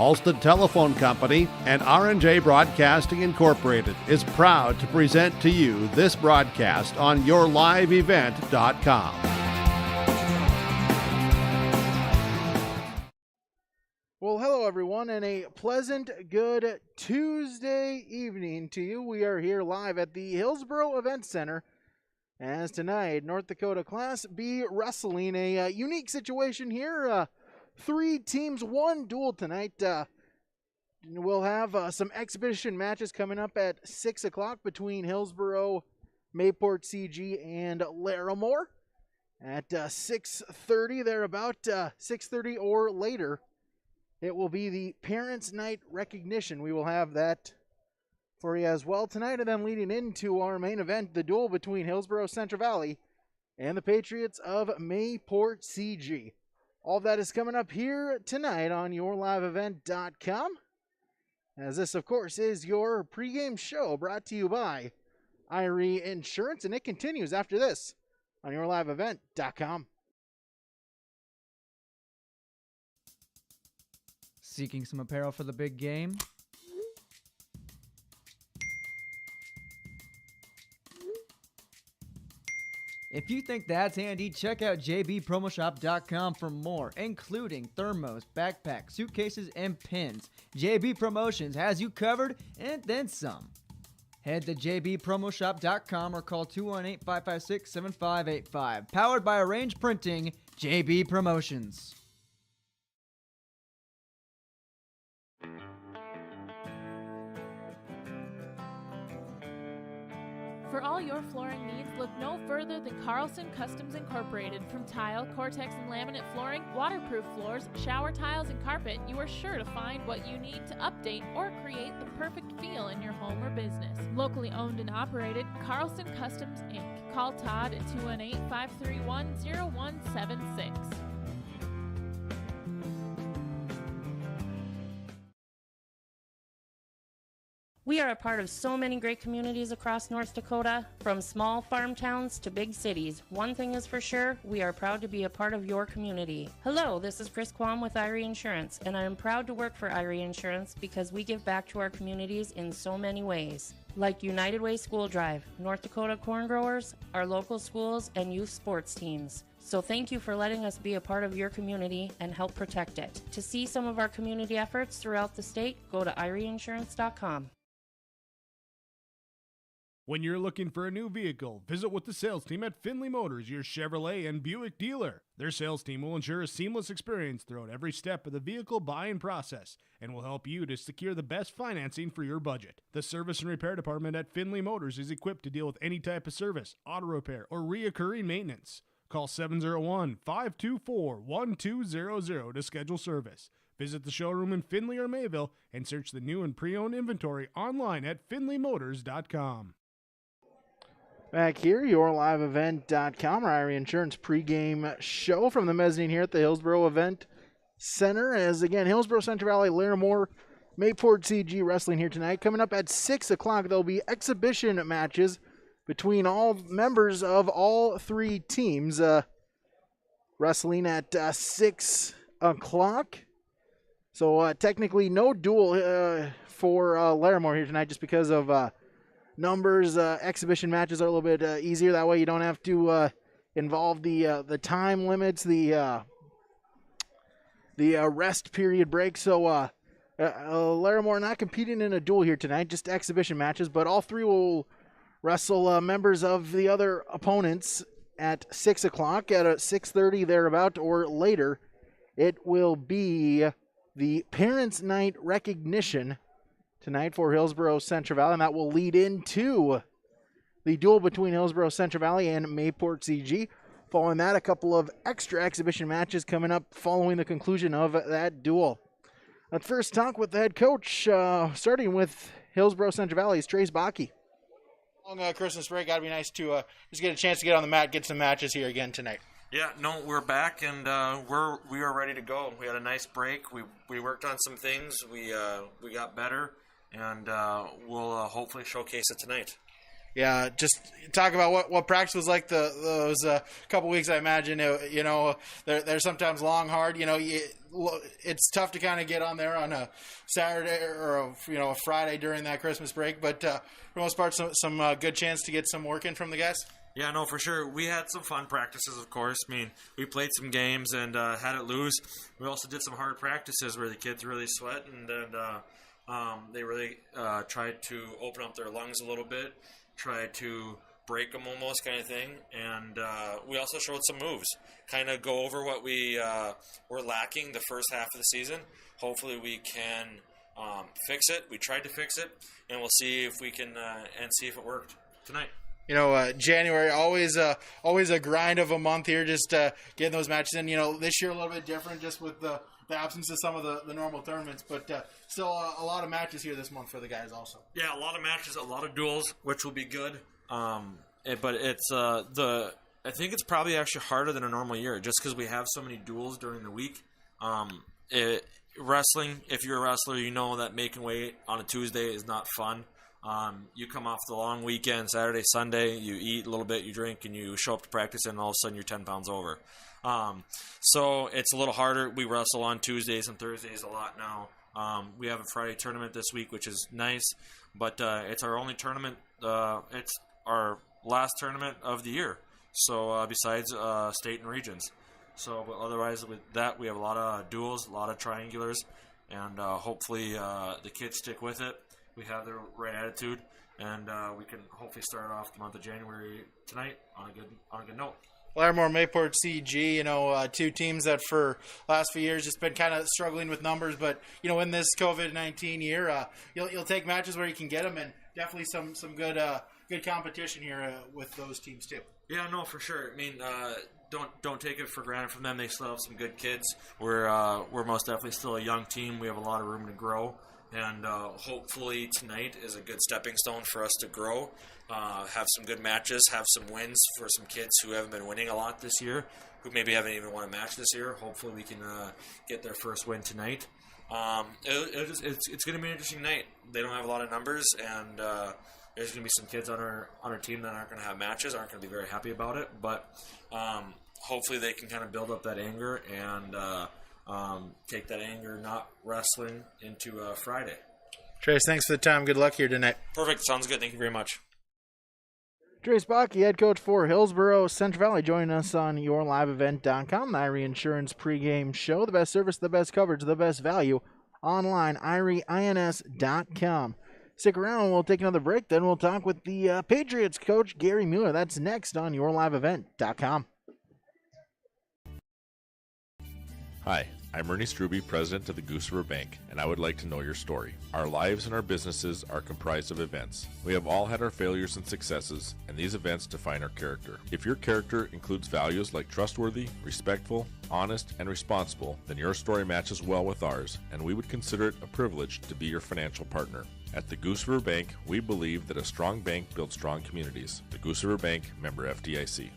Alston Telephone Company and R&J Broadcasting Incorporated is proud to present to you this broadcast on yourliveevent.com. Well, hello everyone, and a pleasant good Tuesday evening to you. We are here live at the Hillsboro Event Center as tonight, North Dakota Class B Wrestling, a unique situation here. 3 teams, 1 duel tonight. We'll have some exhibition matches coming up at 6 o'clock between Hillsboro, Mayport CG, and Larimore. At 6:30, they're about 6:30 or later. It will be the Parents' Night Recognition. We will have that for you as well tonight. And then leading into our main event, the duel between Hillsboro-Central Valley and the Patriots of Mayport CG. All of that is coming up here tonight on yourliveevent.com. As this, of course, is your pregame show brought to you by Irie Insurance. And it continues after this on yourliveevent.com. Seeking some apparel for the big game? If you think that's handy, check out jbpromoshop.com for more, including thermos, backpacks, suitcases, and pins. JB Promotions has you covered and then some. Head to jbpromoshop.com or call 218-556-7585. Powered by Arrange Printing, JB Promotions. For all your flooring needs, look no further than Carlson Customs Incorporated. From tile, Cortex and laminate flooring, waterproof floors, shower tiles, and carpet, you are sure to find what you need to update or create the perfect feel in your home or business. Locally owned and operated, Carlson Customs Inc. Call Todd at 218-531-0176. We are a part of so many great communities across North Dakota, from small farm towns to big cities. One thing is for sure, we are proud to be a part of your community. Hello, this is Chris Quam with Irie Insurance, and I am proud to work for Irie Insurance because we give back to our communities in so many ways. Like United Way School Drive, North Dakota Corn Growers, our local schools, and youth sports teams. So thank you for letting us be a part of your community and help protect it. To see some of our community efforts throughout the state, go to IrieInsurance.com. When you're looking for a new vehicle, visit with the sales team at Findlay Motors, your Chevrolet and Buick dealer. Their sales team will ensure a seamless experience throughout every step of the vehicle buying process and will help you to secure the best financing for your budget. The service and repair department at Findlay Motors is equipped to deal with any type of service, auto repair, or reoccurring maintenance. Call 701-524-1200 to schedule service. Visit the showroom in Findlay or Mayville and search the new and pre-owned inventory online at findlaymotors.com. Back here, yourliveevent.com, our Irie Insurance pregame show from the mezzanine here at the Hillsboro Event Center. As again, Hillsboro-Central Valley, Larimore, Mayport CG wrestling here tonight. Coming up at 6 o'clock, there'll be exhibition matches between all members of all 3 teams. Wrestling at 6 o'clock. So technically no duel for Larimore here tonight just because of numbers. Exhibition matches are a little bit easier. That way you don't have to involve the time limits, the rest period break. So Larimore not competing in a duel here tonight, just exhibition matches. But all 3 will wrestle members of the other opponents at 6 o'clock, at 6:30 thereabout or later. It will be the Parents' Night Recognition tonight for Hillsboro-Central Valley, and that will lead into the duel between Hillsboro-Central Valley and Mayport CG. Following that, a couple of extra exhibition matches coming up following the conclusion of that duel. Let's first talk with the head coach, starting with Hillsboro-Central Valley's Trace Bakke. Long Christmas break, gotta be nice to just get a chance to get on the mat, get some matches here again tonight. Yeah, no, we're back and we are ready to go. We had a nice break. We worked on some things. We got better, and we'll hopefully showcase it tonight. yeah, just talk about what practice was like those couple weeks. I imagine they're sometimes long, hard. It's tough to kind of get on there on a Saturday or a Friday during that Christmas break. But for the most part, some good chance to get some work in from the guys. Yeah, no, for sure. We had some fun practices, of course. I mean, we played some games and had it loose. We also did some hard practices where the kids really sweat and they really tried to open up their lungs a little bit, tried to break them almost kind of thing. And we also showed some moves, kind of go over what we were lacking the first half of the season. Hopefully we can fix it. We tried to fix it, and we'll see if we can and see if it worked tonight. January, always a grind of a month here, just getting those matches in. This year a little bit different just with the absence of some of the normal tournaments, but still a lot of matches here this month for the guys also. Yeah, a lot of matches, a lot of duels, which will be good. But it's I think it's probably actually harder than a normal year just because we have so many duels during the week. Wrestling, if you're a wrestler, you know that making weight on a Tuesday is not fun. You come off the long weekend, Saturday, Sunday, you eat a little bit, you drink, and you show up to practice, and all of a sudden you're 10 pounds over. So it's a little harder. We wrestle on Tuesdays and Thursdays a lot now. We have a Friday tournament this week, which is nice, but it's our only tournament. It's our last tournament of the year, so besides state and regions. So but otherwise, with that, we have a lot of duels, a lot of triangulars, and hopefully the kids stick with it. We have the right attitude, and we can hopefully start off the month of January tonight on a good note. Larimore, Mayport, CG, two teams that for last few years just been kind of struggling with numbers, but in this COVID-19 year, you'll take matches where you can get them, and definitely some good competition here with those teams too. Yeah, no, for sure. I mean, don't take it for granted from them. They still have some good kids. We're most definitely still a young team. We have a lot of room to grow. And hopefully tonight is a good stepping stone for us to grow, have some good matches, have some wins for some kids who haven't been winning a lot this year, who maybe haven't even won a match this year. Hopefully we can get their first win tonight. It's going to be an interesting night. They don't have a lot of numbers, and there's going to be some kids on our team that aren't going to have matches, aren't going to be very happy about it. But hopefully they can kind of build up that anger and take that anger, not wrestling, into Friday. Trace, thanks for the time. Good luck here tonight. Perfect. Sounds good. Thank you very much. Trace Baki, head coach for Hillsboro-Central Valley, joining us on YourLiveEvent.com, the Irie Insurance pregame show. The best service, the best coverage, the best value. Online, IrieINS.com. Stick around and we'll take another break. Then we'll talk with the Patriots coach, Gary Mueller. That's next on YourLiveEvent.com. Hi, I'm Ernie Struby, president of the Goose River Bank, and I would like to know your story. Our lives and our businesses are comprised of events. We have all had our failures and successes, and these events define our character. If your character includes values like trustworthy, respectful, honest, and responsible, then your story matches well with ours, and we would consider it a privilege to be your financial partner. At the Goose River Bank, we believe that a strong bank builds strong communities. The Goose River Bank, member FDIC.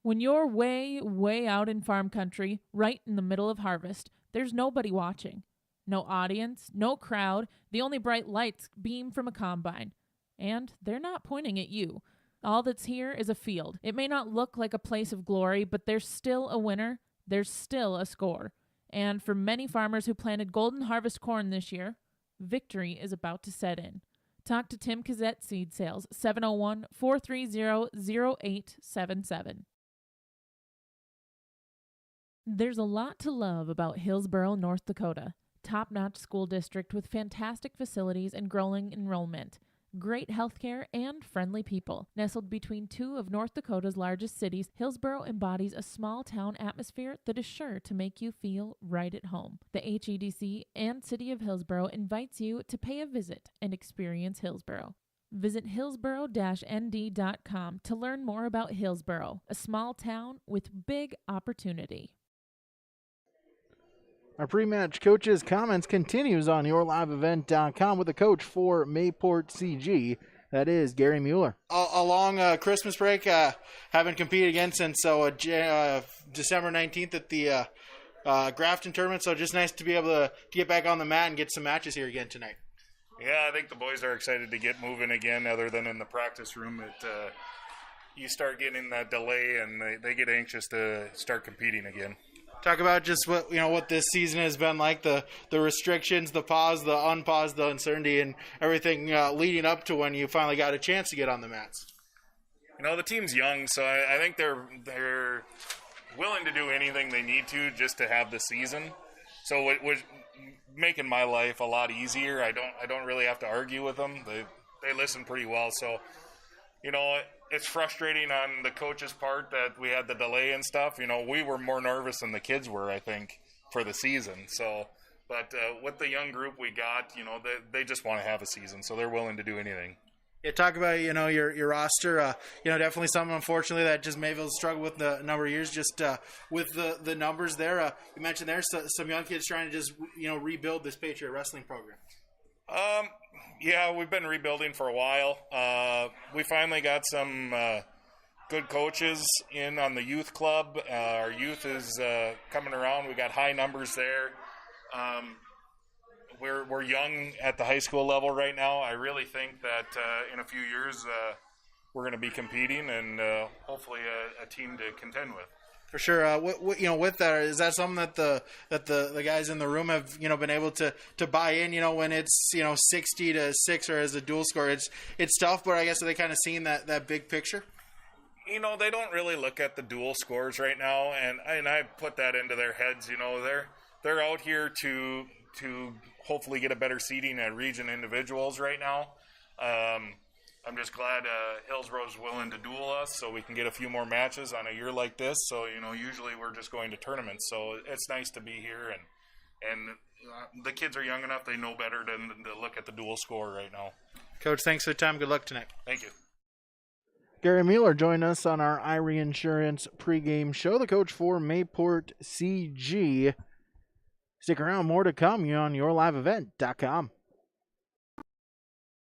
When you're way, way out in farm country, right in the middle of harvest, there's nobody watching. No audience, no crowd, the only bright lights beam from a combine. And they're not pointing at you. All that's here is a field. It may not look like a place of glory, but there's still a winner. There's still a score. And for many farmers who planted golden harvest corn this year, victory is about to set in. Talk to Tim Kazette Seed Sales, 701-430-0877. There's a lot to love about Hillsboro, North Dakota. Top-notch school district with fantastic facilities and growing enrollment. great healthcare, and friendly people. Nestled between two of North Dakota's largest cities, Hillsboro embodies a small-town atmosphere that is sure to make you feel right at home. The HEDC and City of Hillsboro invites you to pay a visit and experience Hillsboro. Visit hillsboro-nd.com to learn more about Hillsboro, a small town with big opportunity. Our pre-match coach's comments continues on yourliveevent.com with the coach for Mayport CG. That is Gary Mueller. A long Christmas break. Haven't competed again since December 19th at the Grafton tournament. So just nice to be able to get back on the mat and get some matches here again tonight. Yeah, I think the boys are excited to get moving again, other than in the practice room. You start getting that delay, and they get anxious to start competing again. Talk about just what this season has been like, the restrictions, the pause, the unpause, the uncertainty, and everything leading up to when you finally got a chance to get on the mats. The team's young, so I think they're willing to do anything they need to just to have the season. So it was making my life a lot easier. I don't really have to argue with them. They listen pretty well. So, it's frustrating on the coach's part that we had the delay and stuff. We were more nervous than the kids were, I think, for the season. So, but with the young group we got, they just want to have a season, so they're willing to do anything. Yeah, talk about your roster. Definitely something, unfortunately, that just Mayville's struggled with the number of years. Just with the numbers there, you mentioned there's some young kids trying to just rebuild this Patriot Wrestling program. Yeah, we've been rebuilding for a while. We finally got some good coaches in on the youth club. Our youth is coming around. We got high numbers there. We're young at the high school level right now. I really think that in a few years we're going to be competing and hopefully a team to contend with. For sure. With that, is that something that the guys in the room have been able to buy in? When it's 60-6 or as a dual score, it's tough. But I guess are they kind of seeing that big picture? They don't really look at the dual scores right now, and I put that into their heads. They're out here to hopefully get a better seating at region individuals right now. I'm just glad Hillsboro's willing to duel us so we can get a few more matches on a year like this. So, usually we're just going to tournaments. So it's nice to be here. And the kids are young enough, they know better than to look at the dual score right now. Coach, thanks for the time. Good luck tonight. Thank you. Gary Mueller joined us on our Irie Insurance pregame show. The coach for Mayport CG. Stick around, more to come on yourliveevent.com.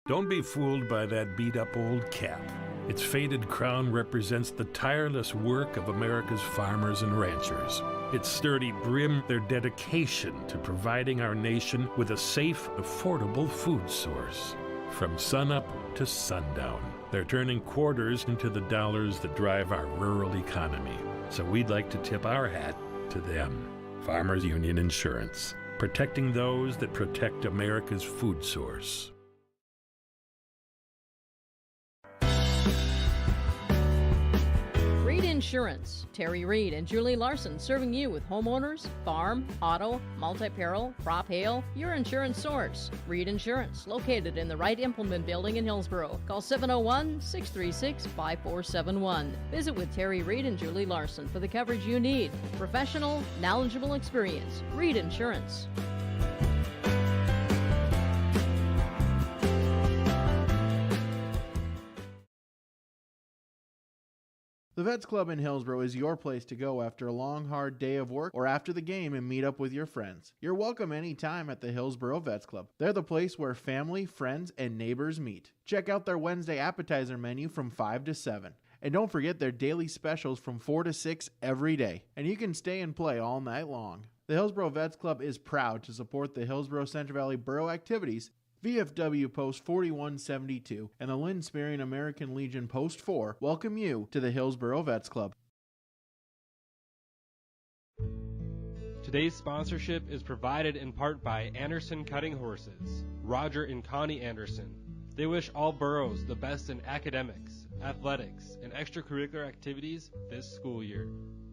Don't be fooled by that beat-up old cap. Its faded crown represents the tireless work of America's farmers and ranchers. Its sturdy brim, their dedication to providing our nation with a safe, affordable food source. From sunup to sundown, they're turning quarters into the dollars that drive our rural economy. So we'd like to tip our hat to them. Farmers Union Insurance, protecting those that protect America's food source. Insurance. Terry Reed and Julie Larson serving you with homeowners, farm, auto, multi-peril, crop hail, your insurance source. Reed Insurance, located in the Wright Implement Building in Hillsboro. Call 701-636-5471. Visit with Terry Reed and Julie Larson for the coverage you need. Professional, knowledgeable experience. Reed Insurance. The Vets Club in Hillsboro is your place to go after a long, hard day of work or after the game and meet up with your friends. You're welcome anytime at the Hillsboro Vets Club. They're the place where family, friends, and neighbors meet. Check out their Wednesday appetizer menu from 5 to 7. And don't forget their daily specials from 4 to 6 every day. And you can stay and play all night long. The Hillsboro Vets Club is proud to support the Hillsboro-Central Valley Borough activities. VFW Post 4172 and the Lynn Sperry American Legion Post 4 welcome you to the Hillsboro Vets Club. Today's sponsorship is provided in part by Anderson Cutting Horses, Roger and Connie Anderson. They wish all boroughs the best in academics, athletics, and extracurricular activities this school year.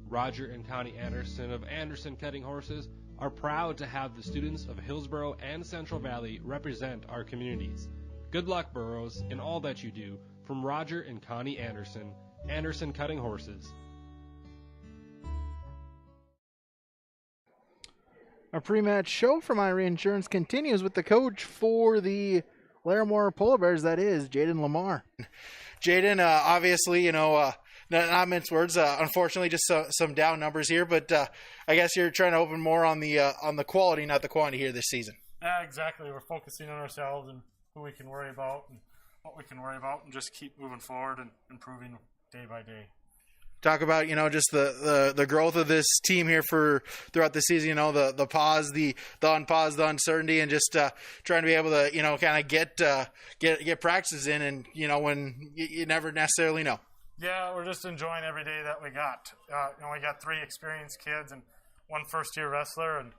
Roger and Connie Anderson of Anderson Cutting Horses are proud to have the students of Hillsboro and Central Valley represent our communities. Good luck, Burrows, in all that you do. From Roger and Connie Anderson, Anderson Cutting Horses. Our pre-match show from Irie Insurance continues with the coach for the Larimore Polar Bears, that is Jaden Lamar. Jaden, obviously, not mince words. Unfortunately, just some down numbers here, but I guess you're trying to open more on the quality, not the quantity here this season. Exactly. We're focusing on ourselves and who we can worry about and what we can worry about, and just keep moving forward and improving day by day. Talk about, just the growth of this team here throughout the season, the pause, the unpause, the uncertainty, and just trying to be able to, kind of get practices in, and, when you never necessarily know. Yeah, we're just enjoying every day that we got. We got 3 experienced kids and 1 first-year wrestler, and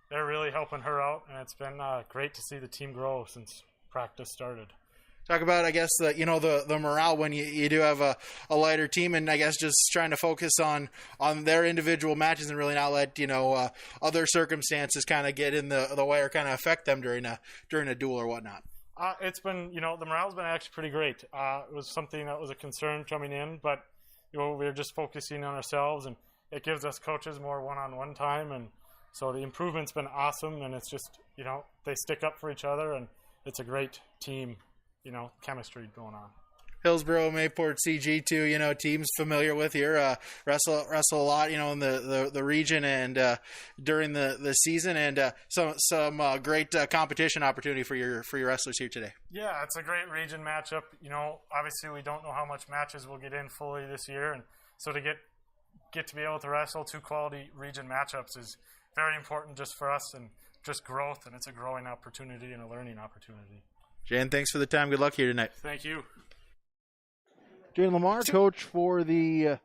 they're really helping her out, and it's been great to see the team grow since practice started. Talk about, I guess, the morale when you do have a lighter team, and I guess just trying to focus on their individual matches and really not let other circumstances kind of get in the way or kind of affect them during a duel or whatnot. It's been, the morale's been actually pretty great. It was something that was a concern coming in, but we're just focusing on ourselves, and it gives us coaches more one-on-one time, and so the improvement's been awesome, and it's just they stick up for each other, and it's a great team. Chemistry going on. Hillsboro, Mayport, CG too, teams familiar with here, wrestle a lot, in the region and during the season, and some great competition opportunity for your wrestlers here today. Yeah, it's a great region matchup. Obviously we don't know how much matches we'll get in fully this year, and so to get to be able to wrestle 2 quality region matchups is very important just for us and just growth, and it's a growing opportunity and a learning opportunity. Jan, thanks for the time. Good luck here tonight. Thank you. Jaden Lamar, coach for the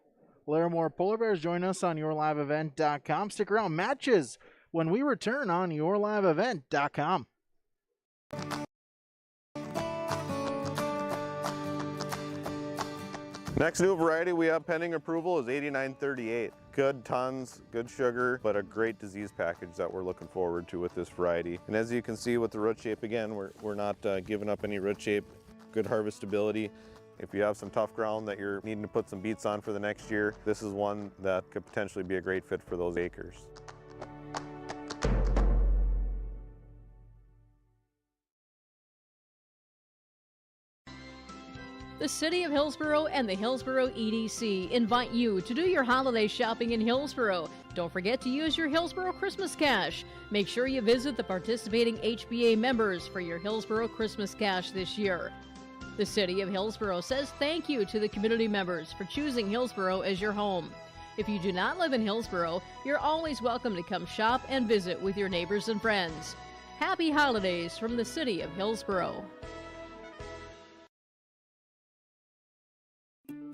Larimore Polar Bears. Join us on yourliveevent.com. Stick around. Matches when we return on yourliveevent.com. Next new variety we have pending approval is 8938. Good tons, good sugar, but a great disease package that we're looking forward to with this variety. And as you can see with the root shape, again, we're not giving up any root shape, good harvestability. If you have some tough ground that you're needing to put some beets on for the next year, this is one that could potentially be a great fit for those acres. The City of Hillsboro and the Hillsboro EDC invite you to do your holiday shopping in Hillsboro. Don't forget to use your Hillsboro Christmas Cash. Make sure you visit the participating HBA members for your Hillsboro Christmas Cash this year. The City of Hillsboro says thank you to the community members for choosing Hillsboro as your home. If you do not live in Hillsboro, you're always welcome to come shop and visit with your neighbors and friends. Happy holidays from the City of Hillsboro.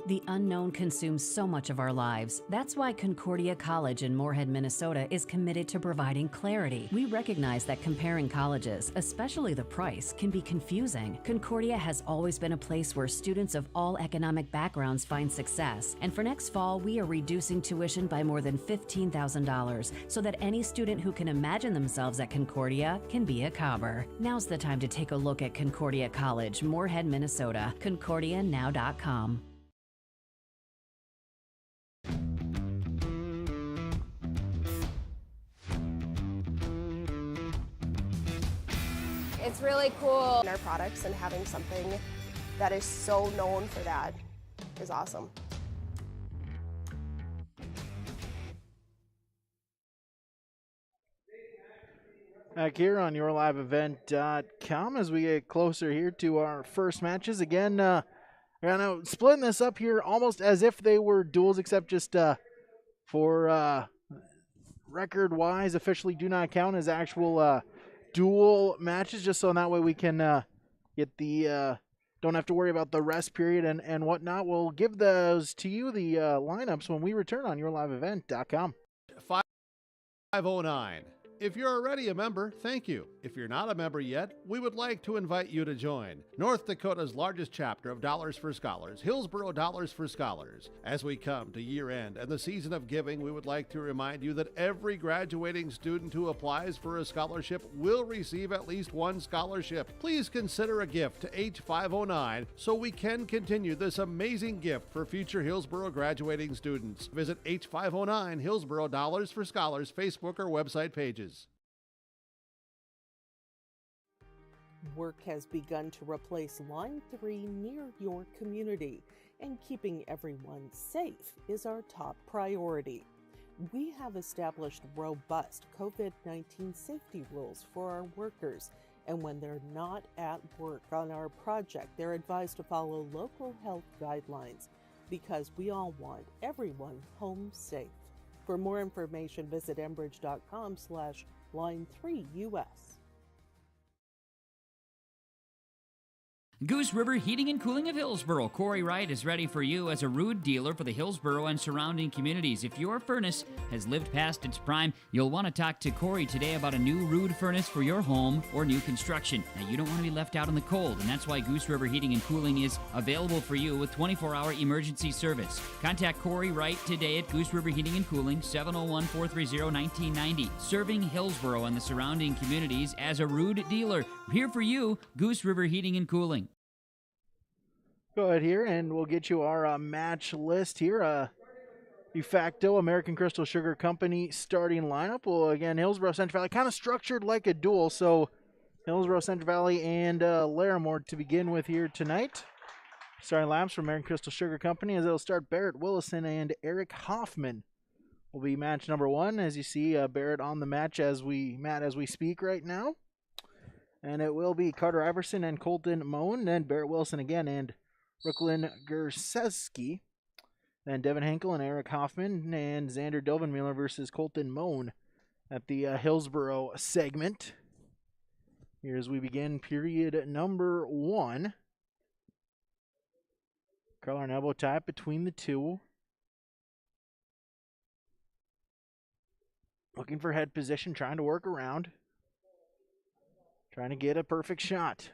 The unknown consumes so much of our lives. That's why Concordia College in Moorhead, Minnesota is committed to providing clarity. We recognize that comparing colleges, especially the price, can be confusing. Concordia has always been a place where students of all economic backgrounds find success. And for next fall, we are reducing tuition by more than $15,000 so that any student who can imagine themselves at Concordia can be a Cobber. Now's the time to take a look at Concordia College, Moorhead, Minnesota. ConcordiaNow.com. It's really cool. Our products and having something that is so known for that is awesome. Back here on yourliveevent.com as we get closer here to our first matches. Again, splitting this up here almost as if they were duels, except just for record-wise, officially do not count as actual dual matches, just so that way we can get the don't have to worry about the rest period and whatnot. We'll give those to you, the lineups, when we return on yourliveevent.com. 509. If you're already a member, thank you. If you're not a member yet, we would like to invite you to join North Dakota's largest chapter of Dollars for Scholars, Hillsboro Dollars for Scholars. As we come to year end and the season of giving, we would like to remind you that every graduating student who applies for a scholarship will receive at least one scholarship. Please consider a gift to H509 so we can continue this amazing gift for future Hillsboro graduating students. Visit H509 Hillsboro Dollars for Scholars Facebook or website pages. Work has begun to replace Line 3 near your community, and keeping everyone safe is our top priority. We have established robust COVID-19 safety rules for our workers, and when they're not at work on our project, they're advised to follow local health guidelines because we all want everyone home safe. For more information, visit enbridge.com/line3us. Goose River Heating and Cooling of Hillsboro. Corey Wright is ready for you as a Ruud dealer for the Hillsboro and surrounding communities. If your furnace has lived past its prime, you'll want to talk to Corey today about a new Ruud furnace for your home or new construction. Now, you don't want to be left out in the cold, and that's why Goose River Heating and Cooling is available for you with 24-hour emergency service. Contact Corey Wright today at Goose River Heating and Cooling, 701-430-1990. Serving Hillsboro and the surrounding communities as a Ruud dealer. Here for you, Goose River Heating and Cooling. Go ahead here, and we'll get you our match list here. De facto American Crystal Sugar Company starting lineup. Well, again, Hillsboro-Central Valley kind of structured like a duel. So Hillsboro-Central Valley and Larimore to begin with here tonight. Starting laps from American Crystal Sugar Company as it'll start Barrett Willison and Eric Hoffman will be match number one. As you see, Barrett on the match as we speak right now. And it will be Carter Iverson and Colton Moen, then Barrett Wilson again, and Brooklyn Gerseski, then Devin Henkel and Eric Hoffman, and Xander Dovenmuller versus Colton Moen at the Hillsboro segment. Here as we begin period number one. Collar and elbow type between the two. Looking for head position, trying to work around. Trying to get a perfect shot.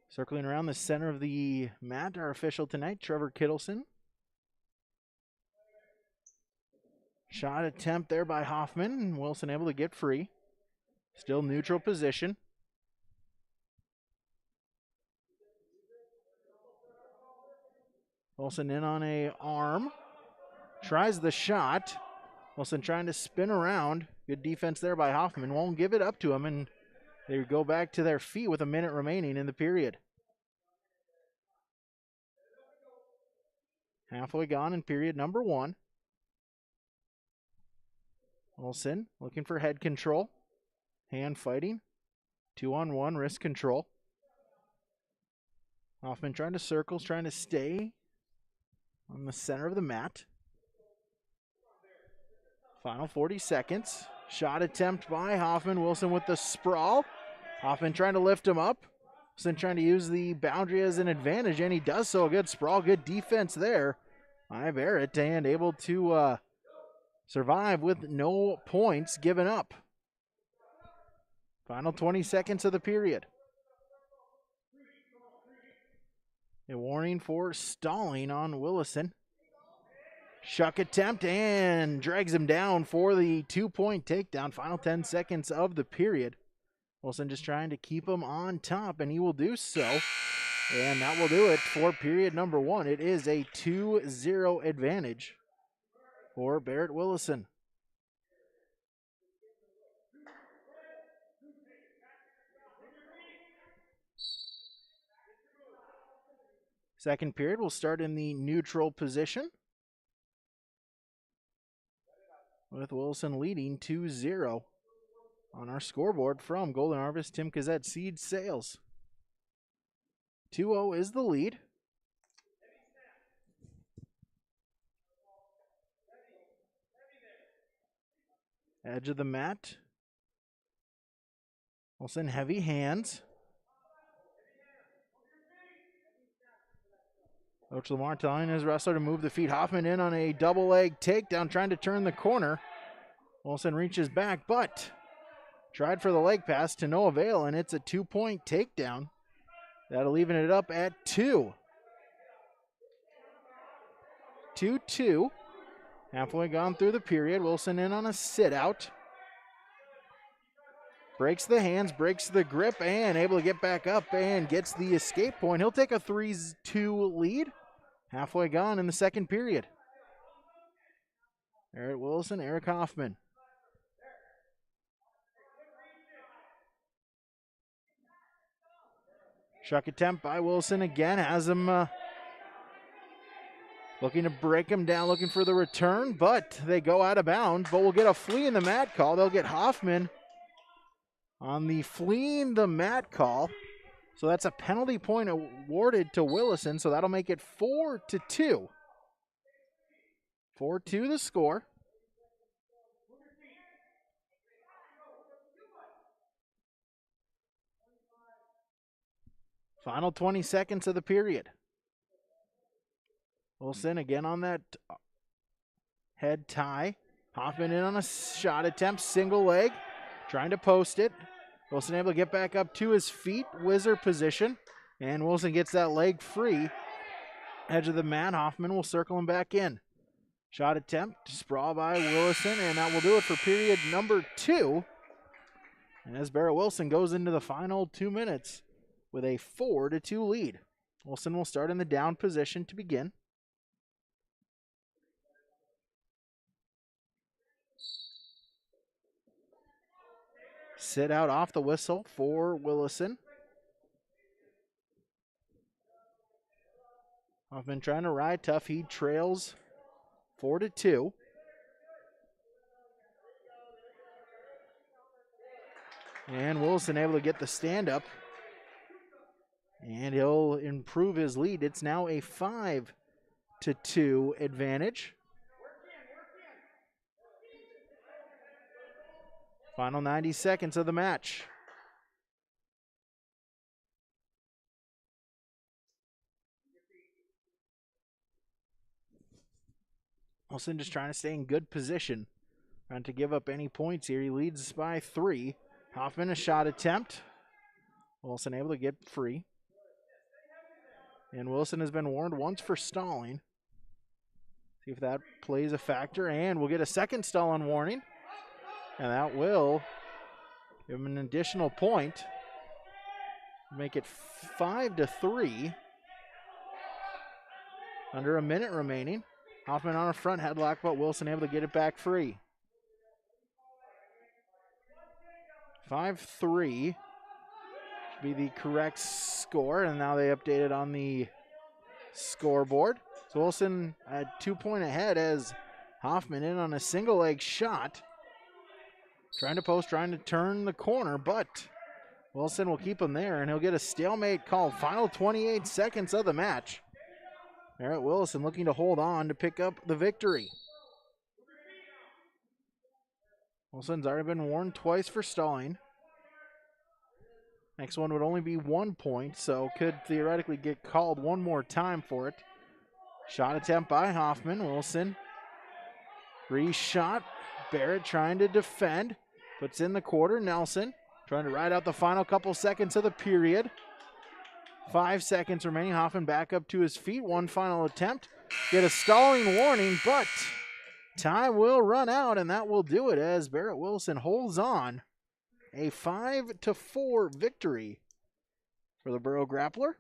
Circling around the center of the mat, our official tonight, Trevor Kittleson. Shot attempt there by Hoffman. Wilson able to get free. Still neutral position. Wilson in on a arm. Tries the shot. Wilson trying to spin around. Good defense there by Hoffman. Won't give it up to him, and they go back to their feet with a minute remaining in the period. Halfway gone in period number one. Wilson looking for head control. Hand fighting. 2-on-1 wrist control. Hoffman trying to circles, trying to stay on the center of the mat. Final 40 seconds. Shot attempt by Hoffman. Wilson with the sprawl. Hoffman trying to lift him up. Wilson trying to use the boundary as an advantage, and he does so. A good sprawl, good defense there by Barrett, and able to survive with no points given up. Final 20 seconds of the period. A warning for stalling on Willison. Shuck attempt and drags him down for the 2-point takedown. Final 10 seconds of the period. Wilson just trying to keep him on top, and he will do so. And that will do it for period number one. It is a 2-0 advantage for Barrett Willison. Second period will start in the neutral position, with Wilson leading 2-0 on our scoreboard from Golden Harvest, Tim Kazette, Seed Sales. 2-0 is the lead. Edge of the mat. Wilson heavy hands. Coach Lamar telling his wrestler to move the feet. Hoffman in on a double leg takedown, trying to turn the corner. Wilson reaches back, but tried for the leg pass to no avail, and it's a 2-point takedown. That'll even it up at 2. 2-2. Halfway gone through the period. Wilson in on a sit out. Breaks the hands, breaks the grip, and able to get back up and gets the escape point. He'll take a 3-2 lead. Halfway gone in the second period. Eric Wilson, Eric Hoffman. Shuck attempt by Wilson again. Has him looking to break him down, looking for the return, but they go out of bounds. But we'll get a flea in the mat call. They'll get Hoffman on the fleeing the mat call. So that's a penalty point awarded to Willison, so that'll make it 4-2. 4-2 the score. Final 20 seconds of the period. Wilson again on that head tie. Hoffman in on a shot attempt, single leg, trying to post it. Wilson able to get back up to his feet, whizzer position, and Wilson gets that leg free. Edge of the mat, Hoffman will circle him back in. Shot attempt, sprawl by Willison, and that will do it for period number 2. And as Barrett Wilson goes into the final 2 minutes with a 4-2 lead. Wilson will start in the down position to begin. Sit out off the whistle for Willison. Hoffman trying to ride tough. He trails 4-2. And Wilson able to get the stand up. And he'll improve his lead. It's now a 5-2 advantage. Final 90 seconds of the match. Wilson just trying to stay in good position. Trying to give up any points here. He leads by 3. Hoffman a shot attempt. Wilson able to get free. And Wilson has been warned once for stalling. See if that plays a factor. And we'll get a second stall on warning. And that will give him an additional point. Make it 5-3. Under a minute remaining. Hoffman on a front headlock, but Wilson able to get it back free. 5-3 should be the correct score, and now they update it on the scoreboard. So Wilson at 2 point ahead as Hoffman in on a single leg shot. Trying to post, trying to turn the corner, but Wilson will keep him there, and he'll get a stalemate call. Final 28 seconds of the match. Barrett Wilson looking to hold on to pick up the victory. Wilson's already been warned twice for stalling. Next one would only be 1 point, so could theoretically get called one more time for it. Shot attempt by Hoffman. Wilson re-shot. Barrett trying to defend. Puts in the quarter. Nelson trying to ride out the final couple seconds of the period. 5 seconds remaining. Hoffman back up to his feet. One final attempt. Get a stalling warning, but time will run out, and that will do it as Barrett Wilson holds on. A 5-4 victory for the Borough Grappler.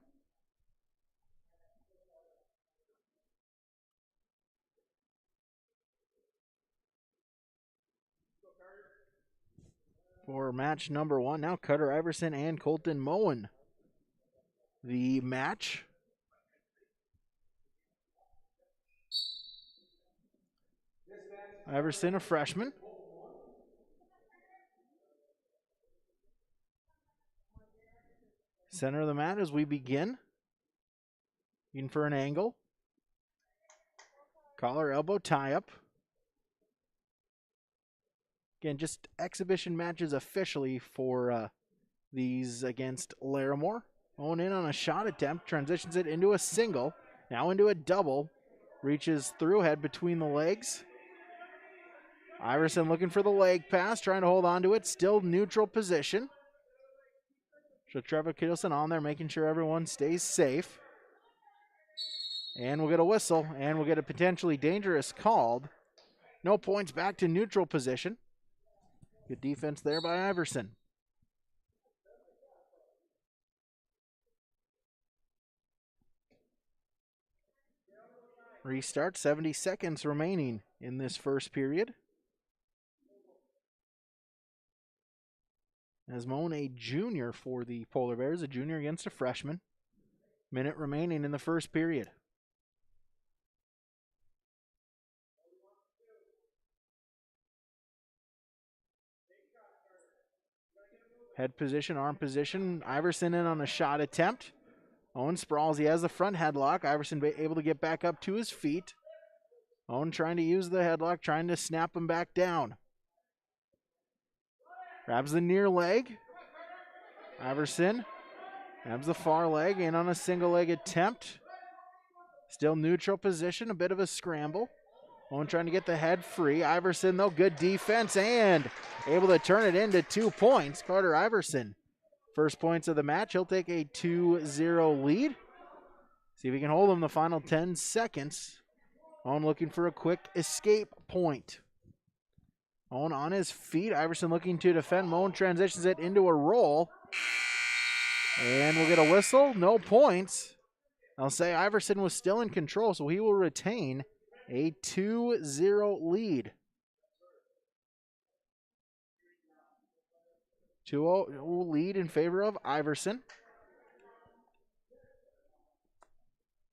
For match number 1, now Cutter Iverson and Colton Moen. The match. Iverson, a freshman. Center of the mat as we begin. In for an angle. Collar elbow tie up. Again, just exhibition matches officially for these against Larimore. Owen in on a shot attempt, transitions it into a single. Now into a double. Reaches through, head between the legs. Iverson looking for the leg pass, trying to hold on to it. Still neutral position. So Trevor Kittleson on there, making sure everyone stays safe. And we'll get a whistle, and we'll get a potentially dangerous called. No points, back to neutral position. Good defense there by Iverson. Restart, 70 seconds remaining in this first period. As Moan, a junior for the Polar Bears, a junior against a freshman. Minute remaining in the first period. Head position, arm position. Iverson in on a shot attempt. Owen sprawls. He has the front headlock. Iverson able to get back up to his feet. Owen trying to use the headlock, trying to snap him back down. Grabs the near leg. Iverson grabs the far leg in on a single leg attempt. Still neutral position, a bit of a scramble. Owen trying to get the head free. Iverson, though, good defense and able to turn it into 2 points. Carter Iverson, first points of the match. He'll take a 2-0 lead. See if he can hold him the final 10 seconds. Owen looking for a quick escape point. Owen on his feet. Iverson looking to defend. Owen transitions it into a roll. And we'll get a whistle. No points. I'll say Iverson was still in control, so he will retain a 2-0 lead. 2-0 lead in favor of Iverson.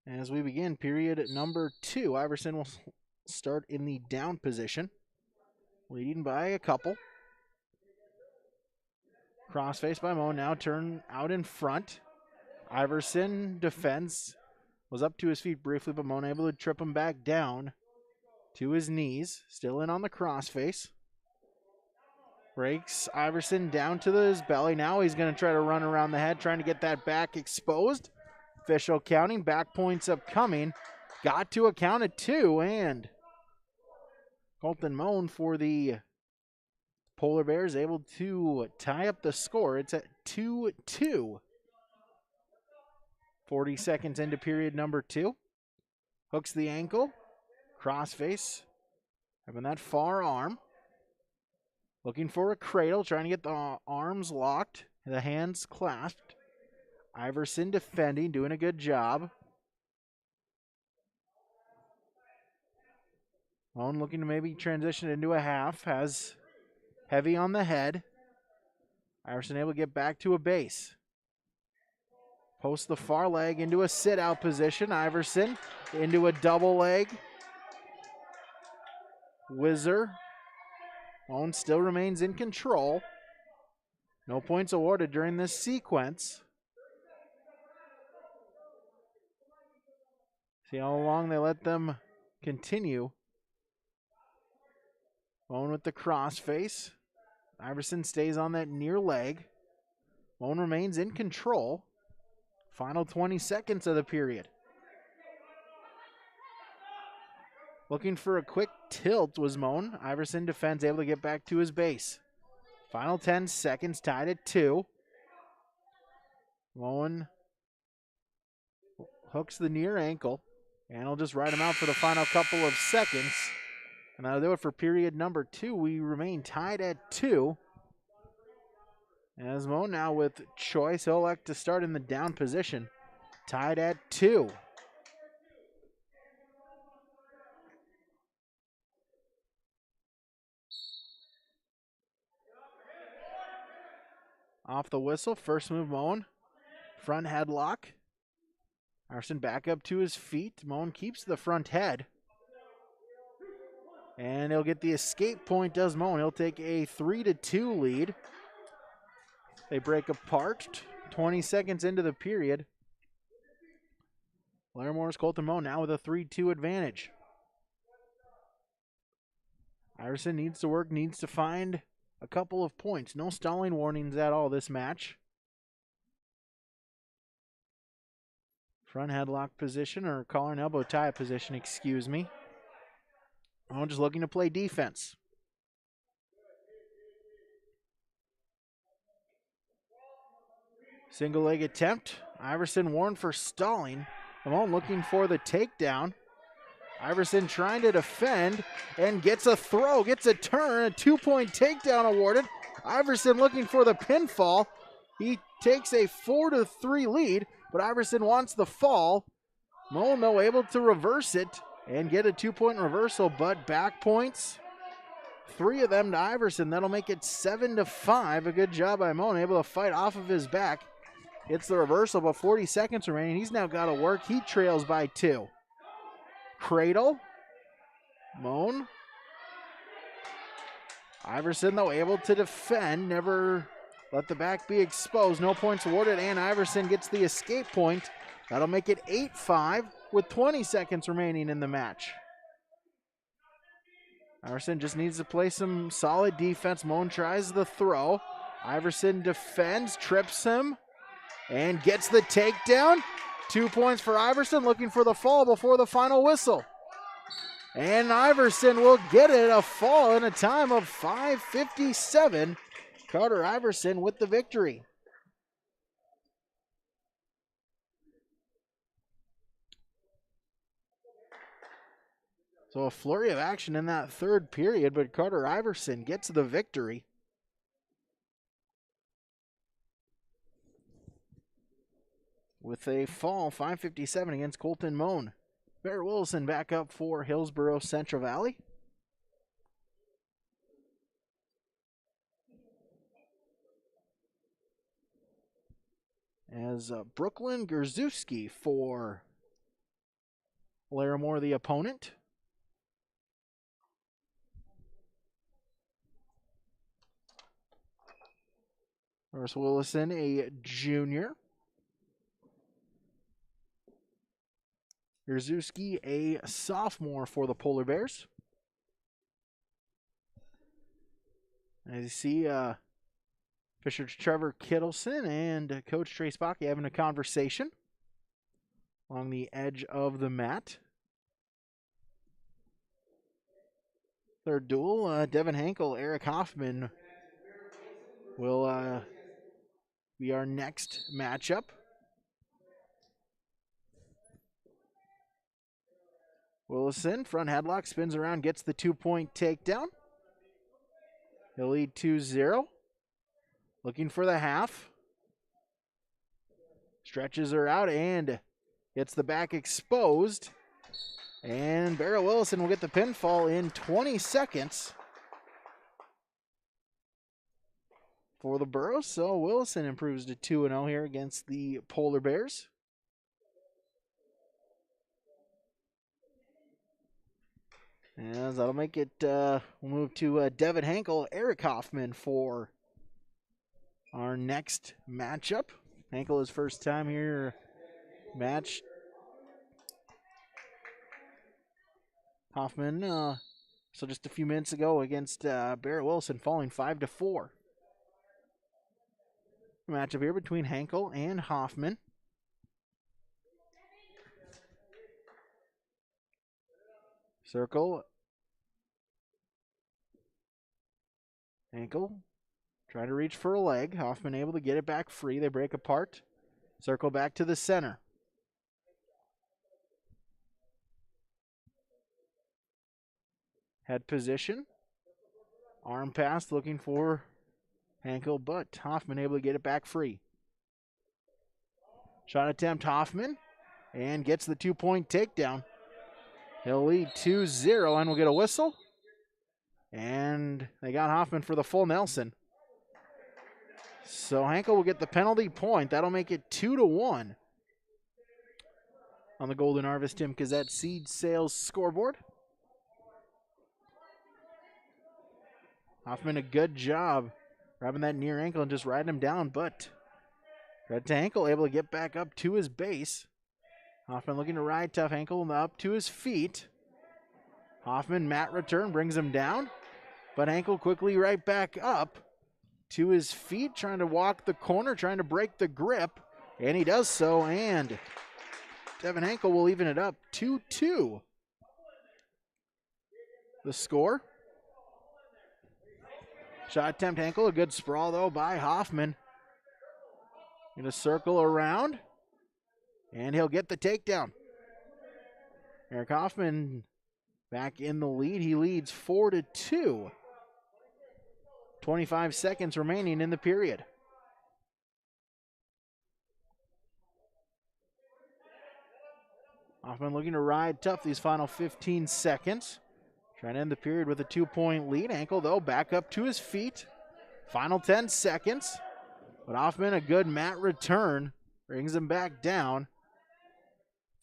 As we begin period number 2, Iverson will start in the down position, leading by a couple. Crossface by Mo, now turn out in front. Iverson defends, was up to his feet briefly, but Mo able to trip him back down to his knees. Still in on the crossface. Breaks Iverson down to his belly. Now he's going to try to run around the head, trying to get that back exposed. Official counting, back points upcoming. Got to a count of 2, and Colton Moan for the Polar Bears able to tie up the score. It's at 2-2. 40 seconds into period number 2. Hooks the ankle. Crossface. Having that far arm. Looking for a cradle. Trying to get the arms locked. The hands clasped. Iverson defending. Doing a good job. Owen looking to maybe transition into a half. Has heavy on the head. Iverson able to get back to a base. Post the far leg into a sit-out position. Iverson into a double leg. Whizzer. Owen still remains in control. No points awarded during this sequence. See how long they let them continue. Owen with the crossface. Iverson stays on that near leg. Owen remains in control. Final 20 seconds of the period. Looking for a quick tilt was Moan. Iverson defends, able to get back to his base. Final 10 seconds, tied at 2. Moan hooks the near ankle, and he'll just ride him out for the final couple of seconds. And that'll do it for period number 2. We remain tied at 2. As Moan now with choice, he'll elect to start in the down position. Tied at 2. Off the whistle, first move Moan. Front headlock. Iverson back up to his feet. Moan keeps the front head. And he'll get the escape point, does Moan. He'll take a 3-2 lead. They break apart 20 seconds into the period. Larimore's Colton Moan now with a 3-2 advantage. Iverson needs to work, needs to find a couple of points. No stalling warnings at all this match. Front headlock position, or collar and elbow tie position, excuse me. I'm just looking to play defense. Single leg attempt. Iverson warned for stalling. Malone looking for the takedown. Iverson trying to defend and gets a throw, gets a turn, a 2-point takedown awarded. Iverson looking for the pinfall. He takes a 4-3 lead, but Iverson wants the fall. Malone, though, able to reverse it and get a 2-point reversal, but back points. 3 of them to Iverson. That'll make it 7-5. A good job by Malone, able to fight off of his back. It's the reversal, but 40 seconds remaining. He's now got to work. He trails by 2. Cradle. Malone. Iverson, though, able to defend. Never let the back be exposed. No points awarded, and Iverson gets the escape point. That'll make it 8-5 with 20 seconds remaining in the match. Iverson just needs to play some solid defense. Malone tries the throw. Iverson defends, trips him, and gets the takedown. 2 points for Iverson, looking for the fall before the final whistle. And Iverson will get it, a fall in a time of 5:57. Carter Iverson with the victory. So a flurry of action in that third period, but Carter Iverson gets the victory. With a fall, 5:57 against Colton Moan. Bear Wilson back up for Hillsboro-Central Valley. As Brooklyn Grzewski for Larimore, the opponent. Norris Willison, a junior. Grzewski, a sophomore for the Polar Bears. As you see, Fisher Trevor Kittleson and Coach Trace Bakke having a conversation along the edge of the mat. Third duel, Devin Hankel, Eric Hoffman will be our next matchup. Willison, front headlock, spins around, gets the 2-point takedown. He'll lead 2-0. Looking for the half. Stretches her out and gets the back exposed. And Barrett Willison will get the pinfall in 20 seconds for the Burros. So Willison improves to 2-0 here against the Polar Bears. As that'll make it, we'll move to Devin Hankel, Eric Hoffman for our next matchup. Hankel, his first time here match. Hoffman, so just a few minutes ago against Barrett Wilson, falling 5-4. Matchup here between Hankel and Hoffman. Circle. Hankel trying to reach for a leg. Hoffman able to get it back free. They break apart. Circle back to the center. Head position. Arm pass looking for Hankel, but Hoffman able to get it back free. Shot attempt, Hoffman, and gets the 2-point takedown. He'll lead 2-0 and we'll get a whistle. And they got Hoffman for the full Nelson. So Hankel will get the penalty point. That'll make it 2-1 on the Golden Harvest Tim Kazette Seed Sales scoreboard. Hoffman, a good job grabbing that near ankle and just riding him down, but right to Hankel, able to get back up to his base. Hoffman looking to ride tough. Hankel up to his feet. Hoffman, mat return, brings him down, but Hankel quickly right back up to his feet, trying to walk the corner, trying to break the grip, and he does so, and Devin Henkel will even it up 2-2. The score. Shot attempt Henkel, a good sprawl though by Hoffman. Gonna circle around, and he'll get the takedown. Eric Hoffman back in the lead. He leads 4-2. 25 seconds remaining in the period. Hoffman looking to ride tough these final 15 seconds. Trying to end the period with a 2-point lead. Henkel, though, back up to his feet. Final 10 seconds. But Hoffman, a good mat return, brings him back down.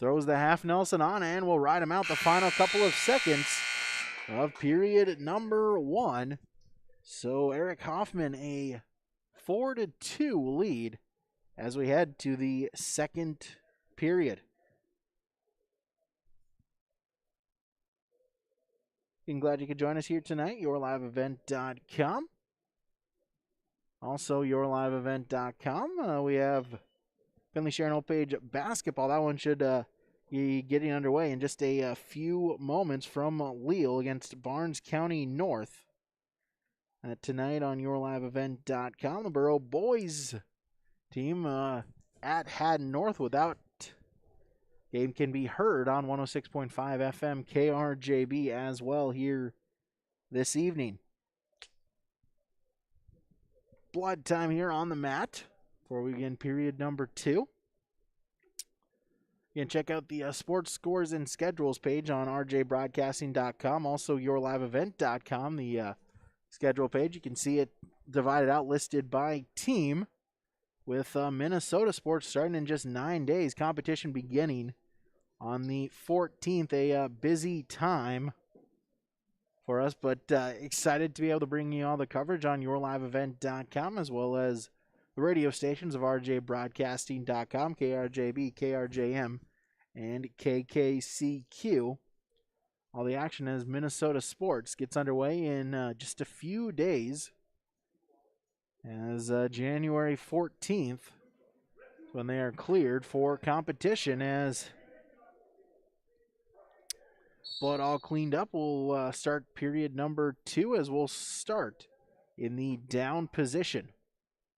Throws the half Nelson on and will ride him out the final couple of seconds of period number 1. So Eric Hoffman, a 4-2 lead as we head to the second period. I'm glad you could join us here tonight, yourliveevent.com. Also, yourliveevent.com. We have Finley Sharon Old Page basketball. That one should be getting underway in just a few moments from Leal against Barnes County North. Tonight on yourliveevent.com, the Borough boys team at Haddon North without. Game can be heard on 106.5 FM KRJB as well here this evening. Blood time here on the mat before we begin period number 2. You can check out the sports scores and schedules page on rjbroadcasting.com. Also, yourliveevent.com, the schedule page. You can see it divided out, listed by team, with Minnesota sports starting in just 9 days. Competition beginning on the 14th, a busy time for us, but excited to be able to bring you all the coverage on yourliveevent.com as well as the radio stations of rjbroadcasting.com, KRJB, KRJM, and KKCQ. All the action as Minnesota sports gets underway in just a few days as January 14th when they are cleared for competition. As blood all cleaned up, we'll start period number 2 as we'll start in the down position.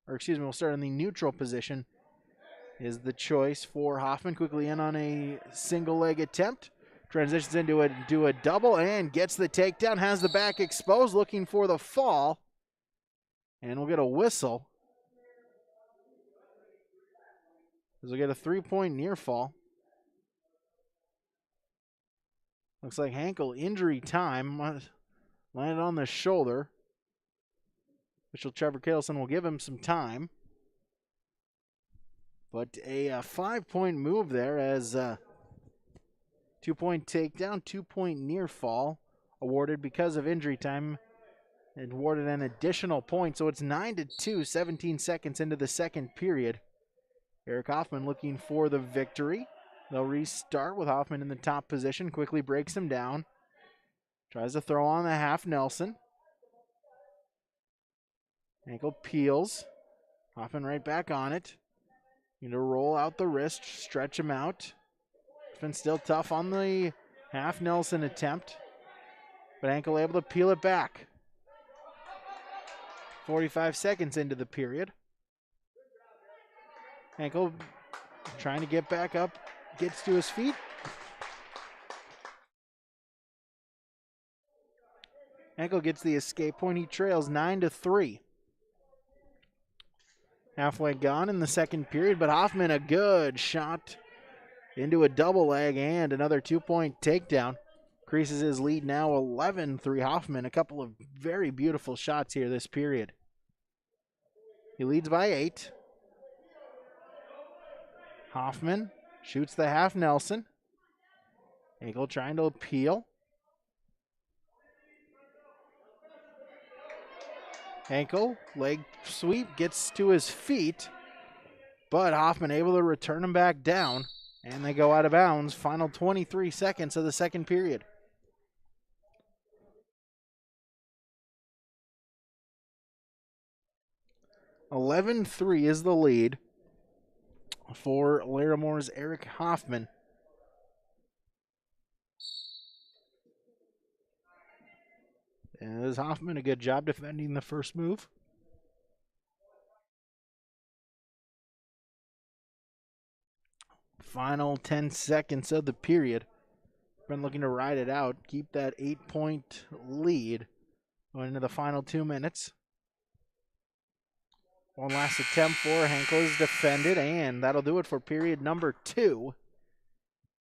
We'll start in the neutral position is the choice for Hoffman. Quickly in on a single leg attempt. Transitions into a double and gets the takedown. Has the back exposed, looking for the fall. And we'll get a whistle. We'll get a 3-point near fall. Looks like Henkel injury time. Landed on the shoulder. Official Trevor Kittleson will give him some time. But a 5-point move there as 2-point takedown, 2-point near fall awarded because of injury time. And awarded an additional point, so it's 9-2, 17 seconds into the second period. Eric Hoffman looking for the victory. They'll restart with Hoffman in the top position. Quickly breaks him down. Tries to throw on the half Nelson. Ankle peels. Hoffman right back on it. Need to roll out the wrist, stretch him out. Hoffman still tough on the half Nelson attempt. But Ankle able to peel it back. 45 seconds into the period. Ankle trying to get back up. Gets to his feet. Ankle gets the escape point. He trails 9-3. Halfway gone in the second period, but Hoffman a good shot into a double leg and another 2-point takedown. Increases his lead now 11-3. Hoffman, a couple of very beautiful shots here this period. He leads by 8. Hoffman shoots the half Nelson. Ankle trying to appeal. Ankle, leg sweep, gets to his feet. But Hoffman able to return him back down. And they go out of bounds. Final 23 seconds of the second period. (11-3) is the lead for Larimore's Eric Hoffman. As Hoffman, a good job defending the first move. Final 10 seconds of the period. Been looking to ride it out, keep that 8-point lead going into the final 2 minutes. One last attempt for Henkel is defended, and that'll do it for period number 2.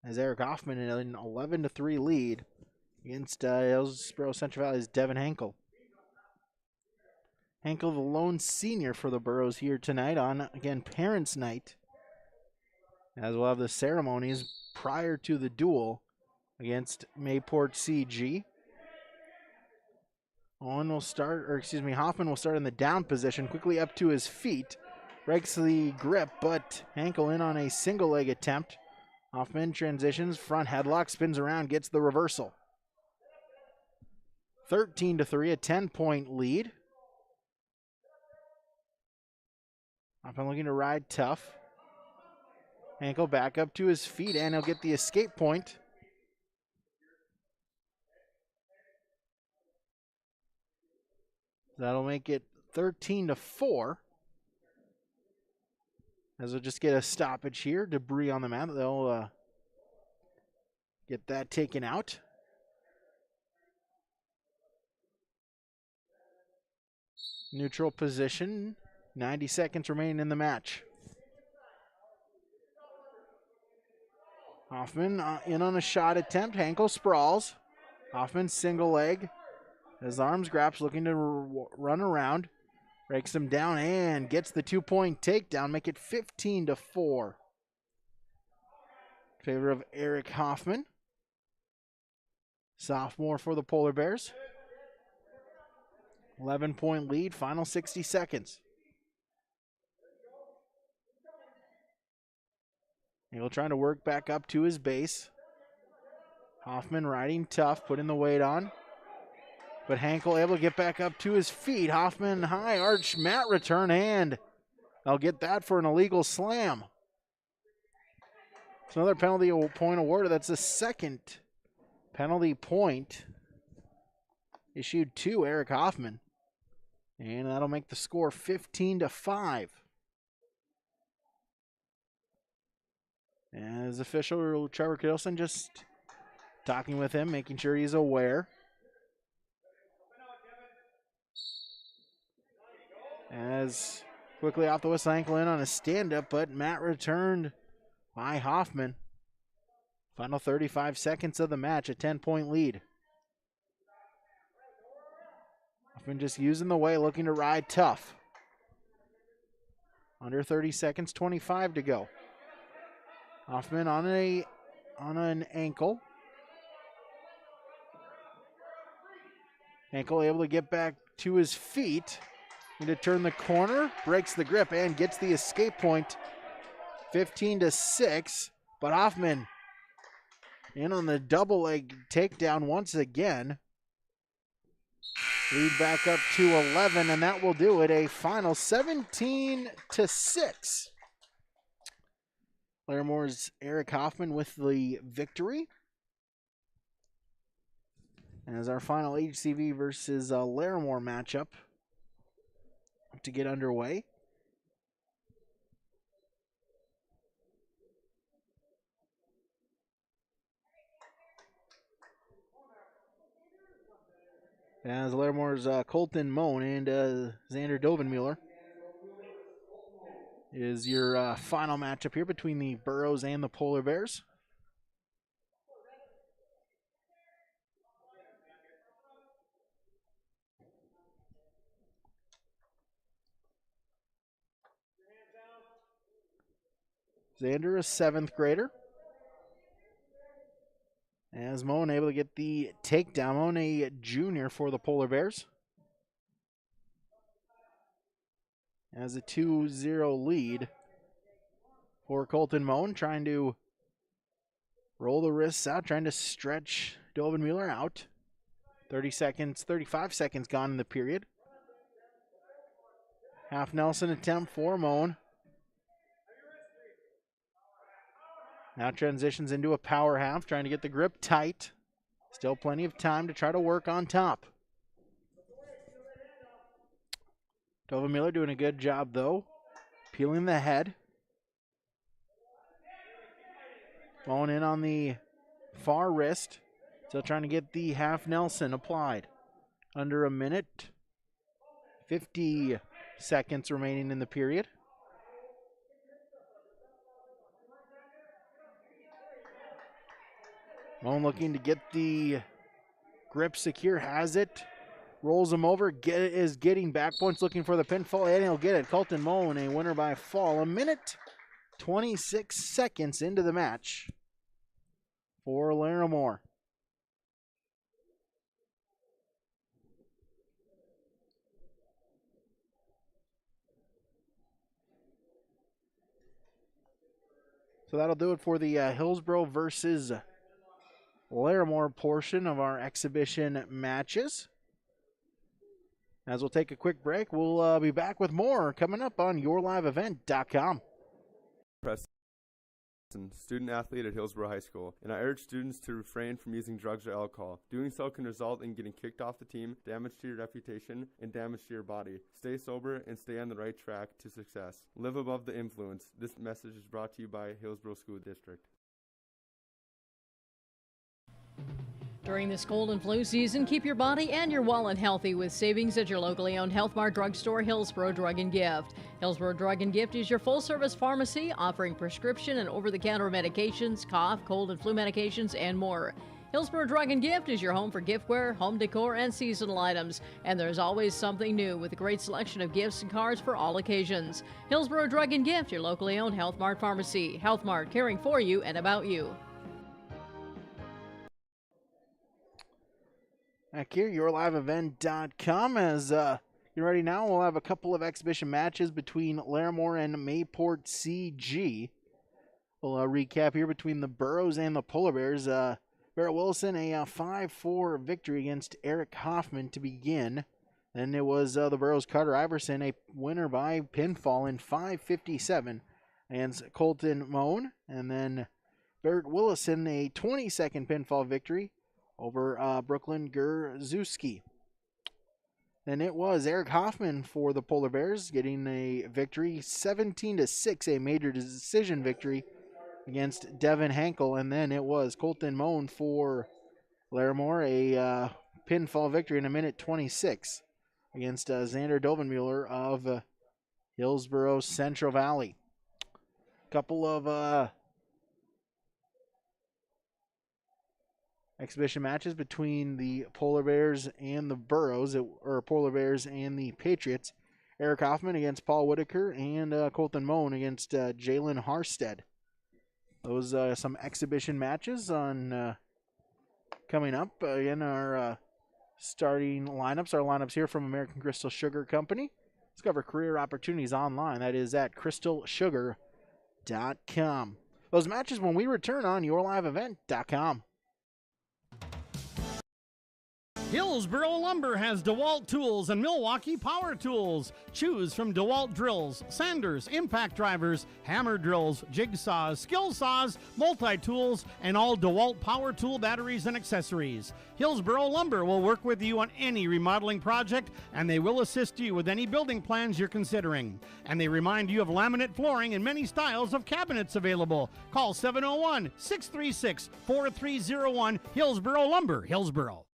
As Eric Hoffman in an 11-3 lead against Hillsboro-Central Valley's Devin Henkel. Henkel, the lone senior for the Burros here tonight on, again, Parents' Night. As we'll have the ceremonies prior to the duel against Mayport CG. Hoffman will start in the down position, quickly up to his feet. Breaks the grip, but Henkel in on a single leg attempt. Hoffman transitions, front headlock, spins around, gets the reversal. 13-3, a 10-point lead. Hoffman looking to ride tough. Henkel back up to his feet, and he'll get the escape point. That'll make it 13-4. As we'll just get a stoppage here. Debris on the mat. They'll get that taken out. Neutral position. 90 seconds remaining in the match. Hoffman in on a shot attempt. Henkel sprawls. Hoffman single leg. His arms grabs, looking to run around. Breaks him down and gets the 2-point takedown. Make it 15-4. In favor of Eric Hoffman. Sophomore for the Polar Bears. 11-point lead, final 60 seconds. Henkel trying to work back up to his base. Hoffman riding tough, putting the weight on. But Henkel able to get back up to his feet. Hoffman high arch mat return, and they'll get that for an illegal slam. It's another penalty point awarded. That's the second penalty point issued to Eric Hoffman. And that'll make the score 15-5. As official Trevor Kittleson just talking with him, making sure he's aware. As quickly off the whistle, Henkel in on a stand-up, but mat returned by Hoffman. Final 35 seconds of the match, a 10-point lead. Hoffman just using the way, looking to ride tough. Under 30 seconds, 25 to go. Hoffman on an ankle. Henkel able to get back to his feet. To turn the corner, breaks the grip, and gets the escape point. 15-6, but Hoffman in on the double leg takedown once again. Lead back up to 11, and that will do it. A final 17-6. Larimore's Eric Hoffman with the victory. As our final HCV versus Larimore matchup to get underway. As Larimore's Colton Moan and Xander Dovenmuller is your final matchup here between the Burros and the Polar Bears. Xander, a 7th grader. As Moan able to get the takedown. Moan, a junior for the Polar Bears. As a 2-0 lead for Colton Moan, trying to roll the wrists out, trying to stretch Dovenmuller out. 35 seconds gone in the period. Half Nelson attempt for Moan. Now transitions into a power half, trying to get the grip tight. Still plenty of time to try to work on top. Dova Miller doing a good job, though, peeling the head. Going in on the far wrist. Still trying to get the half Nelson applied. Under a minute. 50 seconds remaining in the period. Moan looking to get the grip secure. Has it. Rolls him over. Is getting back points. Looking for the pinfall. And he'll get it. Colton Moan, a winner by fall. A minute 26 seconds into the match for Larimore. So that'll do it for the Hillsboro versus Larimore portion of our exhibition matches. As we'll take a quick break, we'll be back with more coming up on YourLiveEvent.com. Student athlete at Hillsboro High School, and I urge students to refrain from using drugs or alcohol. Doing so can result in getting kicked off the team, damage to your reputation, and damage to your body. Stay sober and stay on the right track to success. Live above the influence. This message is brought to you by Hillsboro School District. During this cold and flu season, keep your body and your wallet healthy with savings at your locally owned Health Mart drugstore, Hillsboro Drug and Gift. Hillsboro Drug and Gift is your full-service pharmacy offering prescription and over-the-counter medications, cough, cold and flu medications, and more. Hillsboro Drug and Gift is your home for giftware, home decor, and seasonal items. And there's always something new with a great selection of gifts and cards for all occasions. Hillsboro Drug and Gift, your locally owned Health Mart pharmacy. Health Mart, caring for you and about you. Back here, YourLiveEvent.com. As you're ready now, we'll have a couple of exhibition matches between Larimore and Mayport CG. We'll recap here between the Burros and the Polar Bears. Barrett Wilson, a 5-4 victory against Eric Hoffman to begin. Then it was the Burros' Carter Iverson, a winner by pinfall in 5:57 against Colton Moan. And then Barrett Willison, a 20-second pinfall victory over Brooklyn Gurzuski. Then it was Eric Hoffman for the Polar Bears getting a victory, 17-6, a major decision victory against Devin Hankel. And then it was Colton Moan for Larimore, a pinfall victory in a minute 26 against Xander Dovenmuller of Hillsboro-Central Valley. Couple of exhibition matches between the Polar Bears and the Burros, or Polar Bears and the Patriots. Eric Hoffman against Paul Whitaker, and Colton Moan against Jalen Harstead. Those some exhibition matches on coming up in our starting lineups. Our lineups here from American Crystal Sugar Company. Discover career opportunities online. That is at crystalsugar.com. Those matches when we return on YourLiveEvent.com. Hillsboro Lumber has DeWalt Tools and Milwaukee Power Tools. Choose from DeWalt drills, sanders, impact drivers, hammer drills, jigsaws, skill saws, multi-tools, and all DeWalt power tool batteries and accessories. Hillsboro Lumber will work with you on any remodeling project, and they will assist you with any building plans you're considering. And they remind you of laminate flooring and many styles of cabinets available. Call 701-636-4301, Hillsboro Lumber, Hillsboro.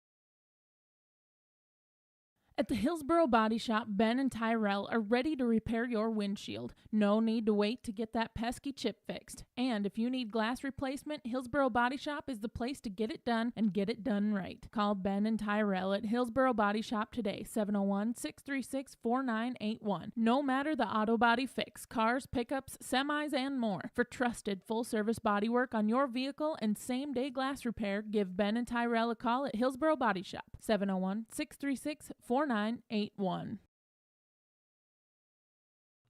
At the Hillsboro Body Shop, Ben and Tyrell are ready to repair your windshield. No need to wait to get that pesky chip fixed. And if you need glass replacement, Hillsboro Body Shop is the place to get it done and get it done right. Call Ben and Tyrell at Hillsboro Body Shop today, 701-636-4981. No matter the auto body fix, cars, pickups, semis, and more. For trusted full-service body work on your vehicle and same-day glass repair, give Ben and Tyrell a call at Hillsboro Body Shop, 701-636-4981.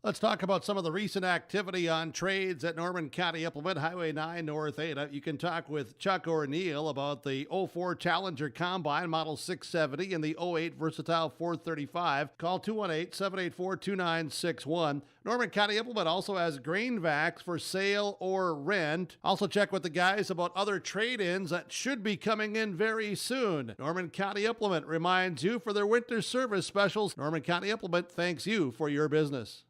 Let's talk about some of the recent activity on trades at Norman County Implement, Highway 9 North Ada. You can talk with Chuck O'Neill about the 04 Challenger Combine Model 670 and the 08 Versatile 435. Call 218-784-2961. Norman County Implement also has grain vacs for sale or rent. Also check with the guys about other trade-ins that should be coming in very soon. Norman County Implement reminds you for their winter service specials. Norman County Implement thanks you for your business.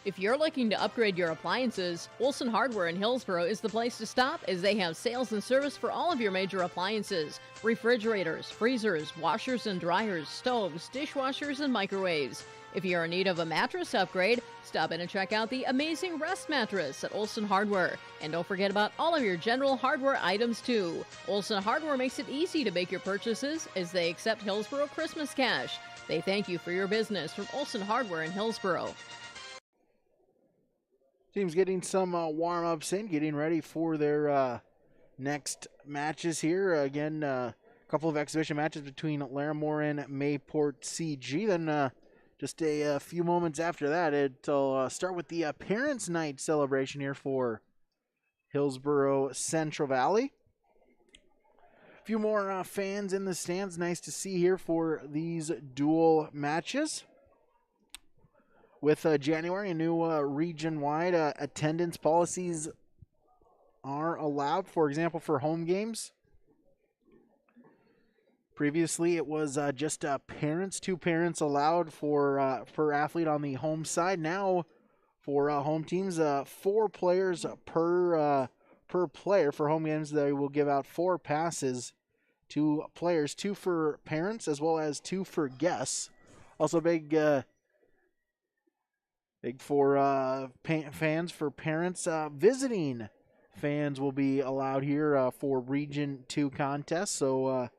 If you're looking to upgrade your appliances, Olson Hardware in Hillsboro is the place to stop, as they have sales and service for all of your major appliances: refrigerators, freezers, washers and dryers, stoves, dishwashers, and microwaves. If you're in need of a mattress upgrade, stop in and check out the amazing Rest Mattress at Olson Hardware. And don't forget about all of your general hardware items too. Olson Hardware makes it easy to make your purchases, as they accept Hillsboro Christmas cash. They thank you for your business from Olson Hardware in Hillsboro. Team's getting some warm-ups in, getting ready for their next matches here. Again, a couple of exhibition matches between Larimore and Mayport CG. Then just a few moments after that, it'll start with the Parents' Night celebration here for Hillsboro-Central Valley. A few more fans in the stands. Nice to see here for these dual matches. With January, a new region-wide attendance policies are allowed, for example, for home games. Previously, it was just two parents allowed for per athlete on the home side. Now, for home teams, 4 players per player. For home games, they will give out 4 passes to players, 2 for parents as well as 2 for guests. Also, big for fans, for parents. Visiting fans will be allowed here for Region 2 contests. So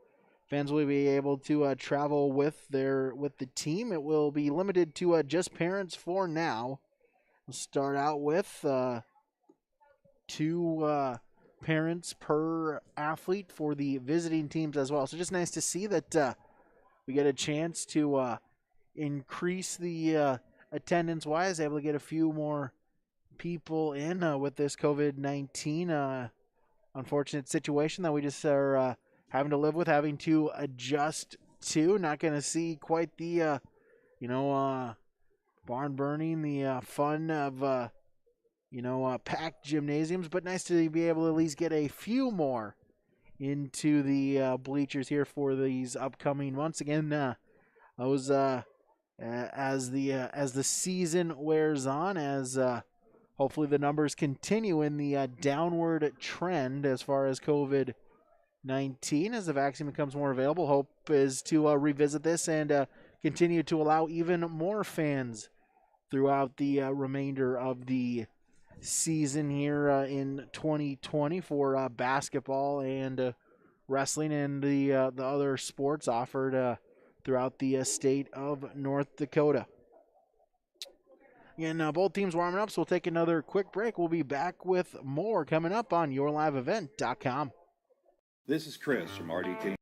fans will be able to travel with the team. It will be limited to just parents for now. We'll start out with 2 parents per athlete for the visiting teams as well. So just nice to see that we get a chance to increase the attendance-wise, able to get a few more people in with this COVID-19 unfortunate situation that we just are having to live with, having to adjust to. Not going to see quite the, barn burning, the fun of, packed gymnasiums, but nice to be able to at least get a few more into the bleachers here for these upcoming months. Again, those as the season wears on, as hopefully the numbers continue in the downward trend as far as COVID-19, as the vaccine becomes more available. Hope is to revisit this and continue to allow even more fans throughout the remainder of the season here in 2020 for basketball and wrestling and the other sports offered throughout the state of North Dakota. Again, both teams warming up, so we'll take another quick break. We'll be back with more coming up on YourLiveEvent.com. This is Chris from RDK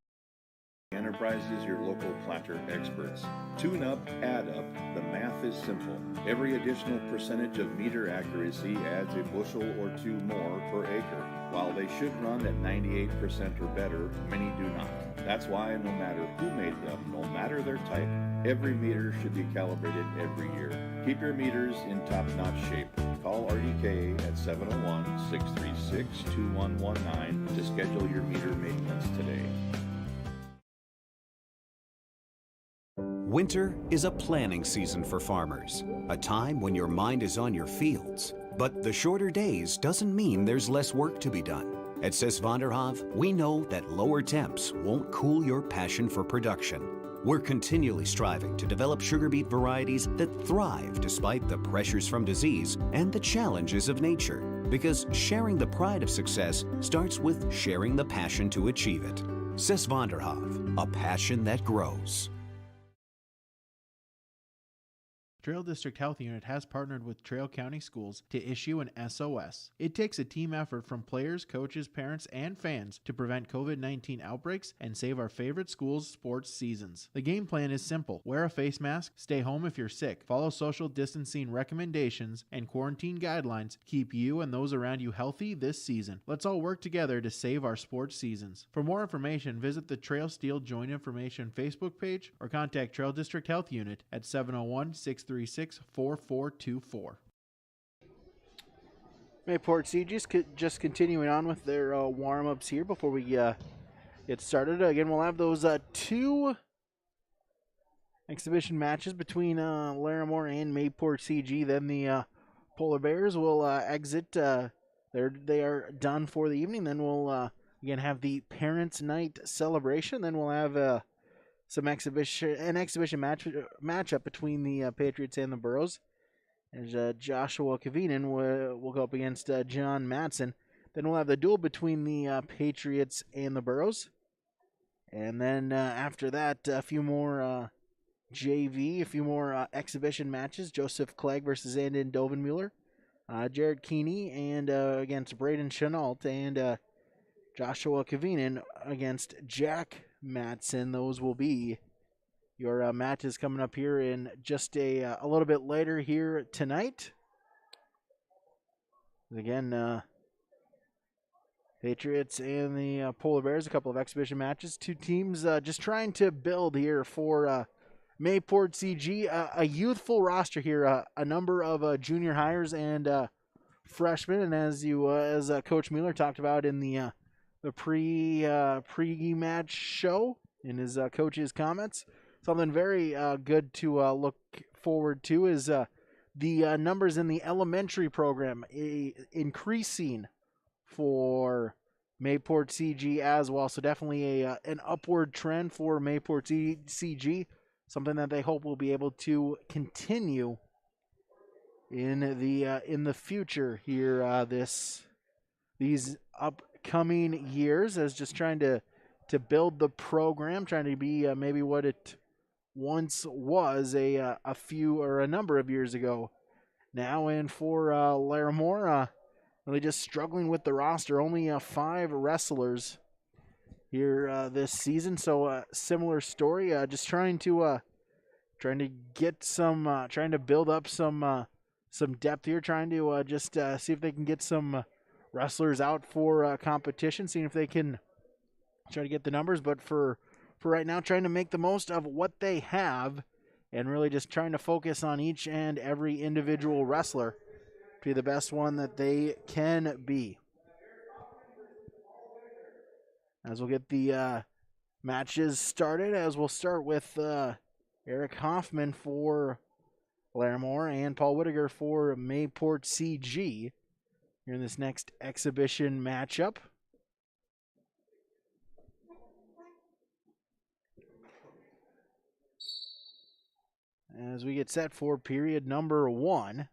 Enterprises, your local planter experts. Tune up, add up. The math is simple. Every additional percentage of meter accuracy adds a bushel or 2 more per acre. While they should run at 98% or better, many do not. That's why no matter who made them, no matter their type, every meter should be calibrated every year. Keep your meters in top-notch shape. Call RDK at 701-636-2119 to schedule your meter maintenance today. Winter is a planning season for farmers, a time when your mind is on your fields. But the shorter days doesn't mean there's less work to be done. At Sis van der Haaf, we know that lower temps won't cool your passion for production. We're continually striving to develop sugar beet varieties that thrive despite the pressures from disease and the challenges of nature. Because sharing the pride of success starts with sharing the passion to achieve it. Sis van der Haaf, a passion that grows. Trail District Health Unit has partnered with Trail County Schools to issue an SOS. It takes a team effort from players, coaches, parents, and fans to prevent COVID-19 outbreaks and save our favorite schools' sports seasons. The game plan is simple. Wear a face mask, stay home if you're sick, follow social distancing recommendations, and quarantine guidelines keep you and those around you healthy this season. Let's all work together to save our sports seasons. For more information, visit the Trail Steel Joint Information Facebook page or contact Trail District Health Unit at 701-636-4424. Mayport CG just continuing on with their warm-ups here before we get started. Again, we'll have those two exhibition matches between Larimore and Mayport CG. Then the Polar Bears will exit. They are done for the evening. Then we'll again have the Parents' Night celebration. Then we'll have an exhibition matchup between the Patriots and the Burros. As Joshua Kavinen will go up against John Matson. Then we'll have the duel between the Patriots and the Burros. And then after that, a few more JV, a few more exhibition matches. Joseph Clegg versus Andon Dovenmuller. Jared Keeney and against Braden Chenault. And Joshua Kavinen against Jack Matson. Those will be your matches coming up here in just a little bit later here tonight. Again, Patriots and the Polar Bears, a couple of exhibition matches. Two teams just trying to build here for Mayport CG. A youthful roster here, a number of junior hires and freshmen. And as Coach Mueller talked about in the pre-match show in his coach's comments, something very good to look forward to is the numbers in the elementary program increasing for Mayport CG as well. So definitely an upward trend for Mayport CG, something that they hope will be able to continue in the future here. These upcoming years, as just trying to build the program, trying to be maybe what it once was a few or a number of years ago now. And for Larimore, really just struggling with the roster. Only 5 wrestlers here this season, so similar story. Just trying to get some, trying to build up some depth here. Trying to just see if they can get some wrestlers out for competition. Seeing if they can try to get the numbers, but for right now, trying to make the most of what they have and really just trying to focus on each and every individual wrestler to be the best one that they can be. As we'll get the matches started, as we'll start with Eric Hoffman for Larimore and Paul Whittaker for Mayport CG here in this next exhibition matchup. As we get set for period number 1.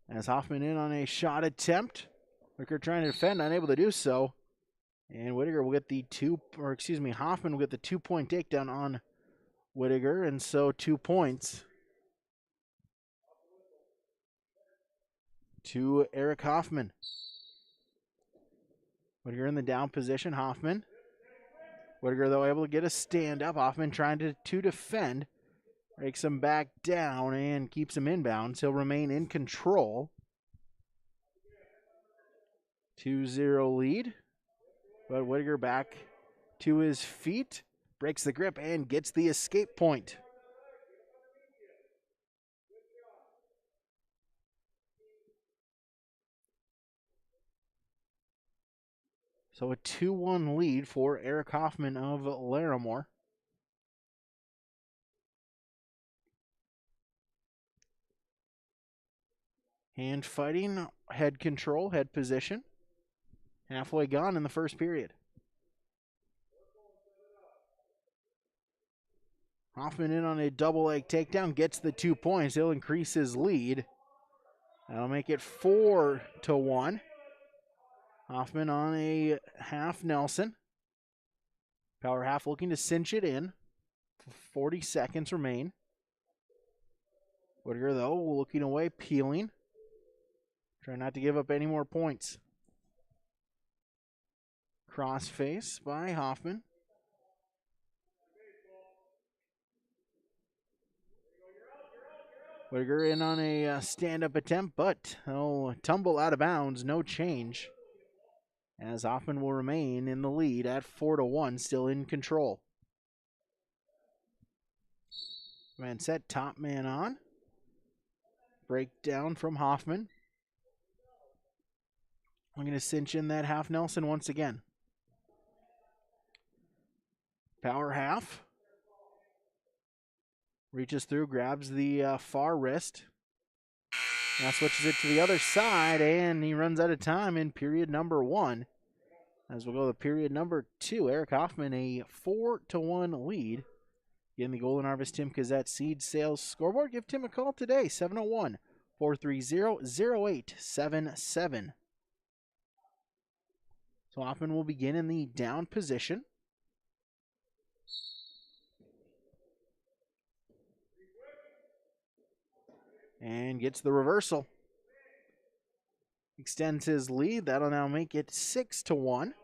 As Hoffman in on a shot attempt. Whittaker trying to defend, unable to do so. And Whittaker will get the Hoffman will get the 2-point takedown on Whittaker, and so 2 points to Eric Hoffman. Whittaker in the down position. Hoffman. Whittaker, though, able to get a stand up. Hoffman trying to defend. Breaks him back down and keeps him inbounds. He'll remain in control. 2-0 lead. But Whittaker back to his feet. Breaks the grip and gets the escape point. So a 2-1 lead for Eric Hoffman of Larimore. Hand fighting, head control, head position. Halfway gone in the first period. Hoffman in on a double leg takedown, gets the 2 points. He'll increase his lead. That'll make it 4-1. Hoffman on a half Nelson. Power half looking to cinch it in. 40 seconds remain. Whittaker, though, looking away, peeling. Trying not to give up any more points. Crossface by Hoffman. Whittaker in on a stand-up attempt, but he'll tumble out of bounds, no change. As Hoffman will remain in the lead at 4-1, still in control. Man set, top man on. Breakdown from Hoffman. I'm going to cinch in that half Nelson once again. Power half. Reaches through, grabs the far wrist. Now switches it to the other side, and he runs out of time in period number 1. As we'll go to period number 2, Eric Hoffman a 4-1 lead. Again, the Golden Harvest Tim Kazette Seed Sales scoreboard. Give Tim a call today, 701-430-0877. So Hoffman will begin in the down position. And gets the reversal. Extends his lead. That'll now make it 6-1.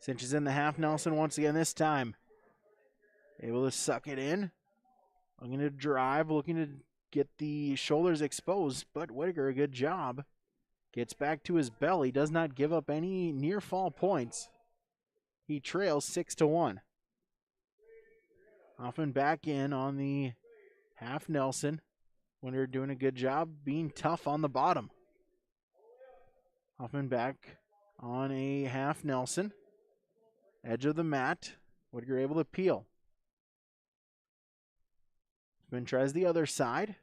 Cinches in the half Nelson once again this time. Able to suck it in. I'm going to drive, looking to get the shoulders exposed, but Whittaker, a good job. Gets back to his belly, does not give up any near fall points. He trails 6-1. Hoffman back in on the half Nelson. Whittaker doing a good job being tough on the bottom. Hoffman back on a half Nelson. Edge of the mat. Whittaker able to peel. Hoffman tries the other side.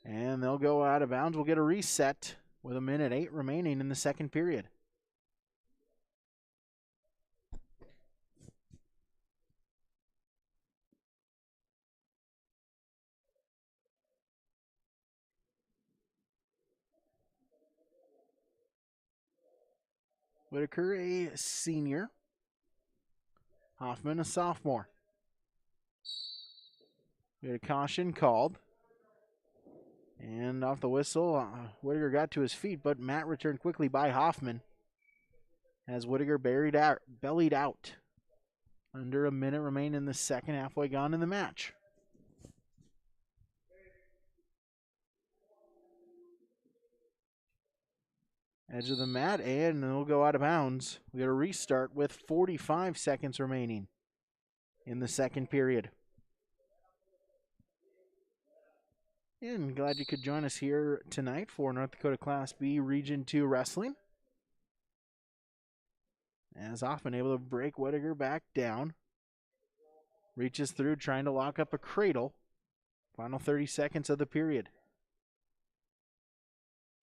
And they'll go out of bounds. We'll get a reset with 1:08 remaining in the second period. Whittaker, a senior. Hoffman, a sophomore. We had a caution called. And off the whistle, Whittaker got to his feet, but Matt returned quickly by Hoffman. As Whittaker bellied out. Under a minute remain in the second, halfway gone in the match. Edge of the mat, and they'll go out of bounds. We got a restart with 45 seconds remaining in the second period. And glad you could join us here tonight for North Dakota Class B Region 2 Wrestling. As Hoffman able to break Whittaker back down. Reaches through, trying to lock up a cradle. Final 30 seconds of the period.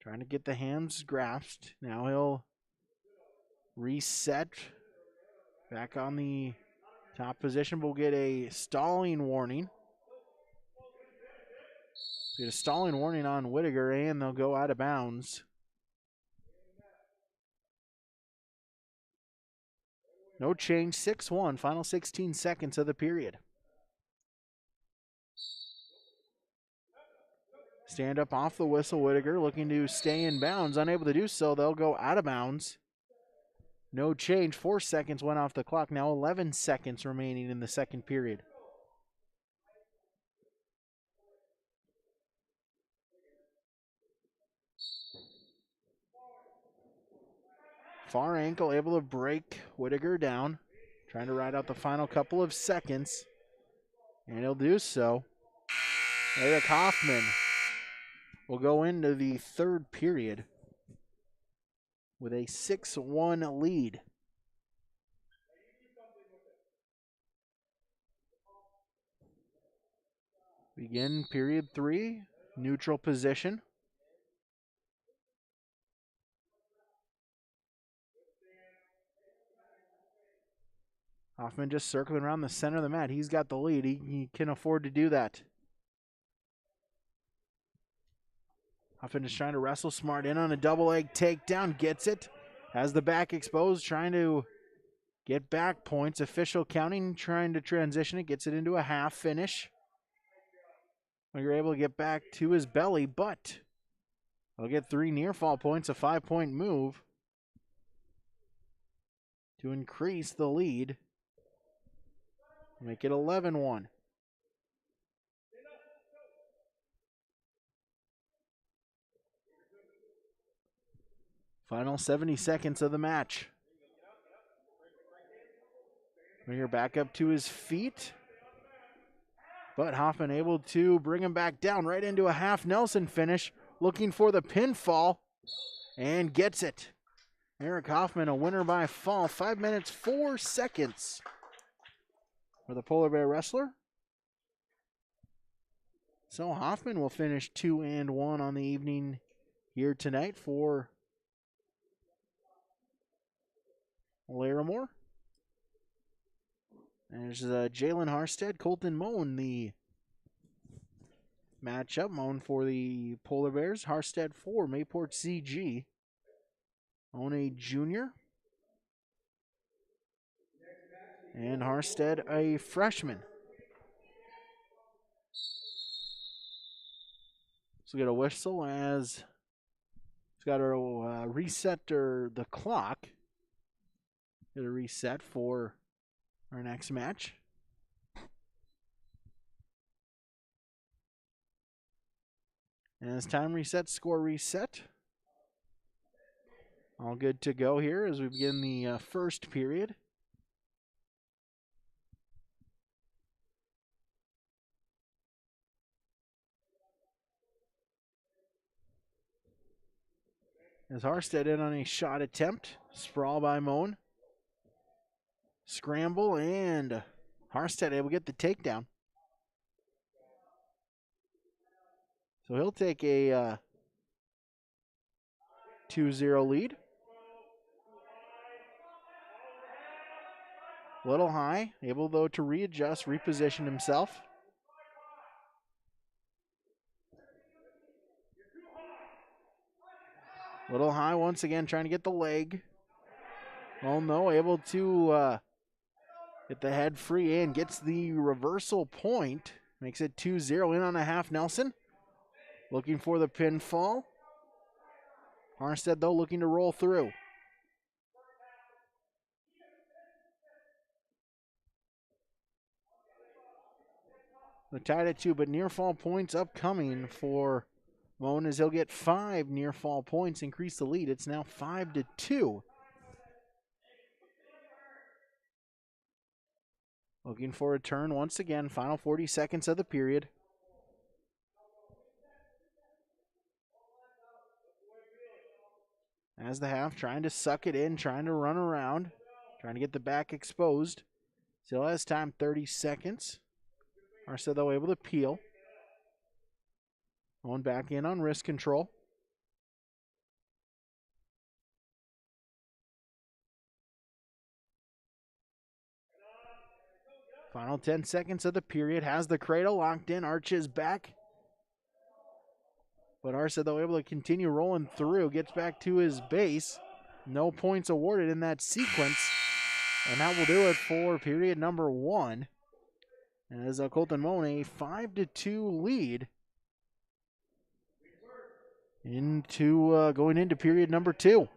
Trying to get the hands grasped. Now he'll reset. Back on the top position. We'll get a stalling warning. So get a stalling warning on Whittaker, and they'll go out of bounds. No change, 6-1, final 16 seconds of the period. Stand up off the whistle, Whittaker looking to stay in bounds. Unable to do so, they'll go out of bounds. No change, 4 seconds went off the clock. Now 11 seconds remaining in the second period. Far ankle able to break Whittaker down. Trying to ride out the final couple of seconds. And he'll do so. Eric Hoffman will go into the third period with a 6-1 lead. Begin period 3, neutral position. Hoffman just circling around the center of the mat. He's got the lead. He can afford to do that. Hoffman is trying to wrestle smart in on a double leg takedown. Gets it. Has the back exposed, trying to get back points. Official counting, trying to transition it, gets it into a half finish. You're able to get back to his belly, but he'll get 3 near fall points, a 5-point move to increase the lead. Make it 11-1. Final 70 seconds of the match. Winger back up to his feet. But Hoffman able to bring him back down right into a half Nelson finish. Looking for the pinfall. And gets it. Eric Hoffman, a winner by fall. 5 minutes, 4 seconds for the Polar Bear wrestler. So Hoffman will finish 2-1 on the evening here tonight for Larimore. There's Jalen Harstead, Colton Moen, the matchup. Moen for the Polar Bears, Harstead for Mayport CG. Moen a junior. And Harstead a freshman. So we get a whistle as it's got to reset the clock. Get a reset for our next match. And as time reset, score reset. All good to go here as we begin the first period. As Harstead in on a shot attempt. Sprawl by Moen. Scramble, and Harstead able to get the takedown. So he'll take a 2-0 lead. Little high, able though to readjust, reposition himself. Little high once again, trying to get the leg. Oh no, able to get the head free and gets the reversal point. Makes it 2-0 in on a half Nelson. Looking for the pinfall. Harstead though looking to roll through. They're tied at 2, but near fall points upcoming for Moen as he'll get 5 near fall points, increase the lead. It's now 5-2. Looking for a turn once again. Final 40 seconds of the period. As the half trying to suck it in, trying to run around, trying to get the back exposed. Still has time, 30 seconds. Harstead though able to peel. Going back in on wrist control. Final 10 seconds of the period. Has the cradle locked in. Arches back. But Harstead though able to continue rolling through. Gets back to his base. No points awarded in that sequence. And that will do it for period number 1. As Colton Moen a 5-2 lead into going into period number 2.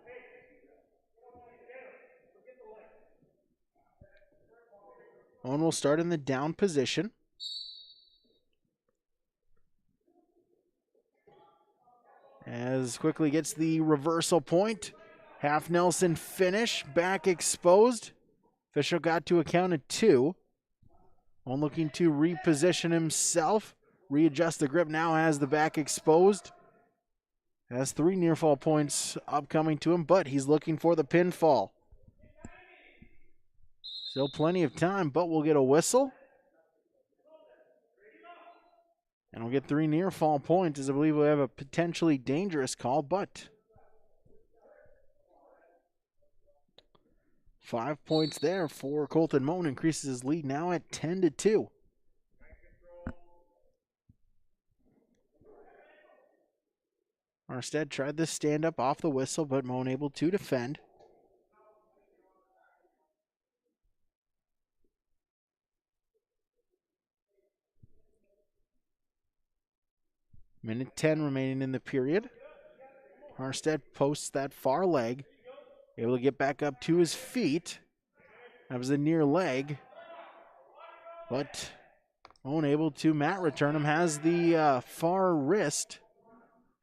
Moen will start in the down position. As quickly gets the reversal point. Half Nelson finish, back exposed. Official got to a count of 2. Moen looking to reposition himself. Readjust the grip, now has the back exposed. Has 3 near fall points upcoming to him, but he's looking for the pinfall. Still plenty of time, but we'll get a whistle. And we'll get 3 near fall points, as I believe we have a potentially dangerous call, but 5 points there for Colton Moen, increases his lead now at 10-2. Harstead tried the stand-up off the whistle, but Moen able to defend. Minute 10 remaining in the period. Harstead posts that far leg. Able to get back up to his feet. That was a near leg. But unable to mat return him. Has the far wrist,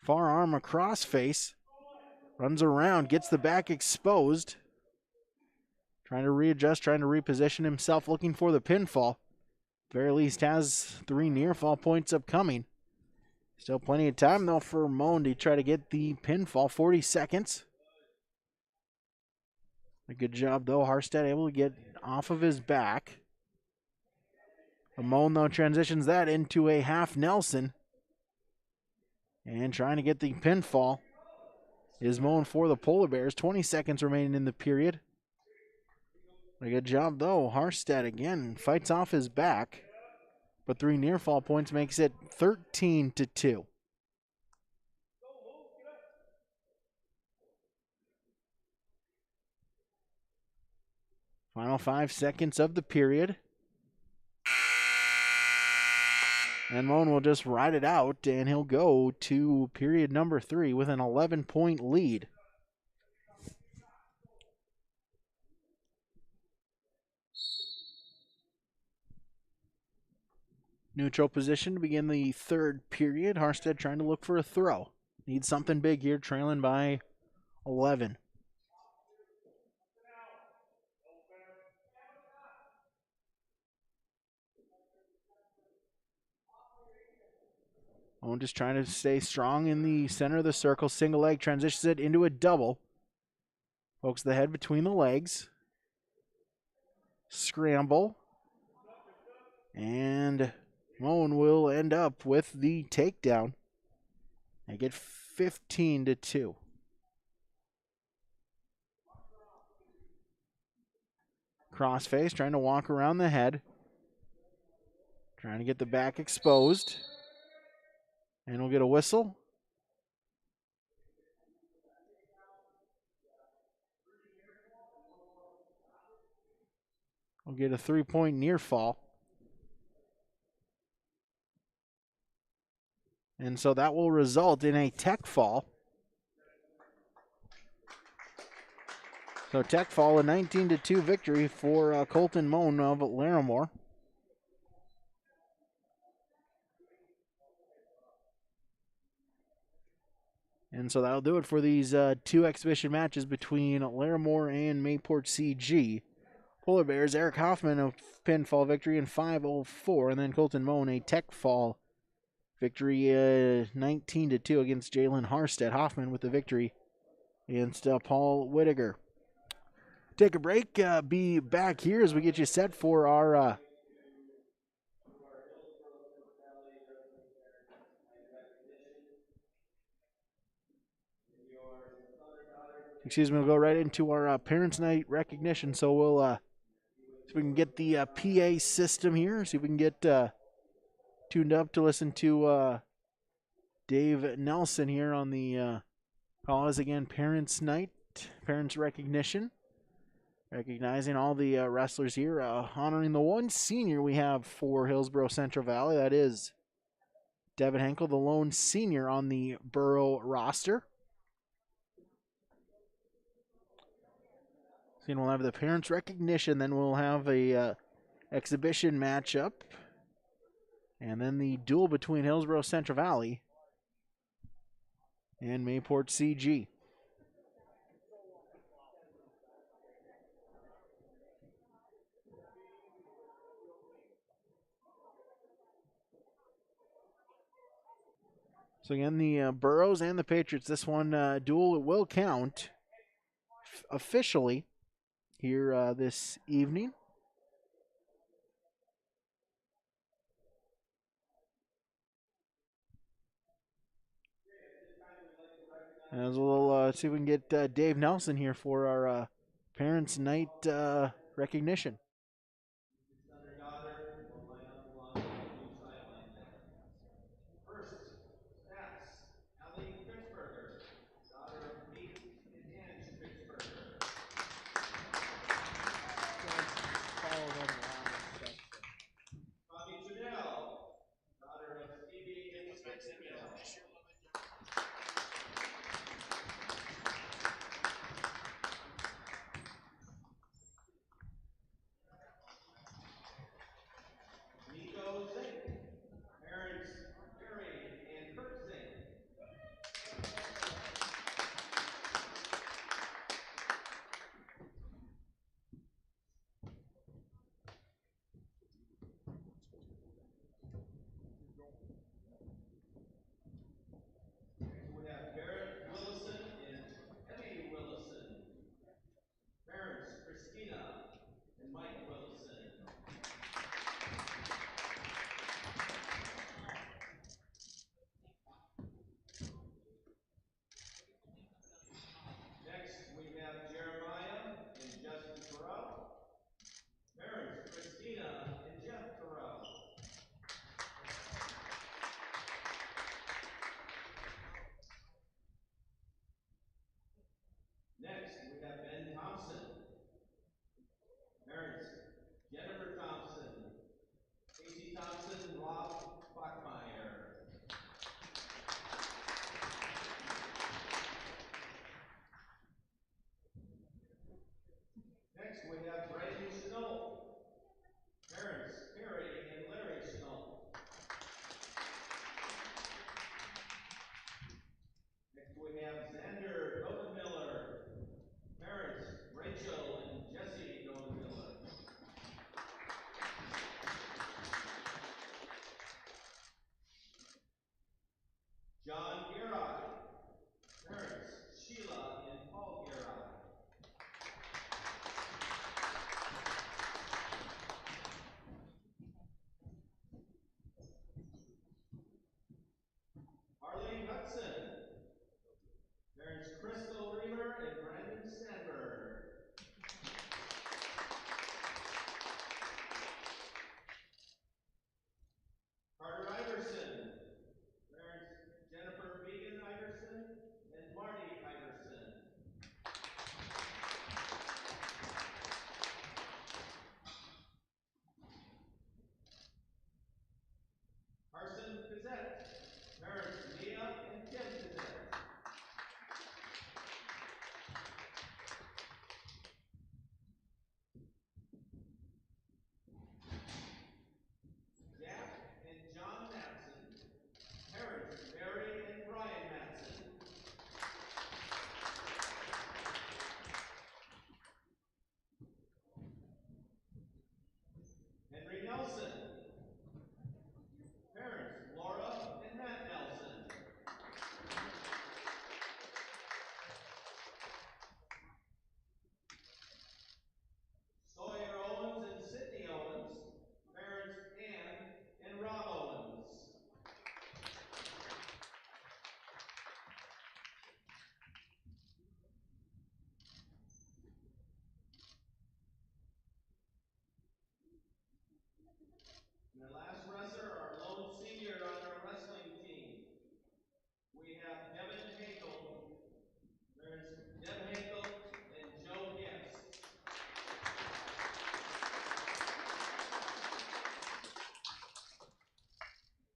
far arm across face. Runs around, gets the back exposed. Trying to readjust, trying to reposition himself, looking for the pinfall. Very least has 3 near fall points upcoming. Still plenty of time, though, for Moan to try to get the pinfall. 40 seconds. A good job, though. Harstead able to get off of his back. Moan, though, transitions that into a half Nelson. And trying to get the pinfall is Moan for the Polar Bears. 20 seconds remaining in the period. A good job, though. Harstead, again, fights off his back. But 3 near fall points makes it 13-2. Final 5 seconds of the period. And Moan will just ride it out, and he'll go to period number 3 with an 11-point lead. Neutral position to begin the third period. Harstead trying to look for a throw. Needs something big here, trailing by 11. Owen just trying to stay strong in the center of the circle. Single leg, transitions it into a double. Pokes the head between the legs. Scramble. And Moan will end up with the takedown. They get 15-2. Crossface trying to walk around the head. Trying to get the back exposed. And we'll get a whistle. We'll get a 3-point near fall. And so that will result in a tech fall. So tech fall, a 19-2 victory for Colton Moan of Larimore. And so that'll do it for these 2 exhibition matches between Larimore and Mayport CG. Polar Bears, Eric Hoffman, a pinfall victory in 5:04, and then Colton Moan, a tech fall victory 19-2 against Jalen Harstead. Hoffman with the victory against Paul Whittaker. Take a break, be back here as we get you set for our we'll go right into our Parents' Night recognition. So we'll see if we can get the PA system here, see if we can get tuned up to listen to Dave Nelson here on the call us again, Parents' Night, Parents' Recognition. Recognizing all the wrestlers here, honoring the one senior we have for Hillsboro-Central Valley. That is Devin Henkel, the lone senior on the Borough roster. And we'll have the parents' recognition, then we'll have a exhibition matchup, and then the duel between Hillsboro-Central Valley and Mayport CG. So again, the Burrows and the Patriots, this one duel will count officially here this evening. As we'll see if we can get Dave Nelson here for our Parents' Night recognition. we have Xander Rodenmiller. Parents, Rachel and Jesse Rodenmiller. John Garai. Parents, Sheila and Paul Garai. Arlene Hudson. Parents, Crystal Reamer and Brandon Sandberg. Carter Iverson. Parents, Jennifer Megan Iverson and Marty Iverson. Carson Pizzette. Parents, Mia and Tim Pizzette. Jack and John Matson. Parents, Mary and Brian Matson. Henry Nelson. Parents, Laura and Matt Nelson. Sawyer Owens and Sydney Owens. Parents, Ann and Rob Owens. And the last wrestler, our lone senior on our wrestling team. We have Devin Hakel. There's Deb Hakel and Joe Guest.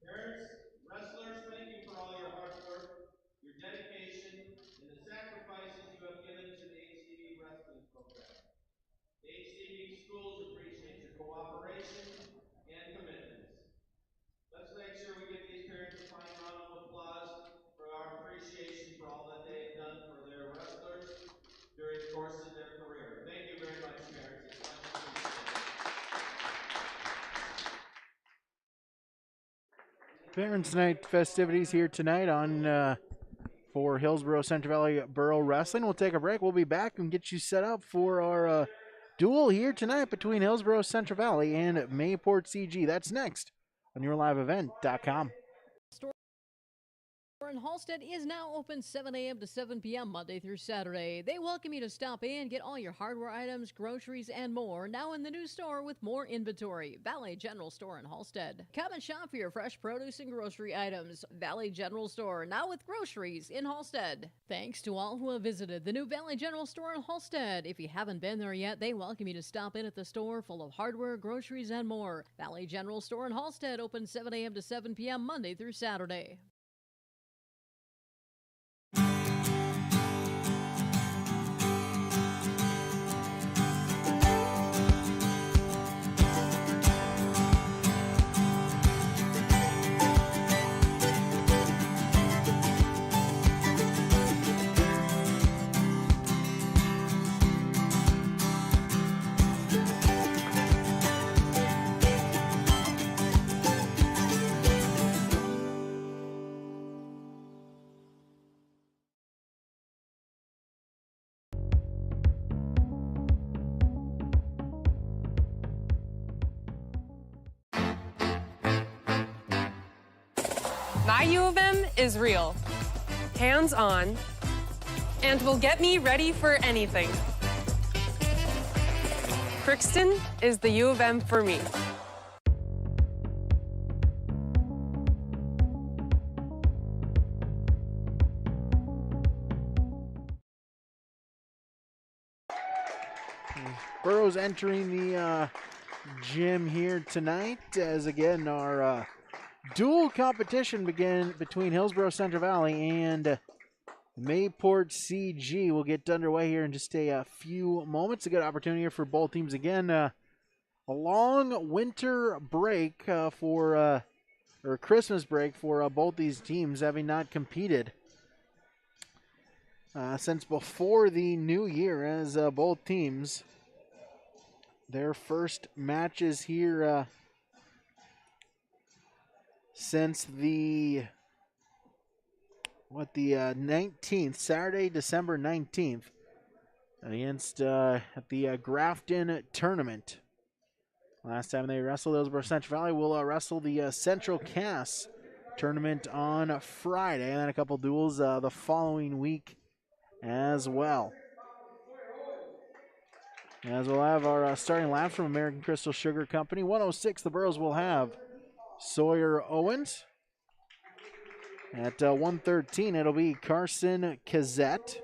Parents, wrestlers, thank you for all your hard work, your dedication, and the sacrifices you have given to the HCB wrestling program. The HCB schools appreciate your cooperation and commitments. Let's make sure we give these parents a fine round of applause for our appreciation for all that they have done for their wrestlers during the course of their career. Thank you very much, parents. It's much appreciated. Parents' Night festivities here tonight on for Hillsboro-Central Valley Borough Wrestling. We'll take a break. We'll be back and get you set up for our duel here tonight between Hillsboro-Central Valley and Mayport CG. That's next on YourLiveEvent.com. In Halstead is now open 7 a.m. to 7 p.m. Monday through Saturday. They welcome you to stop in, get all your hardware items, groceries, and more now in the new store with more inventory. Valley General Store in Halstead. Come and shop for your fresh produce and grocery items. Valley General Store, now with groceries in Halstead. Thanks to all who have visited the new Valley General Store in Halstead. If you haven't been there yet, they welcome you to stop in at the store full of hardware, groceries, and more. Valley General Store in Halstead, open 7 a.m. to 7 p.m. Monday through Saturday. My U of M is real, hands-on, and will get me ready for anything. Crookston is the U of M for me. Burrows entering the gym here tonight as again our dual competition began between Hillsboro-Central Valley and Mayport CG will get underway here in just a few moments. A good opportunity here for both teams again. A long winter break or Christmas break for both these teams, having not competed since before the new year, as both teams, their first matches here since the 19th, Saturday, December 19th, against at the Grafton tournament. Last time they wrestled, Hillsboro-Central Valley will wrestle the Central Cass tournament on Friday, and then a couple duels the following week as well. As we'll have our starting lineup from American Crystal Sugar Company. 106, the Burros will have Sawyer Owens. At 113, it'll be Carson Kazette.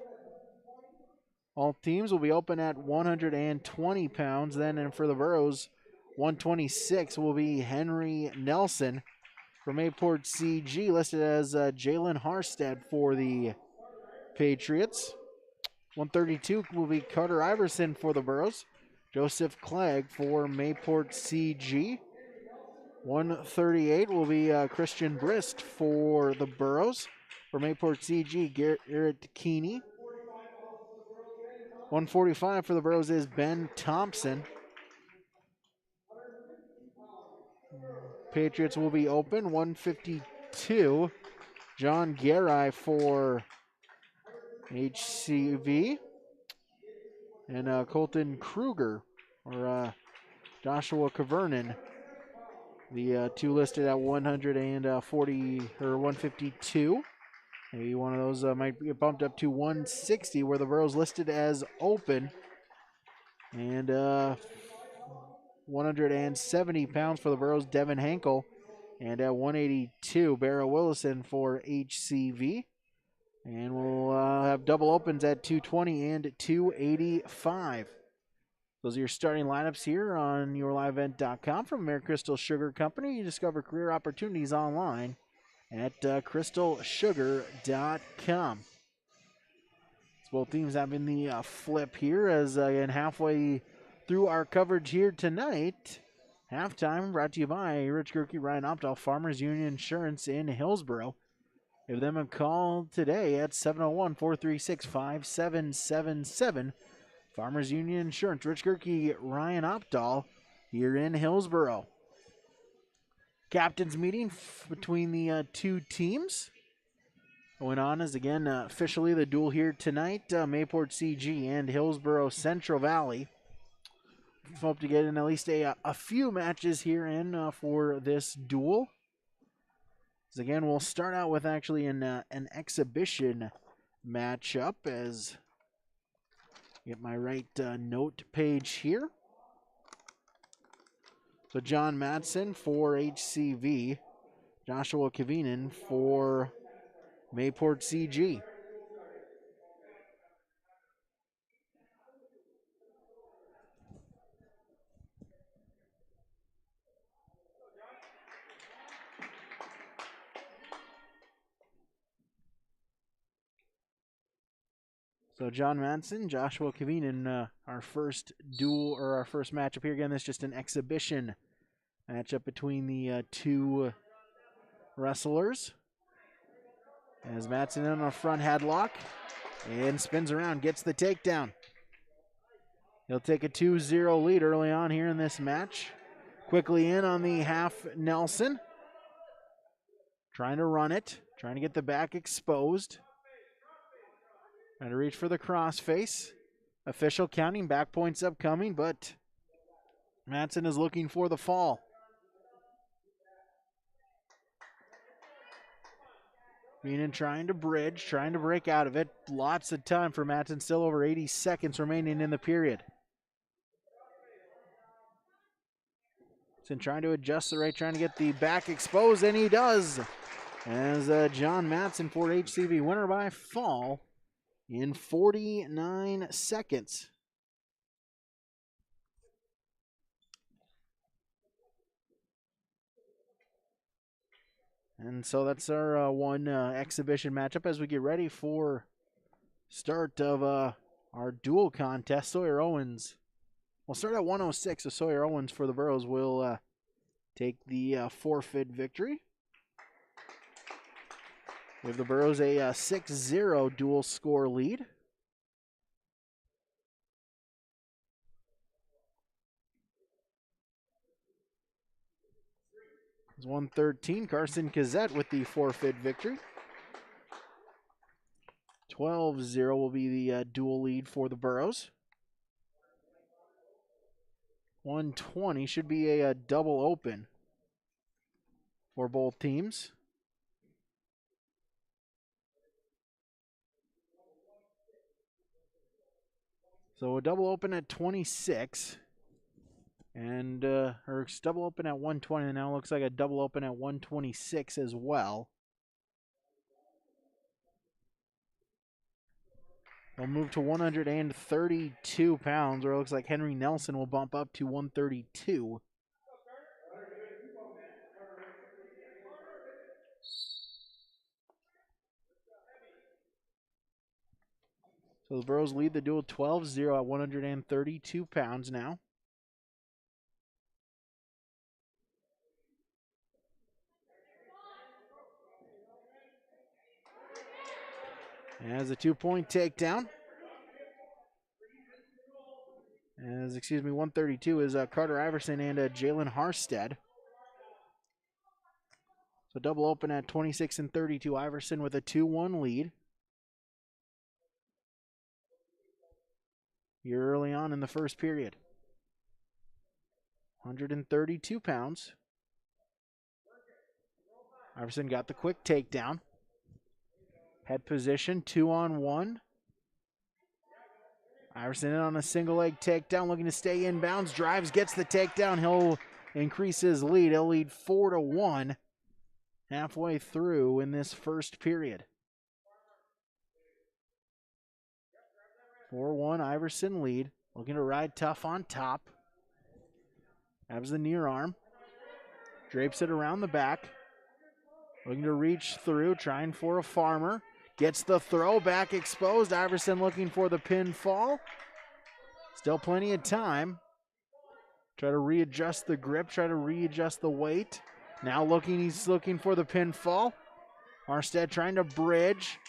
All teams will be open at 120 pounds. Then, and for the Burros, 126 will be Henry Nelson. For Mayport CG, listed as Jalen Harstead for the Patriots. 132 will be Carter Iverson for the Burros. Joseph Clegg for Mayport CG. 138 will be Christian Brist for the Burros. For Mayport CG, Garrett Keeney. 145 for the Burros is Ben Thompson. Patriots will be open. 152, John Garai for HCV. And Colton Kruger or Joshua Cavernan. The two listed at 140 or 152. Maybe one of those might be bumped up to 160, where the Burros listed as open. And 170 pounds for the Burros, Devin Hankel. And at 182, Barra Willison for HCV. And we'll have double opens at 220 and 285. Those are your starting lineups here on YourLiveEvent.com. From American Crystal Sugar Company. You discover career opportunities online at crystalsugar.com. Both teams having the flip here as again halfway through our coverage here tonight. Halftime brought to you by Rich Gerke, Ryan Opdahl, Farmers Union Insurance in Hillsboro. Give them a call today at 701-436-5777. Farmers Union Insurance, Rich Gerke, Ryan Opdahl here in Hillsboro. Captain's meeting between the two teams going on is again officially the duel here tonight. Mayport CG and Hillsboro-Central Valley. Hope to get in at least a few matches here in for this duel. So again, we'll start out with actually an exhibition matchup as get my right note page here. So John Madsen for HCV, Joshua Kavinen for Mayport CG. So John Madsen, Joshua Kavinen, our first duel or our first matchup here. Again, this is just an exhibition matchup between the two wrestlers. As Madsen on a front headlock and spins around, gets the takedown. He'll take a 2-0 lead early on here in this match. Quickly in on the half Nelson. Trying to run it, trying to get the back exposed. Trying to reach for the crossface. Official counting, back points upcoming, but Madsen is looking for the fall. Keenan trying to bridge, trying to break out of it. Lots of time for Madsen, still over 80 seconds remaining in the period. Madsen trying to adjust the right, trying to get the back exposed, and he does. As John Madsen for HCV, winner by fall in 49 seconds. And so that's our one exhibition matchup as we get ready for start of our dual contest. Sawyer Owens will start at 106, so Sawyer Owens for the Burros will take the forfeit victory. Give the Burros a 6-0 dual score lead. It's 113. Carson Cazzette with the forfeit victory. 12-0 will be the dual lead for the Burros. 120 should be a double open for both teams. So a double open at 26. And or double open at 120, and now looks like a double open at 126 as well. We'll move to 132 pounds, or it looks like Henry Nelson will bump up to 132. So the Burros lead the duel 12-0 at 132 pounds now. As a 2-point takedown. 132 is Carter Iverson and Jalen Harstead. So double open at 26 and 32. Iverson with a 2-1 lead. Here early on in the first period. 132 pounds. Iverson got the quick takedown. Head position, 2-on-1. Iverson in on a single leg takedown, looking to stay inbounds. Drives, gets the takedown. He'll increase his lead. He'll lead 4-1 halfway through in this first period. 4-1 Iverson lead. Looking to ride tough on top. Has the near arm. Drapes it around the back. Looking to reach through, trying for a farmer. Gets the throw, back exposed. Iverson looking for the pinfall. Still plenty of time. Try to readjust the grip, try to readjust the weight. Now he's looking for the pinfall. Harstead trying to bridge.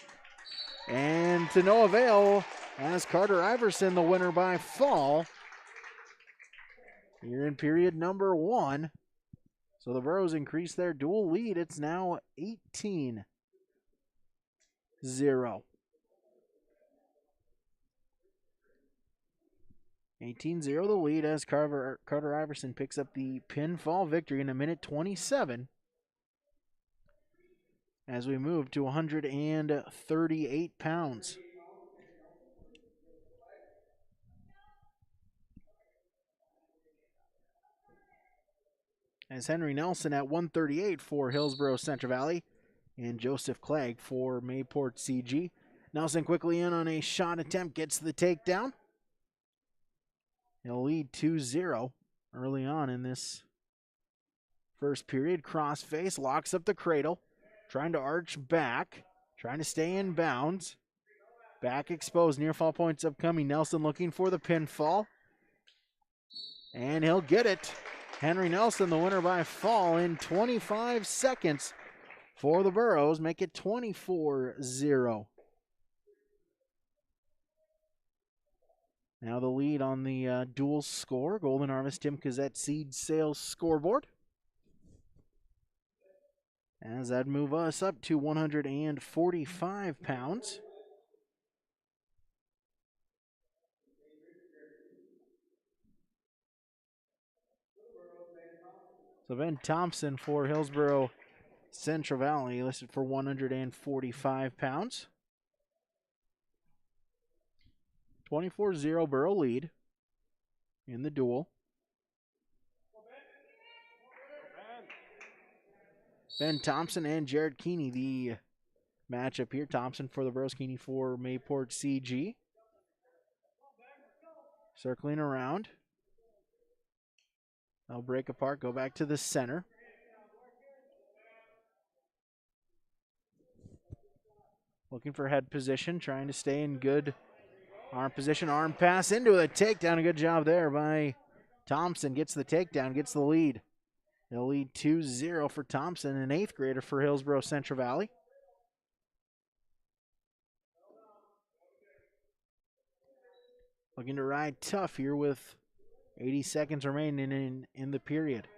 And to no avail as Carter Iverson the winner by fall. Here in period number 1. So the Burros increase their dual lead. It's now 18-0. 18-0 the lead as Carter Iverson picks up the pinfall victory in a minute 27. As we move to 138 pounds. As Henry Nelson at 138 for Hillsboro-Central Valley and Joseph Clegg for Mayport CG. Nelson quickly in on a shot attempt, gets the takedown. He'll lead 2-0 early on in this first period. Crossface, locks up the cradle, trying to arch back, trying to stay in bounds. Back exposed, near fall points upcoming. Nelson looking for the pinfall. And he'll get it. Henry Nelson, the winner by fall in 25 seconds for the Burros, make it 24-0. Now the lead on the dual score, Golden Harvest Tim Cazzette seed sales scoreboard. As that move us up to 145 pounds. So Ben Thompson for Hillsboro-Central Valley listed for 145 pounds. 24-0 Burro lead in the duel. Ben Thompson and Jared Keeney, the matchup here. Thompson for the Burros, Keeney for Mayport CG. Circling around. They'll break apart, go back to the center. Looking for head position, trying to stay in good arm position. Arm pass into a takedown. A good job there by Thompson. Gets the takedown, gets the lead. They'll lead 2-0 for Thompson, an 8th grader for Hillsboro-Central Valley. looking to ride tough here with 80 seconds remaining in the period.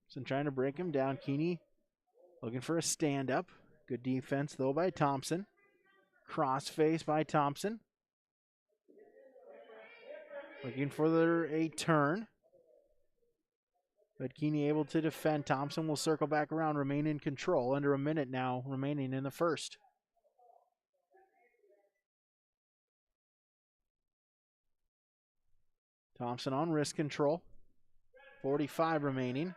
So trying to break him down. Keeney looking for a stand-up. Good defense, though, by Thompson. Crossface by Thompson. Looking for a turn. But Keeney able to defend. Thompson will circle back around, remain in control. Under a minute now remaining in the first. Thompson on wrist control. 45 remaining.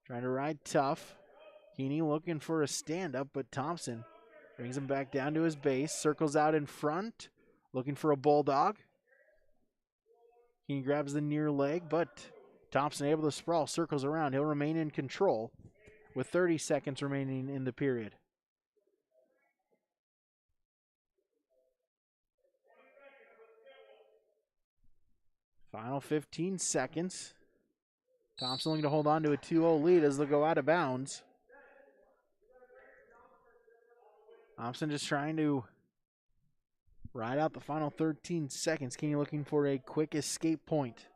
Trying to ride tough. Keeney looking for a stand-up, but Thompson brings him back down to his base. Circles out in front. Looking for a bulldog. Keeney grabs the near leg, but Thompson able to sprawl. Circles around. He'll remain in control with 30 seconds remaining in the period. Final 15 seconds. Thompson looking to hold on to a 2-0 lead as they'll go out of bounds. Thompson just trying to ride out the final 13 seconds. Keeney looking for a quick escape point.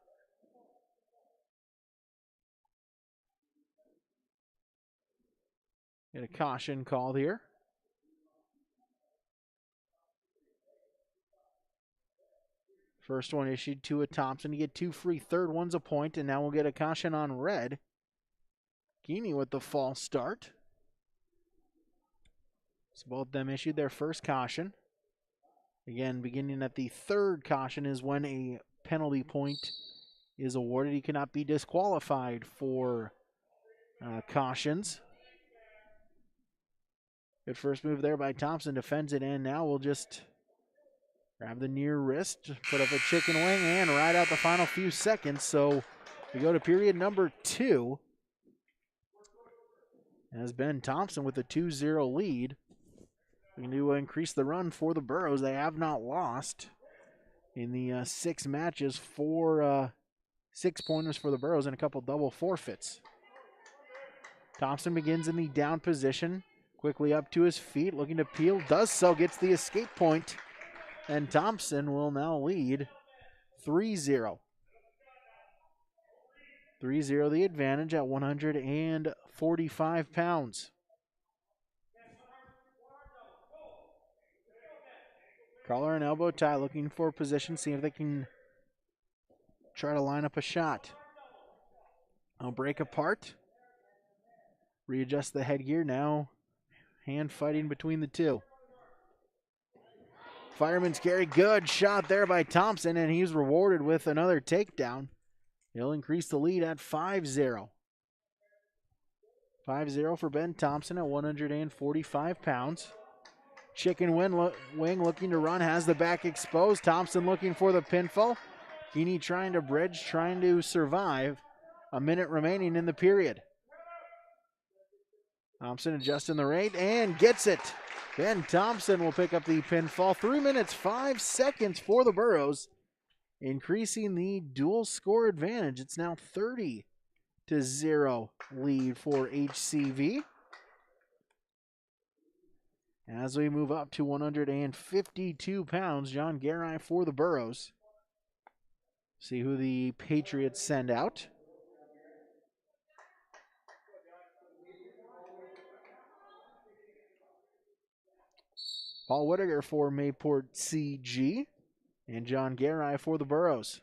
Get a caution called here. First one issued to a Thompson. You get 2 free. Third one's a point, and now we'll get a caution on red. Keeney with the false start. So both of them issued their first caution. Again, beginning at the third caution is when a penalty point is awarded. He cannot be disqualified for cautions. Good first move there by Thompson. Defends it, and now we'll just grab the near wrist, put up a chicken wing, and ride out the final few seconds. So we go to period number 2. As Ben Thompson with a 2-0 lead. Looking to increase the run for the Burros. They have not lost in the 6 matches. 4 6-pointers for the Burros and a couple double forfeits. Thompson begins in the down position. Quickly up to his feet, looking to peel. Does so, gets the escape point. And Thompson will now lead 3-0. 3-0 the advantage at 145 pounds. Collar and elbow tie, looking for position, see if they can try to line up a shot. I'll break apart. Readjust the headgear now. Hand fighting between the two. Fireman's carry, good shot there by Thompson, and he's rewarded with another takedown. He'll increase the lead at 5-0. 5-0 for Ben Thompson at 145 pounds. Chicken wing looking to run, has the back exposed. Thompson looking for the pinfall. Keeney trying to bridge, trying to survive. A minute remaining in the period. Thompson adjusting the rate and gets it. Ben Thompson will pick up the pinfall. 3 minutes, 5 seconds for the Burros, increasing the dual score advantage. It's now 30-0 lead for HCV. As we move up to 152 pounds, John Garai for the Burros. See who the Patriots send out. Paul Whittaker for Mayport CG. And John Garai for the Burros.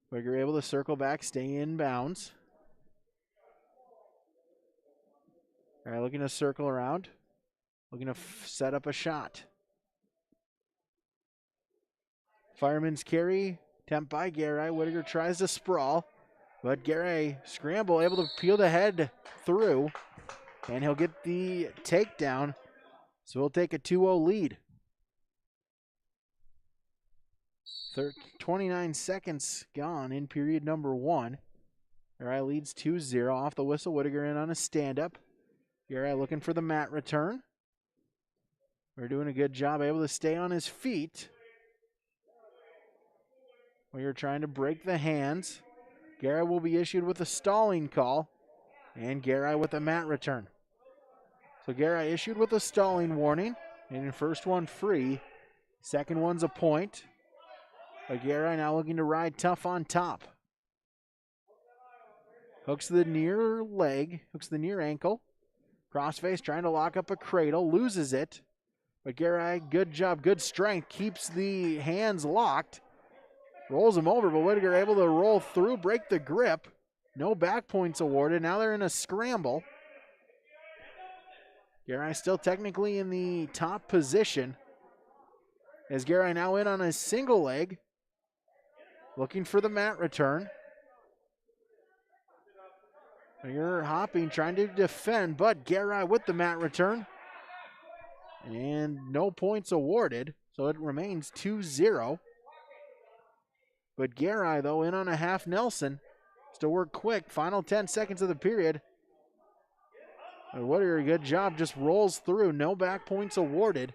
Whittaker able to circle back, stay in bounds. All right, looking to circle around. Looking to set up a shot. Fireman's carry, attempt by Garai. Whittaker tries to sprawl, but Garai scramble, able to peel the head through, and he'll get the takedown. So he'll take a 2-0 lead. 29 seconds gone in period number 1. Garai leads 2-0 off the whistle. Whittaker in on a stand-up. Garai looking for the mat return. We're doing a good job, able to stay on his feet. We are trying to break the hands. Garai will be issued with a stalling call. And Garai with a mat return. So Garai issued with a stalling warning. And first one free. Second one's a point. But Garai now looking to ride tough on top. Hooks the near leg, hooks the near ankle. Crossface trying to lock up a cradle, loses it. But Garai, good job, good strength, keeps the hands locked. Rolls him over, but Whittaker able to roll through, break the grip. No back points awarded. Now they're in a scramble. Garai still technically in the top position. As Garai now in on a single leg. Looking for the mat return. You're hopping, trying to defend, but Garai with the mat return. And no points awarded, so it remains 2-0. But Garai, though, in on a half Nelson. Still work quick. Final 10 seconds of the period. What a good job. Just rolls through. No back points awarded.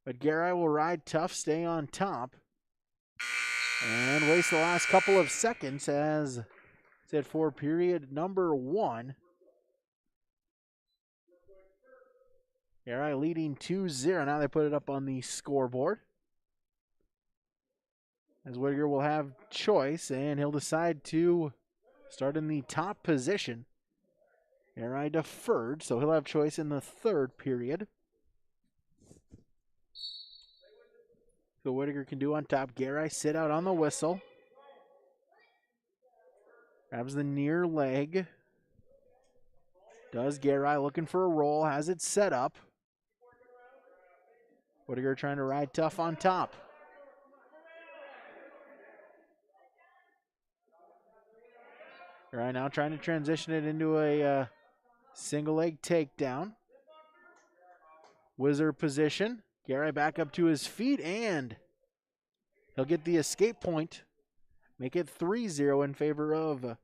But Garai will ride tough, stay on top. And waste the last couple of seconds as said for period number 1. Garai leading 2-0. Now they put it up on the scoreboard. As Whittaker will have choice, and he'll decide to start in the top position. Garai deferred, so he'll have choice in the third period. So Whittaker can do on top. Garai sit out on the whistle. Grabs the near leg. Does Garai looking for a roll, has it set up. Whittaker trying to ride tough on top. Garai now trying to transition it into a single leg takedown. Wizard position. Garai back up to his feet, and he'll get the escape point. Make it 3-0 in favor of the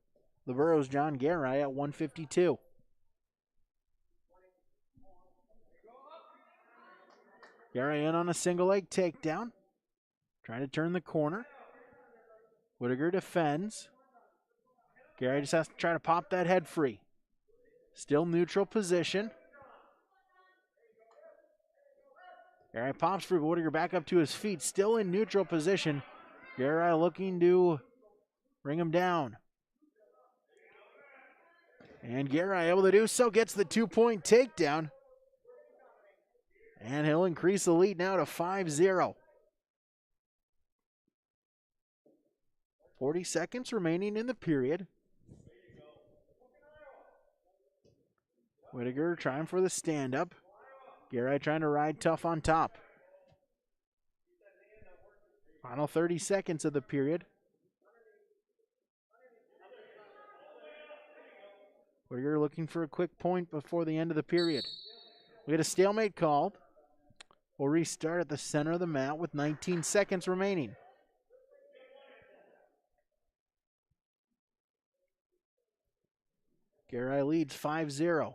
Burros' John Garai at 152. Garai in on a single leg takedown. Trying to turn the corner. Whittaker defends. Garai just has to try to pop that head free. Still neutral position. Garai pops free, but Whittaker back up to his feet. Still in neutral position. Garai looking to bring him down. And Garai able to do so. Gets the 2-point takedown. And he'll increase the lead now to 5-0. 40 seconds remaining in the period. Whittaker trying for the stand-up. Garai trying to ride tough on top. Final 30 seconds of the period. Whittaker looking for a quick point before the end of the period. We had a stalemate called. We'll restart at the center of the mat with 19 seconds remaining. Garai leads 5-0.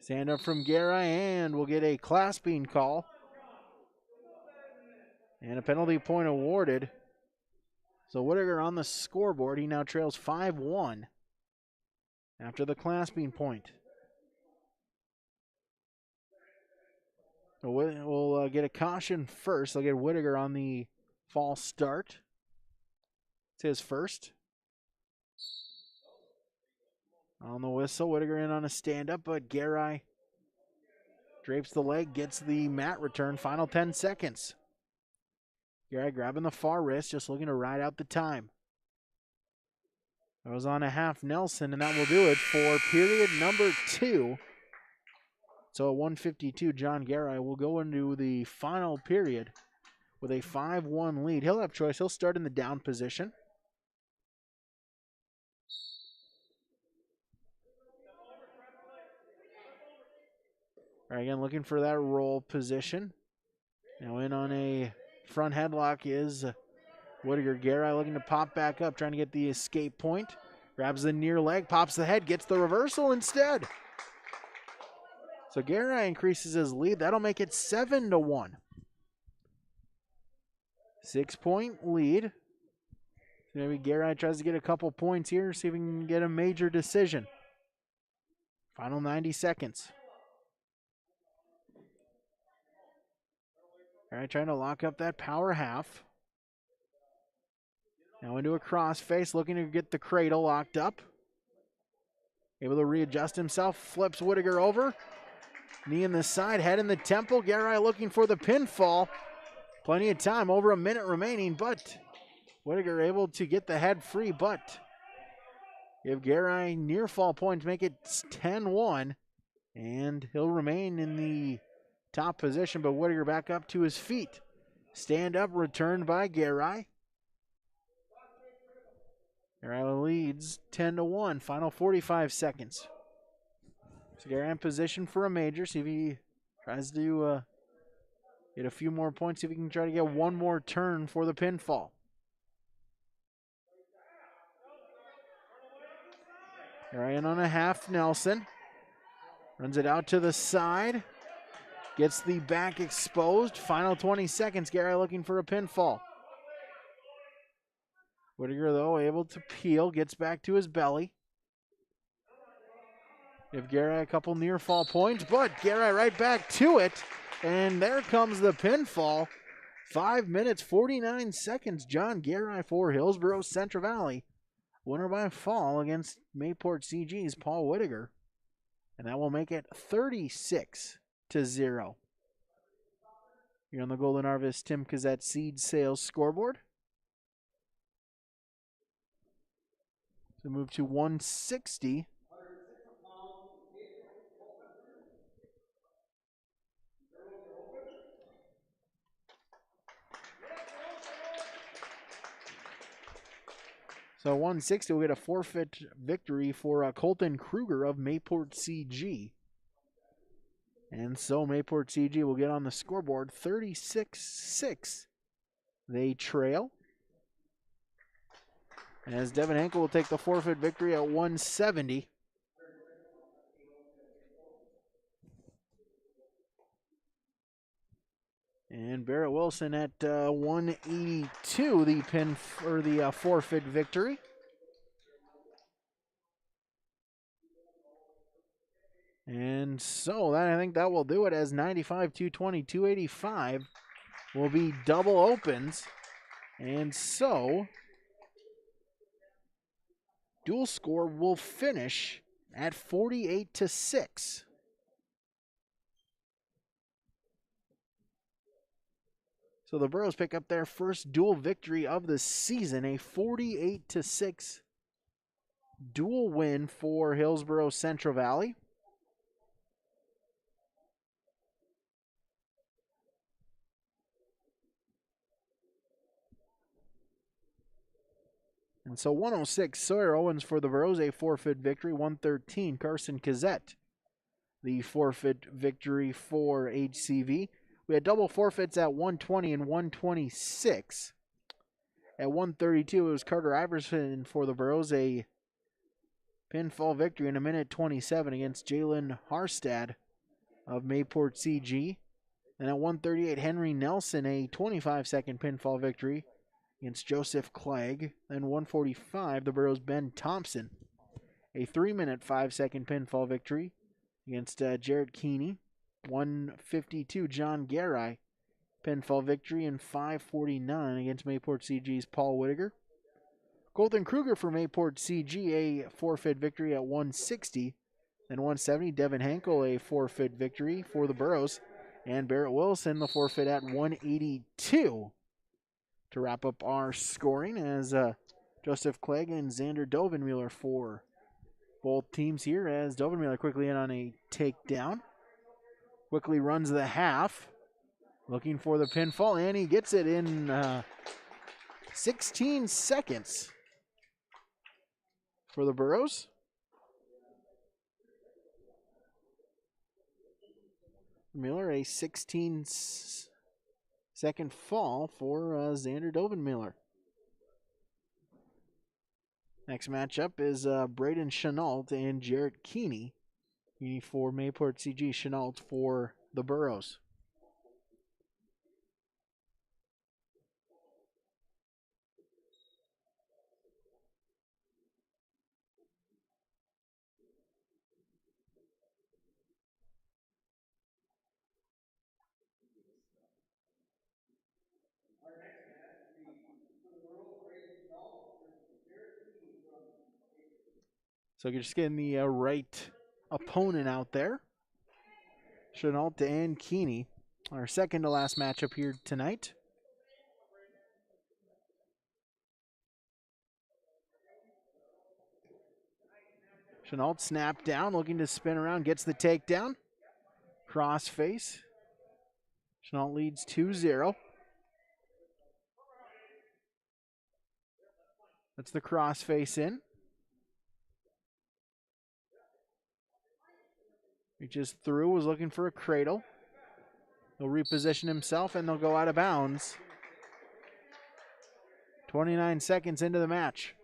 Stand up from Garai, and we'll get a clasping call. And a penalty point awarded. So Whittaker on the scoreboard. He now trails 5-1 after the clasping point. So we'll get a caution first. They'll get Whittaker on the false start. It's his first. On the whistle, Whittaker in on a stand-up, but Garai drapes the leg, gets the mat return. Final 10 seconds. Garai grabbing the far wrist, just looking to ride out the time. That was on a half Nelson, and that will do it for period number 2. So at 152, John Garai will go into the final period with a 5-1 lead. He'll have choice. He'll start in the down position. All right, again, looking for that roll position. Now in on a front headlock is Whittaker. Garai looking to pop back up, trying to get the escape point. Grabs the near leg, pops the head, gets the reversal instead. So Garai increases his lead. That'll make it 7-1. 6-point lead. Maybe Garai tries to get a couple points here, see if we can get a major decision. Final 90 seconds. All right, trying to lock up that power half. Now into a crossface, looking to get the cradle locked up. Able to readjust himself, flips Whittaker over. Knee in the side, head in the temple. Garai looking for the pinfall. Plenty of time, over a minute remaining, but Whittaker able to get the head free, but give Garai near fall points, make it 10-1, and he'll remain in the top position, but Whittaker back up to his feet. Stand up, returned by Garai. Garai leads 10-1, final 45 seconds. So Garai in position for a major, see if he tries to get a few more points, see if he can try to get one more turn for the pinfall. Garai in on a half Nelson. Runs it out to the side. Gets the back exposed. Final 20 seconds. Garai looking for a pinfall. Whittaker, though, able to peel. Gets back to his belly. Give Garai a couple near fall points, but Garai right back to it. And there comes the pinfall. 5 minutes, 49 seconds. John Garai for Hillsboro-Central Valley. Winner by fall against Mayport CG's Paul Whittaker. And that will make it 36-0. Here on the Golden Harvest Tim Kazette Seed Sales scoreboard. So move to 160. So 160 will get a forfeit victory for Colton Kruger of Mayport CG. And so Mayport CG will get on the scoreboard 36-6. They trail. As Devin Henkel will take the forfeit victory at 170. And Barrett Wilson at 182, the pin or the forfeit victory. And so that I think that will do it, as 95, 220, 285 will be double opens. And so dual score will finish at 48-6. So the Burros pick up their first dual victory of the season, a 48-6 dual win for Hillsboro-Central Valley. And so 106, Sawyer Owens for the Burros, a forfeit victory. 113, Carson Kazette, the forfeit victory for HCV. We had double forfeits at 120 and 126. At 132, it was Carter Iverson for the Burros, a pinfall victory in a minute 27 against Jalen Harstad of Mayport CG. And at 138, Henry Nelson, a 25-second pinfall victory against Joseph Clegg. Then 145, the Burros' Ben Thompson, a 3-minute 5-second pinfall victory against Jarrett Keeney. 152, John Garai, pinfall victory in 5:49 against Mayport CG's Paul Whittaker. Colton Kruger for Mayport CG, a forfeit victory at 160. Then 170, Devin Henkel, a forfeit victory for the Burros. And Barrett Wilson, the forfeit at 182. To wrap up our scoring, as Joseph Clegg and Xander Dovenmueller for both teams here, as Dovenmueller quickly in on a takedown. Quickly runs the half, looking for the pinfall, and he gets it in 16 seconds for the Burros. Miller, a 16-second fall for Xander Dovenmueller. Next matchup is Braden Chenault and Jarrett Keeney. Keeney for Mayport CG, Chenault for the Burros. So you're just getting the right opponent out there. Chenault and Keeney, our second to last matchup here tonight. Chenault snap down, looking to spin around, gets the takedown. Cross face. Chenault leads 2-0. That's the cross face in. Reaches through, was looking for a cradle. He'll reposition himself and they'll go out of bounds. 29 seconds into the match.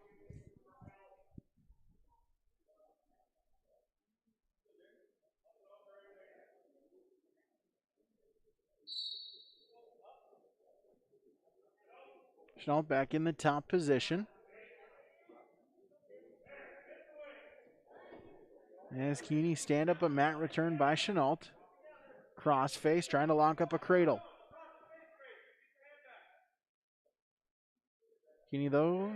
Chenault back in the top position. As Keeney stand up a mat return by Chenault. Crossface trying to lock up a cradle. Keeney though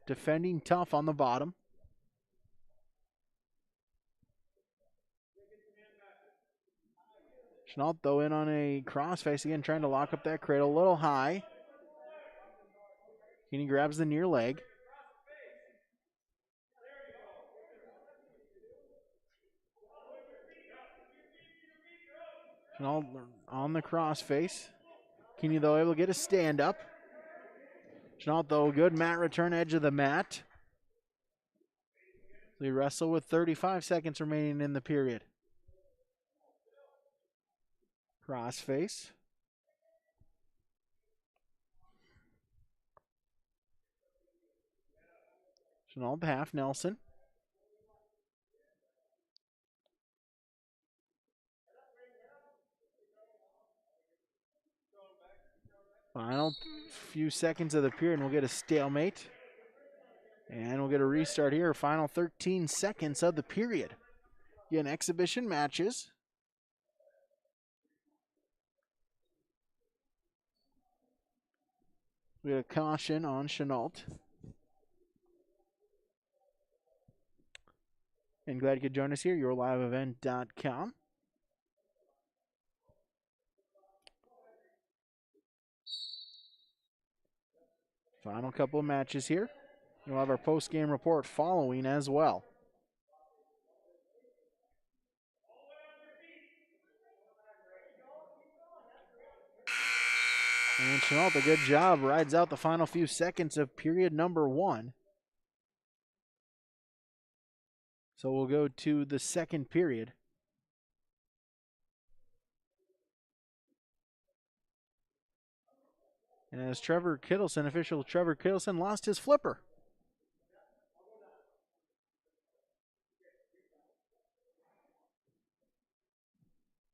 defending tough on the bottom. Chenault though in on a crossface again, trying to lock up that cradle a little high. Keeney grabs the near leg. Chenault on the crossface. Keeney though able to get a stand up. Chenault though good mat return, edge of the mat. They wrestle with 35 seconds remaining in the period. Crossface. Chenault half Nelson. Final few seconds of the period, and we'll get a stalemate. And we'll get a restart here. Final 13 seconds of the period. Again, exhibition matches. We got a caution on Chenault. And glad you could join us here, yourliveevent.com. Final couple of matches here. We'll have our post-game report following as well. And Chenault, a good job, rides out the final few seconds of period number 1. So we'll go to the second period. And as Trevor Kittleson, official Trevor Kittleson, lost his flipper.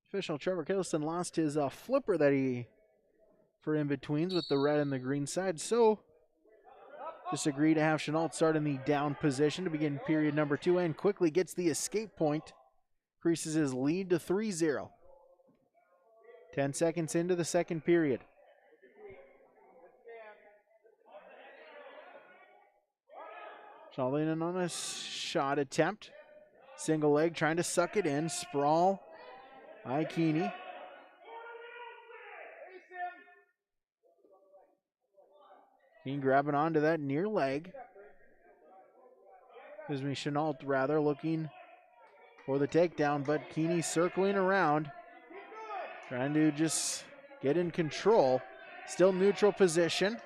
Official Trevor Kittleson lost his flipper that he for in-betweens with the red and the green side. So just agree to have Chenault start in the down position to begin period number 2 and quickly gets the escape point. Increases his lead to 3-0. 10 seconds into the second period. Chenault in on a shot attempt. Single leg trying to suck it in. Sprawl by Keeney. Keeney grabbing onto that near leg. Excuse me, Chenault rather looking for the takedown, but Keeney circling around. Trying to just get in control. Still neutral position.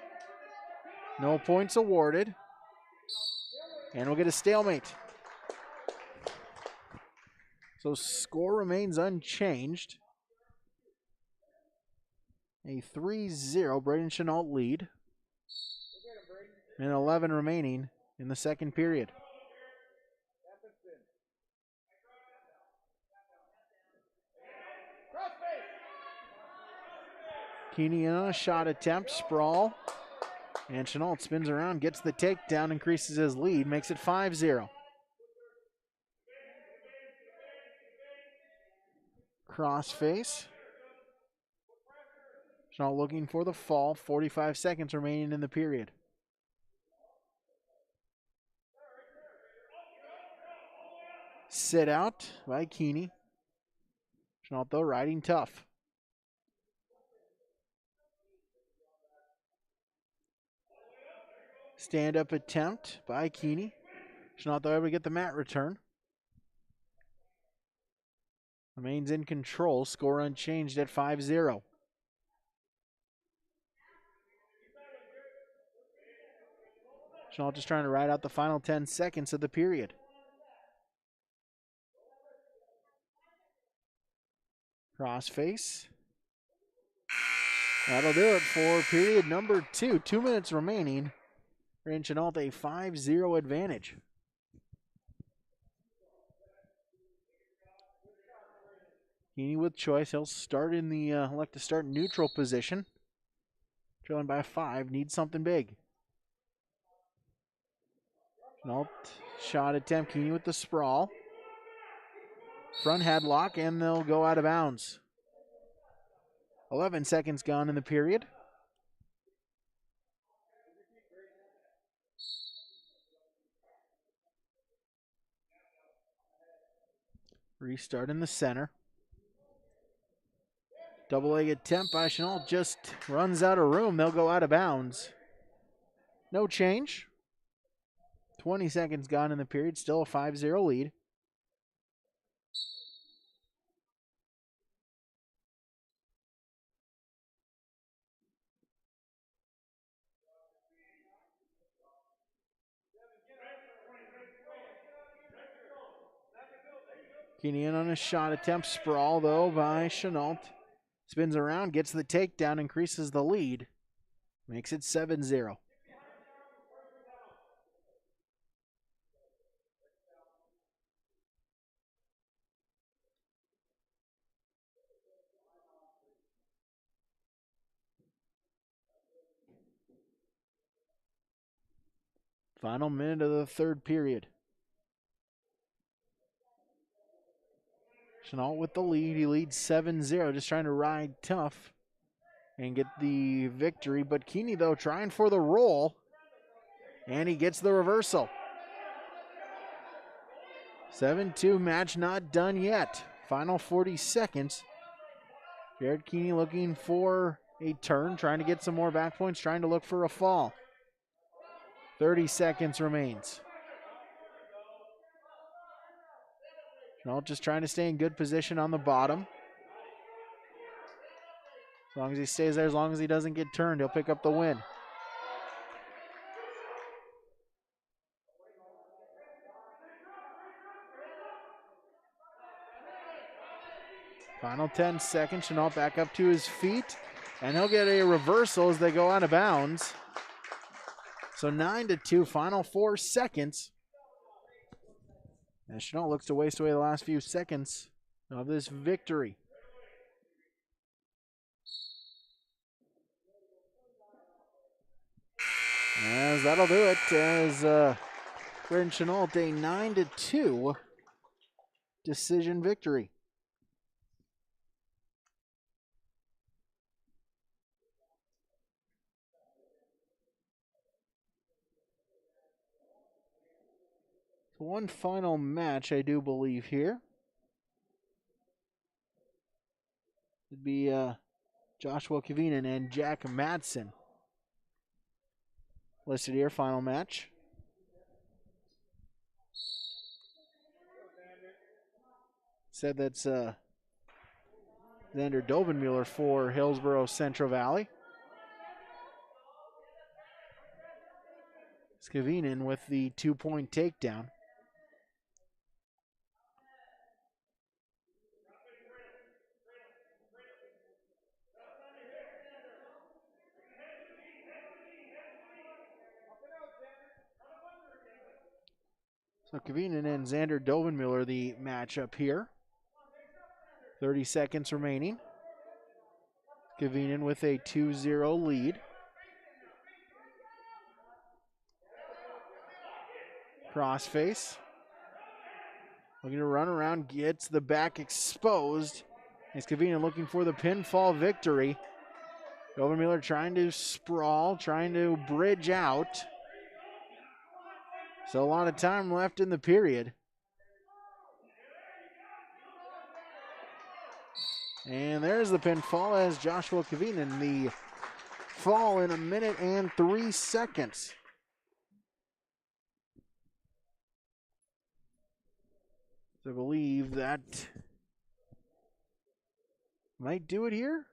No points awarded. And we'll get a stalemate. So score remains unchanged. A 3-0 Braden Chenault lead. And 11 remaining in the second period. Keeney in on a shot attempt, sprawl. And Chenault spins around, gets the takedown, increases his lead, makes it 5-0. Crossface. Chenault looking for the fall, 45 seconds remaining in the period. sit out by Keeney. Chenault, though, riding tough. Stand-up attempt by Keeney. Chenault, though, able to get the mat return. Remains in control. Score unchanged at 5-0. Chenault just trying to ride out the final 10 seconds of the period. Crossface. That'll do it for period number 2. 2 minutes remaining. In Chenault, a 5-0 advantage. Keeney with choice. He'll start in the elect to start neutral position. Trailing by 5. Needs something big. Chenault shot attempt. Keeney with the sprawl. Front headlock, and they'll go out of bounds. 11 seconds gone in the period. Restart in the center. Double leg attempt by Chenault just runs out of room. They'll go out of bounds. No change. 20 seconds gone in the period. Still a 5-0 lead. Keeney in on a shot attempt. Sprawl, though, by Chenault. Spins around, gets the takedown, increases the lead. Makes it 7-0. Final minute of the third period. Chenault with the lead. He leads 7-0, just trying to ride tough and get the victory. But Keeney, though, trying for the roll, and he gets the reversal. 7-2, match not done yet. Final 40 seconds. Jared Keeney looking for a turn, trying to get some more back points, trying to look for a fall. 30 seconds remains. Chenault just trying to stay in good position on the bottom. As long as he stays there, as long as he doesn't get turned, he'll pick up the win. Final 10 seconds. Chenault back up to his feet, and he'll get a reversal as they go out of bounds. So 9-2, final 4 seconds. And Chenault looks to waste away the last few seconds of this victory. As that'll do it, as Brandon Chenault, a 9-2 decision victory. So one final match, I do believe, here. It'd be Joshua Kavinen and Jack Madsen listed here, final match. Said that's Xander Dovenmuller for Hillsboro-Central Valley. Kavinen with the 2-point takedown. So Kavinen and Xander Dovenmuller, the matchup here. 30 seconds remaining. Kavinen with a 2-0 lead. Crossface. Looking to run around, gets the back exposed. It's Kavinen looking for the pinfall victory. Dovenmuller trying to sprawl, trying to bridge out. So a lot of time left in the period. And there's the pinfall as Joshua Kavinen, the fall in 1 minute and 3 seconds. I believe that might do it here.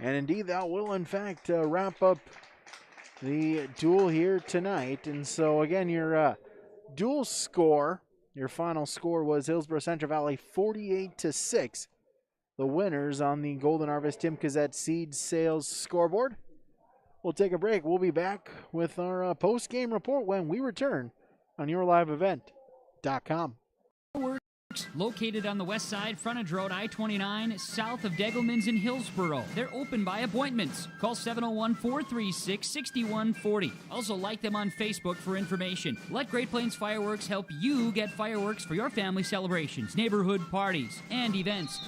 And indeed, that will, in fact, wrap up the duel here tonight. And so, again, your duel score, your final score was Hillsboro-Central Valley 48-6. The winners on the Golden Harvest Tim Kazette Seed Sales scoreboard. We'll take a break. We'll be back with our post-game report when we return on YourLiveEvent.com. Located on the west side, frontage road I-29, south of Degelman's in Hillsboro. They're open by appointments. Call 701-436-6140. Also like them on Facebook for information. Let Great Plains Fireworks help you get fireworks for your family celebrations, neighborhood parties, and events.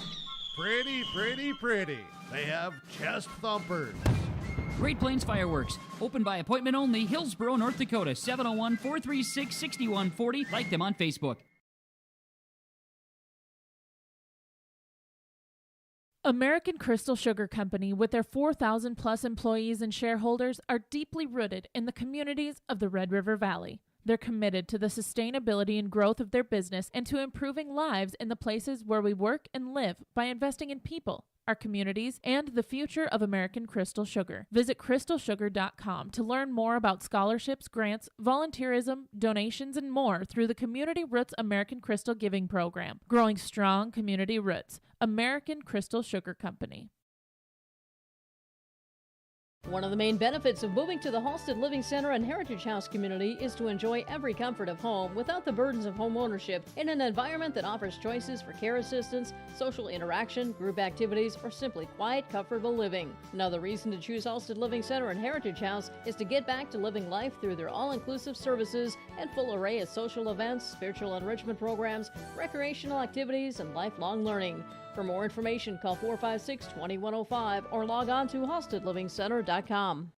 Pretty, pretty, pretty. They have chest thumpers. Great Plains Fireworks. Open by appointment only. Hillsboro, North Dakota. 701-436-6140. Like them on Facebook. American Crystal Sugar Company, with their 4,000 plus employees and shareholders, are deeply rooted in the communities of the Red River Valley. They're committed to the sustainability and growth of their business and to improving lives in the places where we work and live by investing in people, our communities, and the future of American Crystal Sugar. Visit crystalsugar.com to learn more about scholarships, grants, volunteerism, donations, and more through the Community Roots American Crystal Giving Program. Growing strong community roots. American Crystal Sugar Company. One of the main benefits of moving to the Halstead Living Center and Heritage House community is to enjoy every comfort of home without the burdens of home ownership in an environment that offers choices for care assistance, social interaction, group activities, or simply quiet, comfortable living. Another reason to choose Halstead Living Center and Heritage House is to get back to living life through their all-inclusive services and full array of social events, spiritual enrichment programs, recreational activities, and lifelong learning. For more information, call 456-2105 or log on to halsteadlivingcenter.com.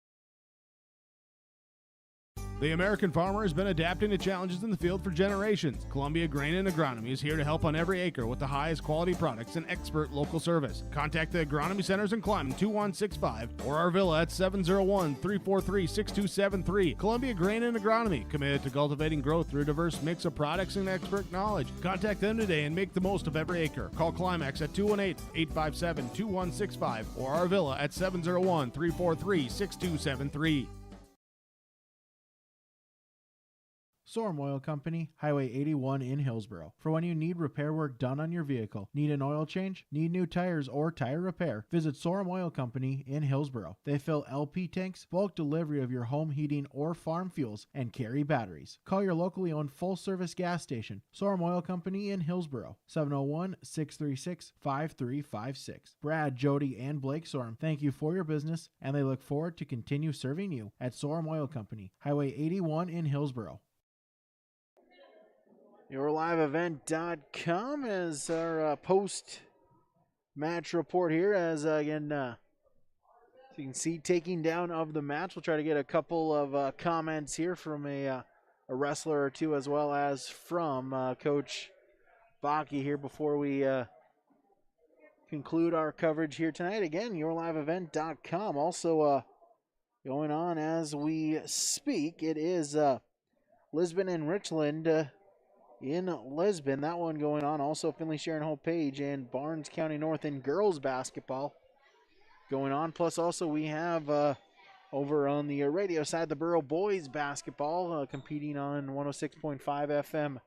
The American farmer has been adapting to challenges in the field for generations. Columbia Grain and Agronomy is here to help on every acre with the highest quality products and expert local service. Contact the Agronomy Centers in Clyman 2165 or our villa at 701-343-6273. Columbia Grain and Agronomy, committed to cultivating growth through a diverse mix of products and expert knowledge. Contact them today and make the most of every acre. Call Climax at 218-857-2165 or our villa at 701-343-6273. Sorum Oil Company, Highway 81 in Hillsboro. For when you need repair work done on your vehicle, need an oil change, need new tires or tire repair, visit Sorum Oil Company in Hillsboro. They fill LP tanks, bulk delivery of your home heating or farm fuels, and carry batteries. Call your locally owned full-service gas station, Sorum Oil Company in Hillsboro, 701-636-5356. Brad, Jody, and Blake Sorum thank you for your business, and they look forward to continue serving you at Sorum Oil Company, Highway 81 in Hillsboro. YourLiveEvent.com is our post-match report here. As again, so you can see, taking down of the match. We'll try to get a couple of comments here from a wrestler or two, as well as from Coach Baki here before we conclude our coverage here tonight. Again, YourLiveEvent.com. Also going on as we speak, it is Lisbon and Richland. In Lisbon, that one going on. Also, Finley Sharon Hope Page and Barnes County North in girls basketball going on. Plus, also we have over on the radio side, the Borough boys basketball competing on 106.5 FM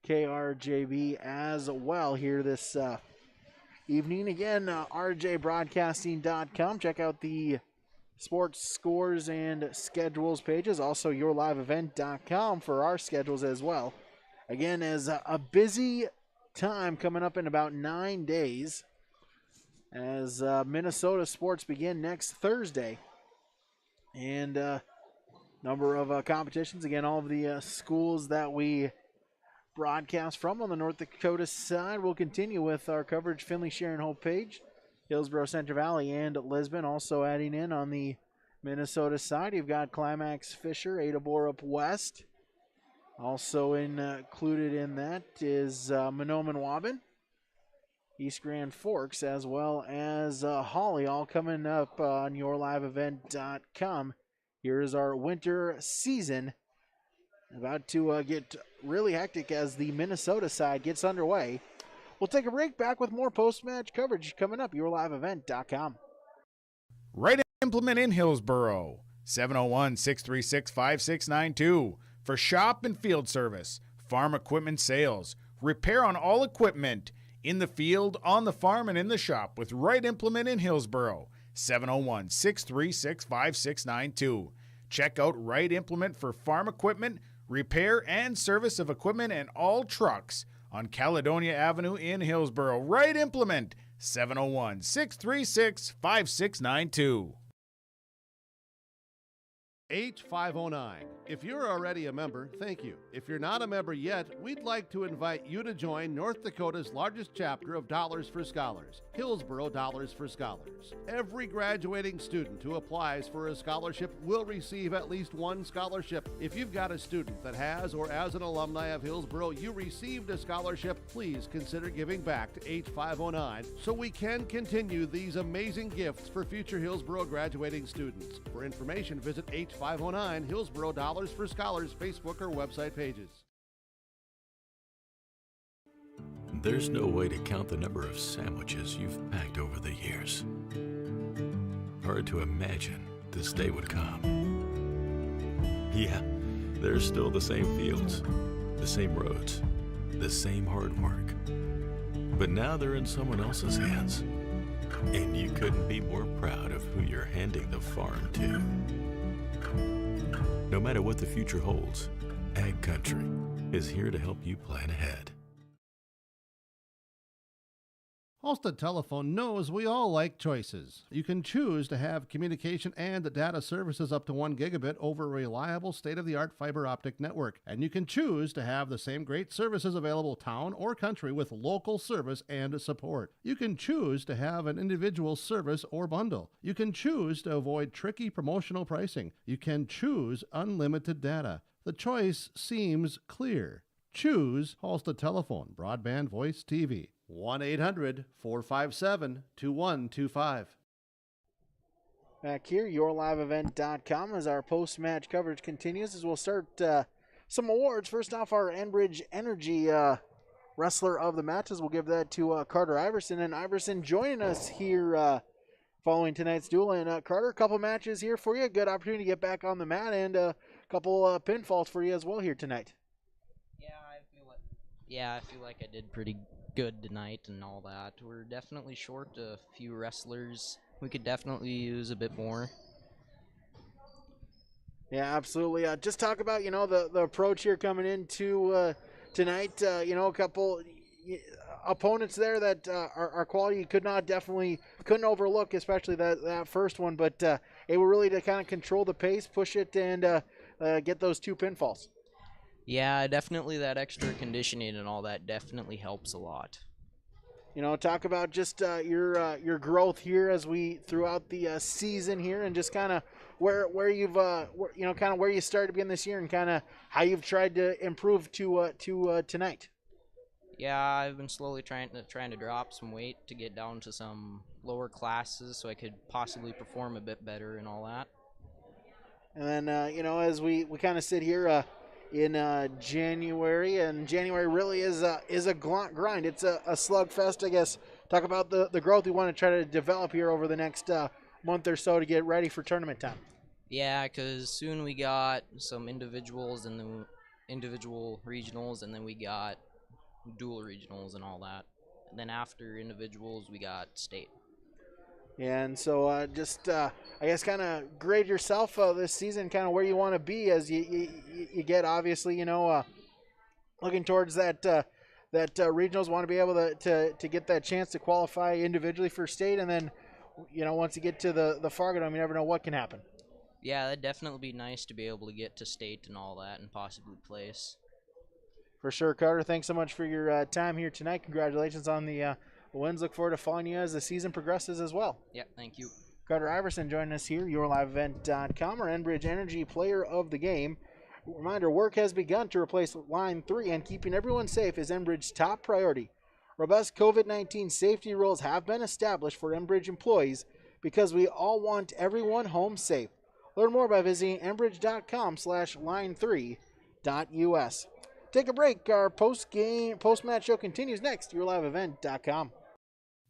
KRJB as well here this evening. Again, rjbroadcasting.com. Check out the sports scores and schedules pages. Also, yourliveevent.com for our schedules as well. Again, as a busy time coming up in about 9 days as Minnesota sports begin next Thursday. And number of competitions. Again, all of the schools that we broadcast from on the North Dakota side will continue with our coverage. Finley Sharon Hope Page, Hillsboro-Central Valley, and Lisbon. Also adding in on the Minnesota side, you've got Climax Fisher, Ada Borup West. Also included in that is Monoman Waban, East Grand Forks, as well as Hawley, all coming up on yourliveevent.com. Here's our winter season, about to get really hectic as the Minnesota side gets underway. We'll take a break, back with more post-match coverage coming up, yourliveevent.com. Right Implement in Hillsboro, 701-636-5692 for shop and field service, farm equipment sales, repair on all equipment, in the field, on the farm, and in the shop with Right Implement in Hillsboro, 701-636-5692. Check out Right Implement for farm equipment, repair and service of equipment and all trucks on Caledonia Avenue in Hillsboro. Right Implement, 701-636-5692. H509. If you're already a member, thank you. If you're not a member yet, we'd like to invite you to join North Dakota's largest chapter of Dollars for Scholars, Hillsboro Dollars for Scholars. Every graduating student who applies for a scholarship will receive at least one scholarship. If you've got a student that has, or as an alumni of Hillsboro, you received a scholarship, please consider giving back to H509 so we can continue these amazing gifts for future Hillsboro graduating students. For information, visit H509 Hillsboro Dollars for Scholars Facebook or website pages. There's no way to count the number of sandwiches you've packed over the years. Hard to imagine this day would come. Yeah, there's still the same fields, the same roads, the same hard work. But now they're in someone else's hands. And you couldn't be more proud of who you're handing the farm to. No matter what the future holds, Ag Country is here to help you plan ahead. Halstead Telephone knows we all like choices. You can choose to have communication and data services up to 1 gigabit over a reliable state-of-the-art fiber optic network. And you can choose to have the same great services available town or country with local service and support. You can choose to have an individual service or bundle. You can choose to avoid tricky promotional pricing. You can choose unlimited data. The choice seems clear. Choose Halstead Telephone, broadband voice TV. 1-800-457-2125. Back here, yourliveevent.com, as our post-match coverage continues, as we'll start some awards. First off, our Enbridge Energy Wrestler of the Match, as we'll give that to Carter Iverson. And Iverson joining us here following tonight's duel. And Carter, a couple matches here for you. Good opportunity to get back on the mat, and a couple pinfalls for you as well here tonight. I feel like I did pretty good tonight and all that. We're definitely short a few wrestlers. We could definitely use a bit more. Yeah, absolutely. Just talk about, the approach here coming into tonight. A couple opponents there that are quality you couldn't overlook, especially that first one, but able really to kind of control the pace, push it, and get those two pinfalls. Yeah, definitely that extra conditioning and all that definitely helps a lot. Talk about just your growth here as we throughout the season here, and just kind of where you've where you started to begin this year, and kind of how you've tried to improve to tonight. Yeah, I've been slowly trying to drop some weight to get down to some lower classes so I could possibly perform a bit better and all that. And then as we kind of sit here in January, and January really is a grind. It's a slugfest, I guess. Talk about the growth we want to try to develop here over the next month or so to get ready for tournament time. Yeah, because soon we got some individuals and the individual regionals, and then we got dual regionals and all that. And then after individuals, we got state. And so I guess kind of grade yourself this season, kind of where you want to be as you get, obviously, looking towards that regionals, want to be able to get that chance to qualify individually for state. And then, once you get to the Fargo Dome, you never know what can happen. Yeah, that'd definitely be nice to be able to get to state and all that and possibly place. For sure, Carter. Thanks so much for your time here tonight. Congratulations on the wins. Look forward to following you as the season progresses as well. Yeah, thank you. Carter Iverson joining us here, YourLiveEvent.com, our Enbridge Energy Player of the Game. Reminder, work has begun to replace Line 3, and keeping everyone safe is Enbridge's top priority. Robust COVID-19 safety rules have been established for Enbridge employees because we all want everyone home safe. Learn more by visiting enbridge.com/line3.us. Take a break. Our post-match show continues next. YourLiveEvent.com.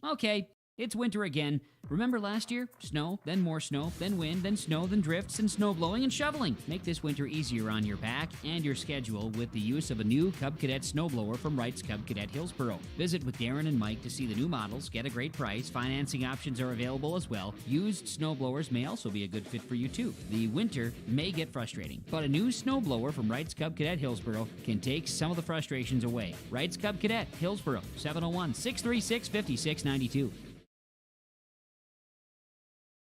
Okay, it's winter again. Remember last year? Snow, then more snow, then wind, then snow, then drifts, and snow blowing and shoveling. Make this winter easier on your back and your schedule with the use of a new Cub Cadet snowblower from Wright's Cub Cadet Hillsboro. Visit with Darren and Mike to see the new models, get a great price. Financing options are available as well. Used snowblowers may also be a good fit for you too. The winter may get frustrating, but a new snowblower from Wright's Cub Cadet Hillsboro can take some of the frustrations away. Wright's Cub Cadet Hillsboro, 701-636-5692.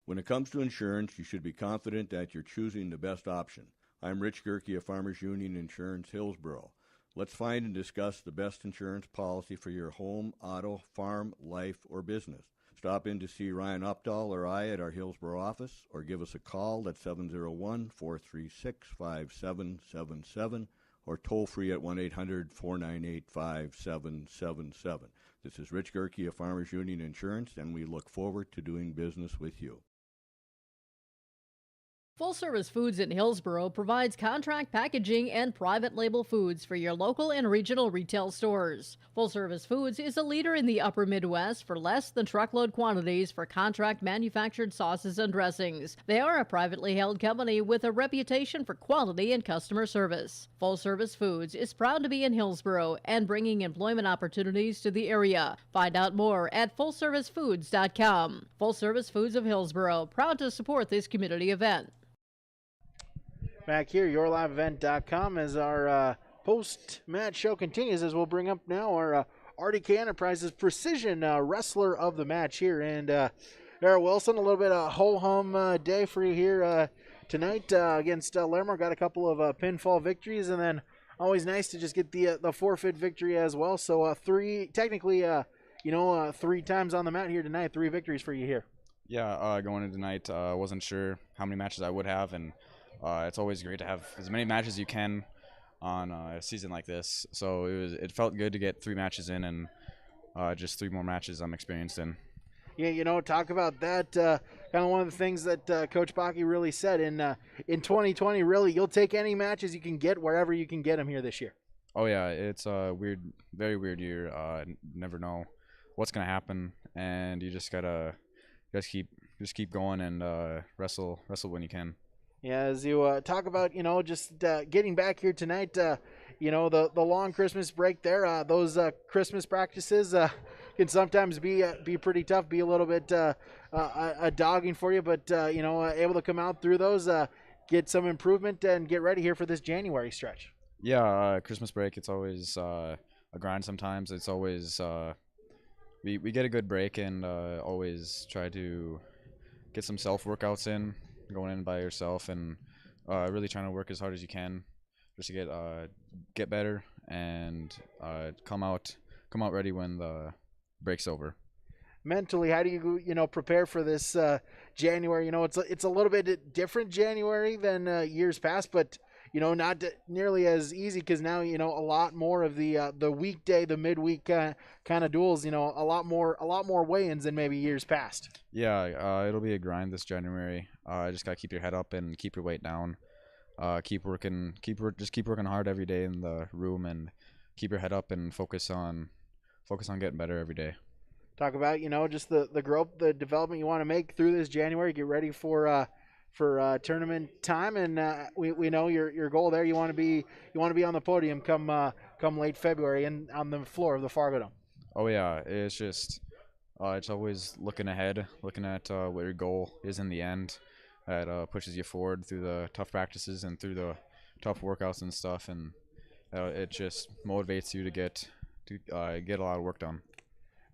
When it comes to insurance, you should be confident that you're choosing the best option. I'm Rich Gerke of Farmers Union Insurance, Hillsboro. Let's find and discuss the best insurance policy for your home, auto, farm, life, or business. Stop in to see Ryan Updahl or I at our Hillsboro office, or give us a call at 701-436-5777, or toll free at 1-800-498-5777. This is Rich Gerke of Farmers Union Insurance, and we look forward to doing business with you. Full Service Foods in Hillsboro provides contract packaging and private label foods for your local and regional retail stores. Full Service Foods is a leader in the upper Midwest for less than truckload quantities for contract manufactured sauces and dressings. They are a privately held company with a reputation for quality and customer service. Full Service Foods is proud to be in Hillsboro and bringing employment opportunities to the area. Find out more at FullServiceFoods.com. Full Service Foods of Hillsboro, proud to support this community event. Back here, YourLiveEvent.com, as our post-match show continues, as we'll bring up now our RDK Enterprises Precision Wrestler of the Match here. And Darrell Wilson, a little bit of ho-hum day for you here tonight against Larimore. Got a couple of pinfall victories, and then always nice to just get the forfeit victory as well. So three times on the mat here tonight, 3 victories for you here. Yeah, going into tonight, wasn't sure how many matches I would have, and it's always great to have as many matches as you can on a season like this. So it felt good to get 3 matches in, and just 3 more matches I'm experienced in. Yeah, talk about that. Kind of one of the things that Coach Bakke really said in 2020. Really, you'll take any matches you can get wherever you can get them here this year. Oh yeah, it's a very weird year. Never know what's gonna happen, and you just gotta keep going and wrestle when you can. Yeah, as you talk about, just getting back here tonight, the long Christmas break there, those Christmas practices can sometimes be pretty tough, be a little bit a dogging for you, but, able to come out through those, get some improvement and get ready here for this January stretch. Yeah, Christmas break, it's always a grind sometimes. It's always we get a good break and always try to get some self-workouts in, going in by yourself, and really trying to work as hard as you can just to get better and come out ready when the break's over. Mentally, how do you prepare for this January? It's a little bit different January than years past, but not nearly as easy, because now a lot more of the weekday, the midweek kind of duels. A lot more weigh-ins than maybe years past. Yeah, it'll be a grind this January. Just gotta keep your head up and keep your weight down. Keep working hard every day in the room, and keep your head up and focus on getting better every day. Talk about just the growth, the development you want to make through this January. Get ready for tournament time, and we know your goal there. You want to be on the podium come late February and on the floor of the Fargo Dome. Oh yeah, it's just it's always looking ahead, looking at what your goal is in the end. That pushes you forward through the tough practices and through the tough workouts and stuff, and it just motivates you to get a lot of work done.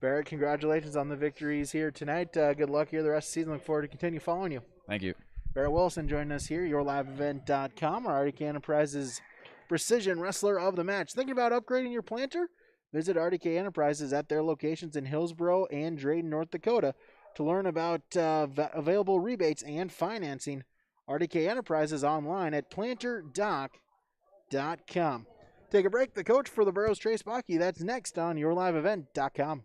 Barrett, congratulations on the victories here tonight. Good luck here the rest of the season. Look forward to continue following you. Thank you. Barrett Wilson joining us here, YourLiveEvent.com, our RDK Enterprises Precision Wrestler of the Match. Thinking about upgrading your planter? Visit RDK Enterprises at their locations in Hillsboro and Drayton, North Dakota. To learn about available rebates and financing, RDK Enterprises online at planterdoc.com. Take a break. The coach for the Burros, Trace Baki. That's next on yourliveevent.com.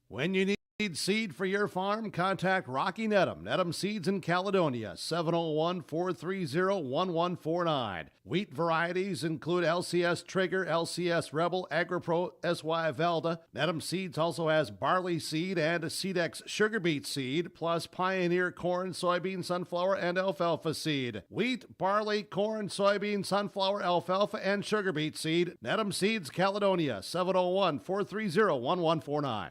When you need seed for your farm, contact Rocky Nedham. Nedham Seeds in Caledonia, 701-430-1149. Wheat varieties include LCS Trigger, LCS Rebel, AgriPro, SY Velda. Nedham Seeds also has barley seed and Seedex sugar beet seed, plus Pioneer corn, soybean, sunflower, and alfalfa seed. Wheat, barley, corn, soybean, sunflower, alfalfa, and sugar beet seed. Nedham Seeds, Caledonia, 701-430-1149.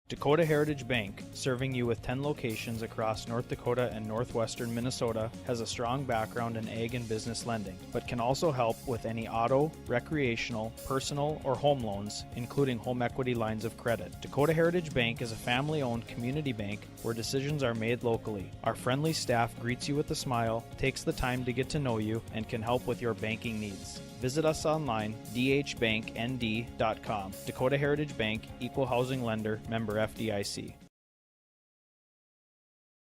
Dakota Heritage Bank, serving you with 10 locations across North Dakota and northwestern Minnesota, has a strong background in ag and business lending, but can also help with any auto, recreational, personal, or home loans, including home equity lines of credit. Dakota Heritage Bank is a family-owned community bank where decisions are made locally. Our friendly staff greets you with a smile, takes the time to get to know you, and can help with your banking needs. Visit us online, dhbanknd.com. Dakota Heritage Bank, Equal Housing Lender, member FDIC.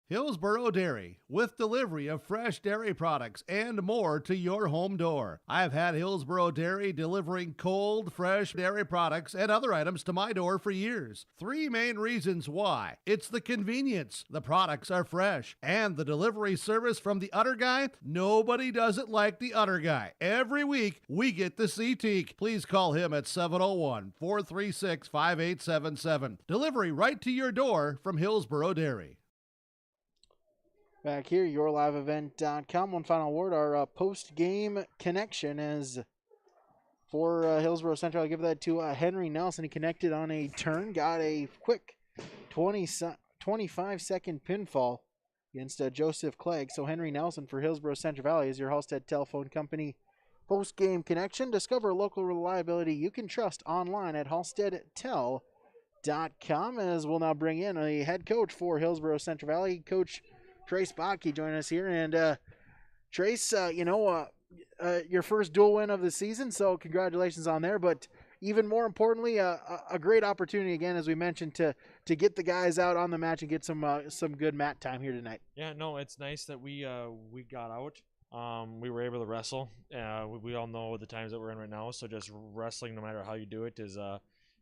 Hillsboro Dairy, with delivery of fresh dairy products and more to your home door. I've had Hillsboro Dairy delivering cold, fresh dairy products and other items to my door for years. 3 main reasons why. It's the convenience, the products are fresh, and the delivery service from the Udder Guy. Nobody does it like the Udder Guy. Every week, we get to see Teak. Please call him at 701-436-5877. Delivery right to your door from Hillsboro Dairy. Back here, yourliveevent.com. One final word, our post-game connection is for Hillsboro-Central. I'll give that to Henry Nelson. He connected on a turn, got a quick 25-second pinfall against Joseph Clegg. So Henry Nelson for Hillsboro-Central Valley is your Halstead Telephone Company post-game connection. Discover local reliability you can trust online at halsteadtel.com, as we'll now bring in a head coach for Hillsboro-Central Valley, Coach Trace Baki, joining us here. And Trace, your first dual win of the season, so congratulations on there. But even more importantly, a great opportunity again, as we mentioned, to get the guys out on the match and get some good mat time here tonight. Yeah, no, it's nice that we got out. We were able to wrestle. We all know the times that we're in right now, so just wrestling, no matter how you do it, is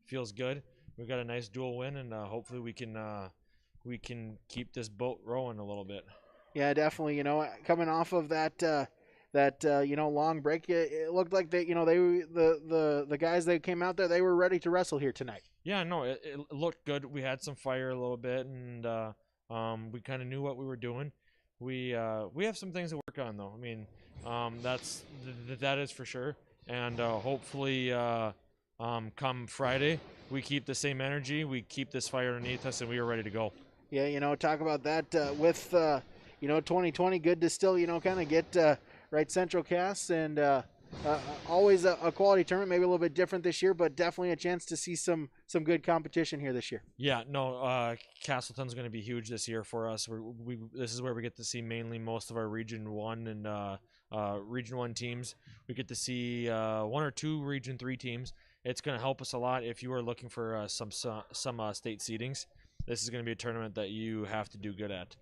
feels good. We got a nice dual win, and hopefully we can keep this boat rowing a little bit. Yeah, definitely. Coming off of that long break, it looked like the guys that came out there, they were ready to wrestle here tonight. Yeah, no, it looked good. We had some fire a little bit, and we kind of knew what we were doing. We have some things to work on, though. I mean, that is for sure. And hopefully, come Friday, we keep the same energy. We keep this fire underneath us, and we are ready to go. Yeah, talk about that with 2020. Good to still kind of get right Central Casts, and always a quality tournament. Maybe a little bit different this year, but definitely a chance to see some good competition here this year. Yeah, no, Castleton's going to be huge this year for us. This is where we get to see mainly most of our Region 1 and Region 1 teams. We get to see 1 or 2 Region 3 teams. It's going to help us a lot if you are looking for some state seedings. This is going to be a tournament that you have to do good at.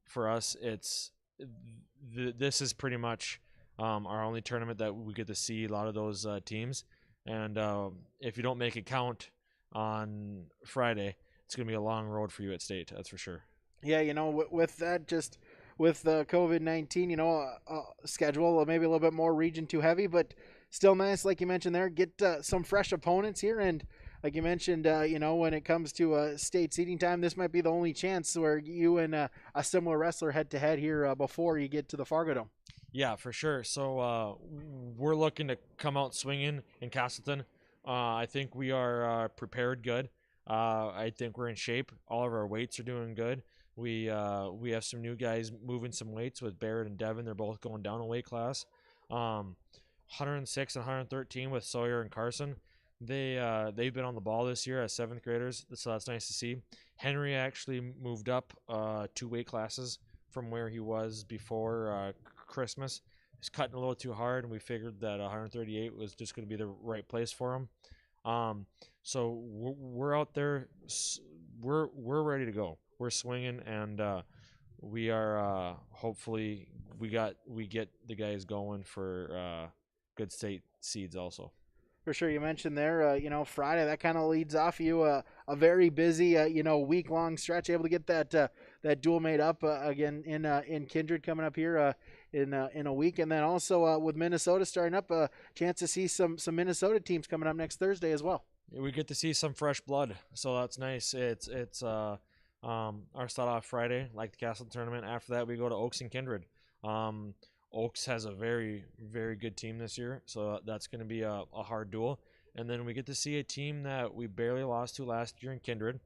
For us, this is pretty much our only tournament that we get to see a lot of those teams. And if you don't make it count on Friday, it's going to be a long road for you at state. That's for sure. Yeah, with that, just with the COVID-19, schedule maybe a little bit more Region 2 heavy, but still nice, like you mentioned there, get some fresh opponents here. And like you mentioned, when it comes to state seeding time, this might be the only chance where you and a similar wrestler head-to-head here before you get to the Fargo Dome. Yeah, for sure. So we're looking to come out swinging in Castleton. I think we are prepared good. I think we're in shape. All of our weights are doing good. We have some new guys moving some weights with Barrett and Devin. They're both going down a weight class. 106 and 113 with Sawyer and Carson. They've been on the ball this year as 7th graders, so that's nice to see. Henry actually moved up 2 weight classes from where he was before Christmas. He's cutting a little too hard, and we figured that 138 was just going to be the right place for him. So we're out there. We're ready to go. We're swinging, and we are hopefully we get the guys going for good state seeds also. For sure, you mentioned there, Friday, that kind of leads off you a very busy, week-long stretch, able to get that duel made up again in Kindred coming up here in a week. And then also with Minnesota starting up, a chance to see some Minnesota teams coming up next Thursday as well. We get to see some fresh blood, so that's nice. It's our start off Friday, like the Castle tournament. After that, we go to Oaks and Kindred. Oaks has a very, very good team this year, so that's going to be a hard duel. And then we get to see a team that we barely lost to last year in Kindred.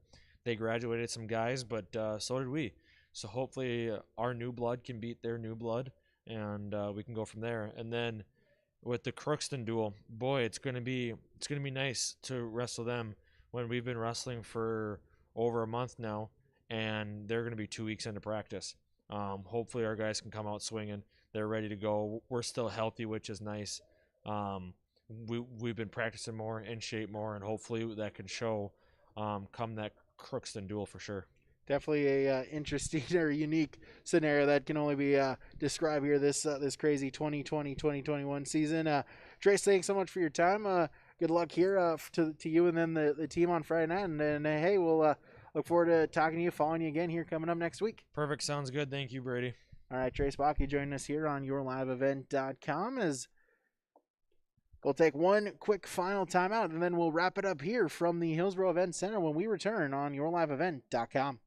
They graduated some guys, but so did we. So hopefully our new blood can beat their new blood, and we can go from there. And then with the Crookston duel, boy, it's going to be nice to wrestle them when we've been wrestling for over a month now, and they're going to be 2 weeks into practice. Hopefully our guys can come out swinging. They're ready to go. We're still healthy, which is nice. We've been practicing more, in shape more, and hopefully that can show come that Crookston duel for sure. Definitely a interesting or unique scenario that can only be described here this crazy 2020-2021 season. Trace, thanks so much for your time. Good luck here to you and then the team on Friday night. And then, hey, we'll look forward to talking to you, following you again here coming up next week. Perfect. Sounds good. Thank you, Brady. All right, Trace Bakke joining us here on YourLiveEvent.com as we'll take one quick final timeout, and then we'll wrap it up here from the Hillsboro Event Center when we return on YourLiveEvent.com.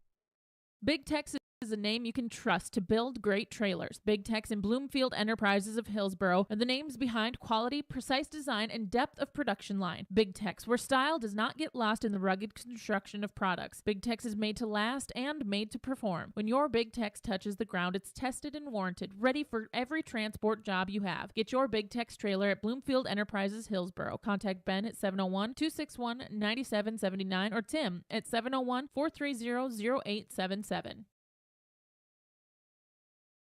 Big Tex is a name you can trust to build great trailers. Big Tex and Bloomfield Enterprises of Hillsboro are the names behind quality, precise design, and depth of production line. Big Tex, where style does not get lost in the rugged construction of products. Big Tex is made to last and made to perform. When your Big Tex touches the ground, it's tested and warranted, ready for every transport job you have. Get your Big Tex trailer at Bloomfield Enterprises Hillsboro. Contact Ben at 701-261-9779 or Tim at 701-430-0877.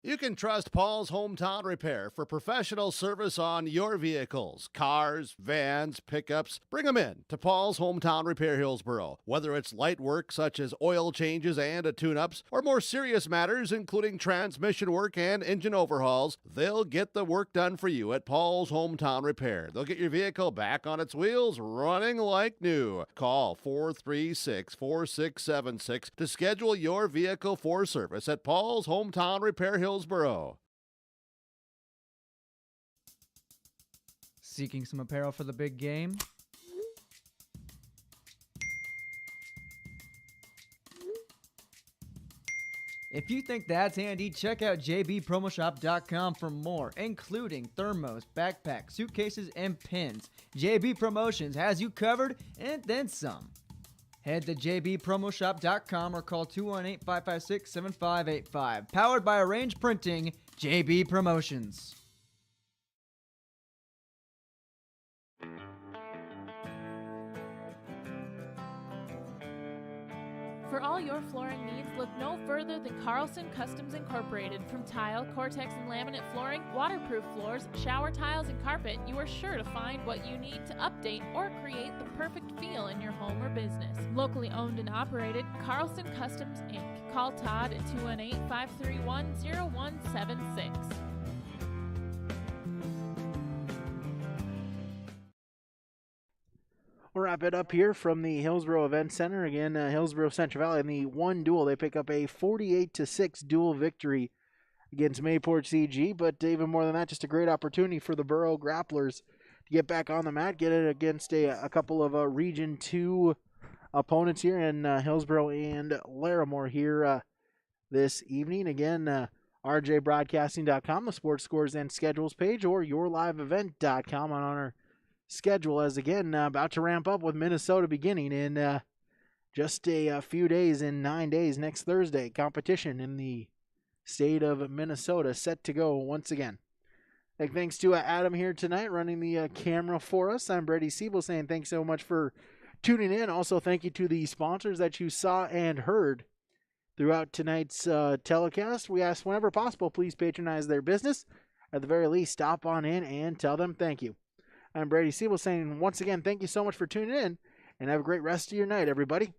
You can trust Paul's Hometown Repair for professional service on your vehicles, cars, vans, pickups. Bring them in to Paul's Hometown Repair Hillsboro. Whether it's light work such as oil changes and tune-ups, or more serious matters including transmission work and engine overhauls, they'll get the work done for you at Paul's Hometown Repair. They'll get your vehicle back on its wheels, running like new. Call 436-4676 to schedule your vehicle for service at Paul's Hometown Repair Hillsboro. Seeking some apparel for the big game? If you think that's handy, check out jbpromoshop.com for more, including thermos, backpacks, suitcases, and pins. JB Promotions has you covered and then some. Head to jbpromoshop.com or call 218-556-7585. Powered by Arrange Printing, JB Promotions. For all your flooring needs, look no further than Carlson Customs Incorporated. From tile, Cortex, and laminate flooring, waterproof floors, shower tiles, and carpet, you are sure to find what you need to update or create the perfect feel in your home or business. Locally owned and operated, Carlson Customs, Inc. Call Todd at 218-531-0176. We'll wrap it up here from the Hillsboro Event Center. Again, Hillsboro-Central Valley in the one duel. They pick up a 48-6 duel victory against Mayport CG. But even more than that, just a great opportunity for the Borough Grapplers to get back on the mat, get it against a couple of Region 2 opponents here in Hillsboro and Larimore here this evening. Again, rjbroadcasting.com, the sports scores and schedules page, or yourliveevent.com on our schedule, as again about to ramp up with Minnesota beginning in just a few days, in 9 days, next Thursday. Competition in the state of Minnesota set to go once again. Thanks to Adam here tonight running the camera for us. I'm Brady Siebel saying thanks so much for tuning in. Also, thank you to the sponsors that you saw and heard throughout tonight's telecast. We ask whenever possible, please patronize their business. At the very least, stop on in and tell them thank you. I'm Brady Siebel saying once again, thank you so much for tuning in, and have a great rest of your night, everybody.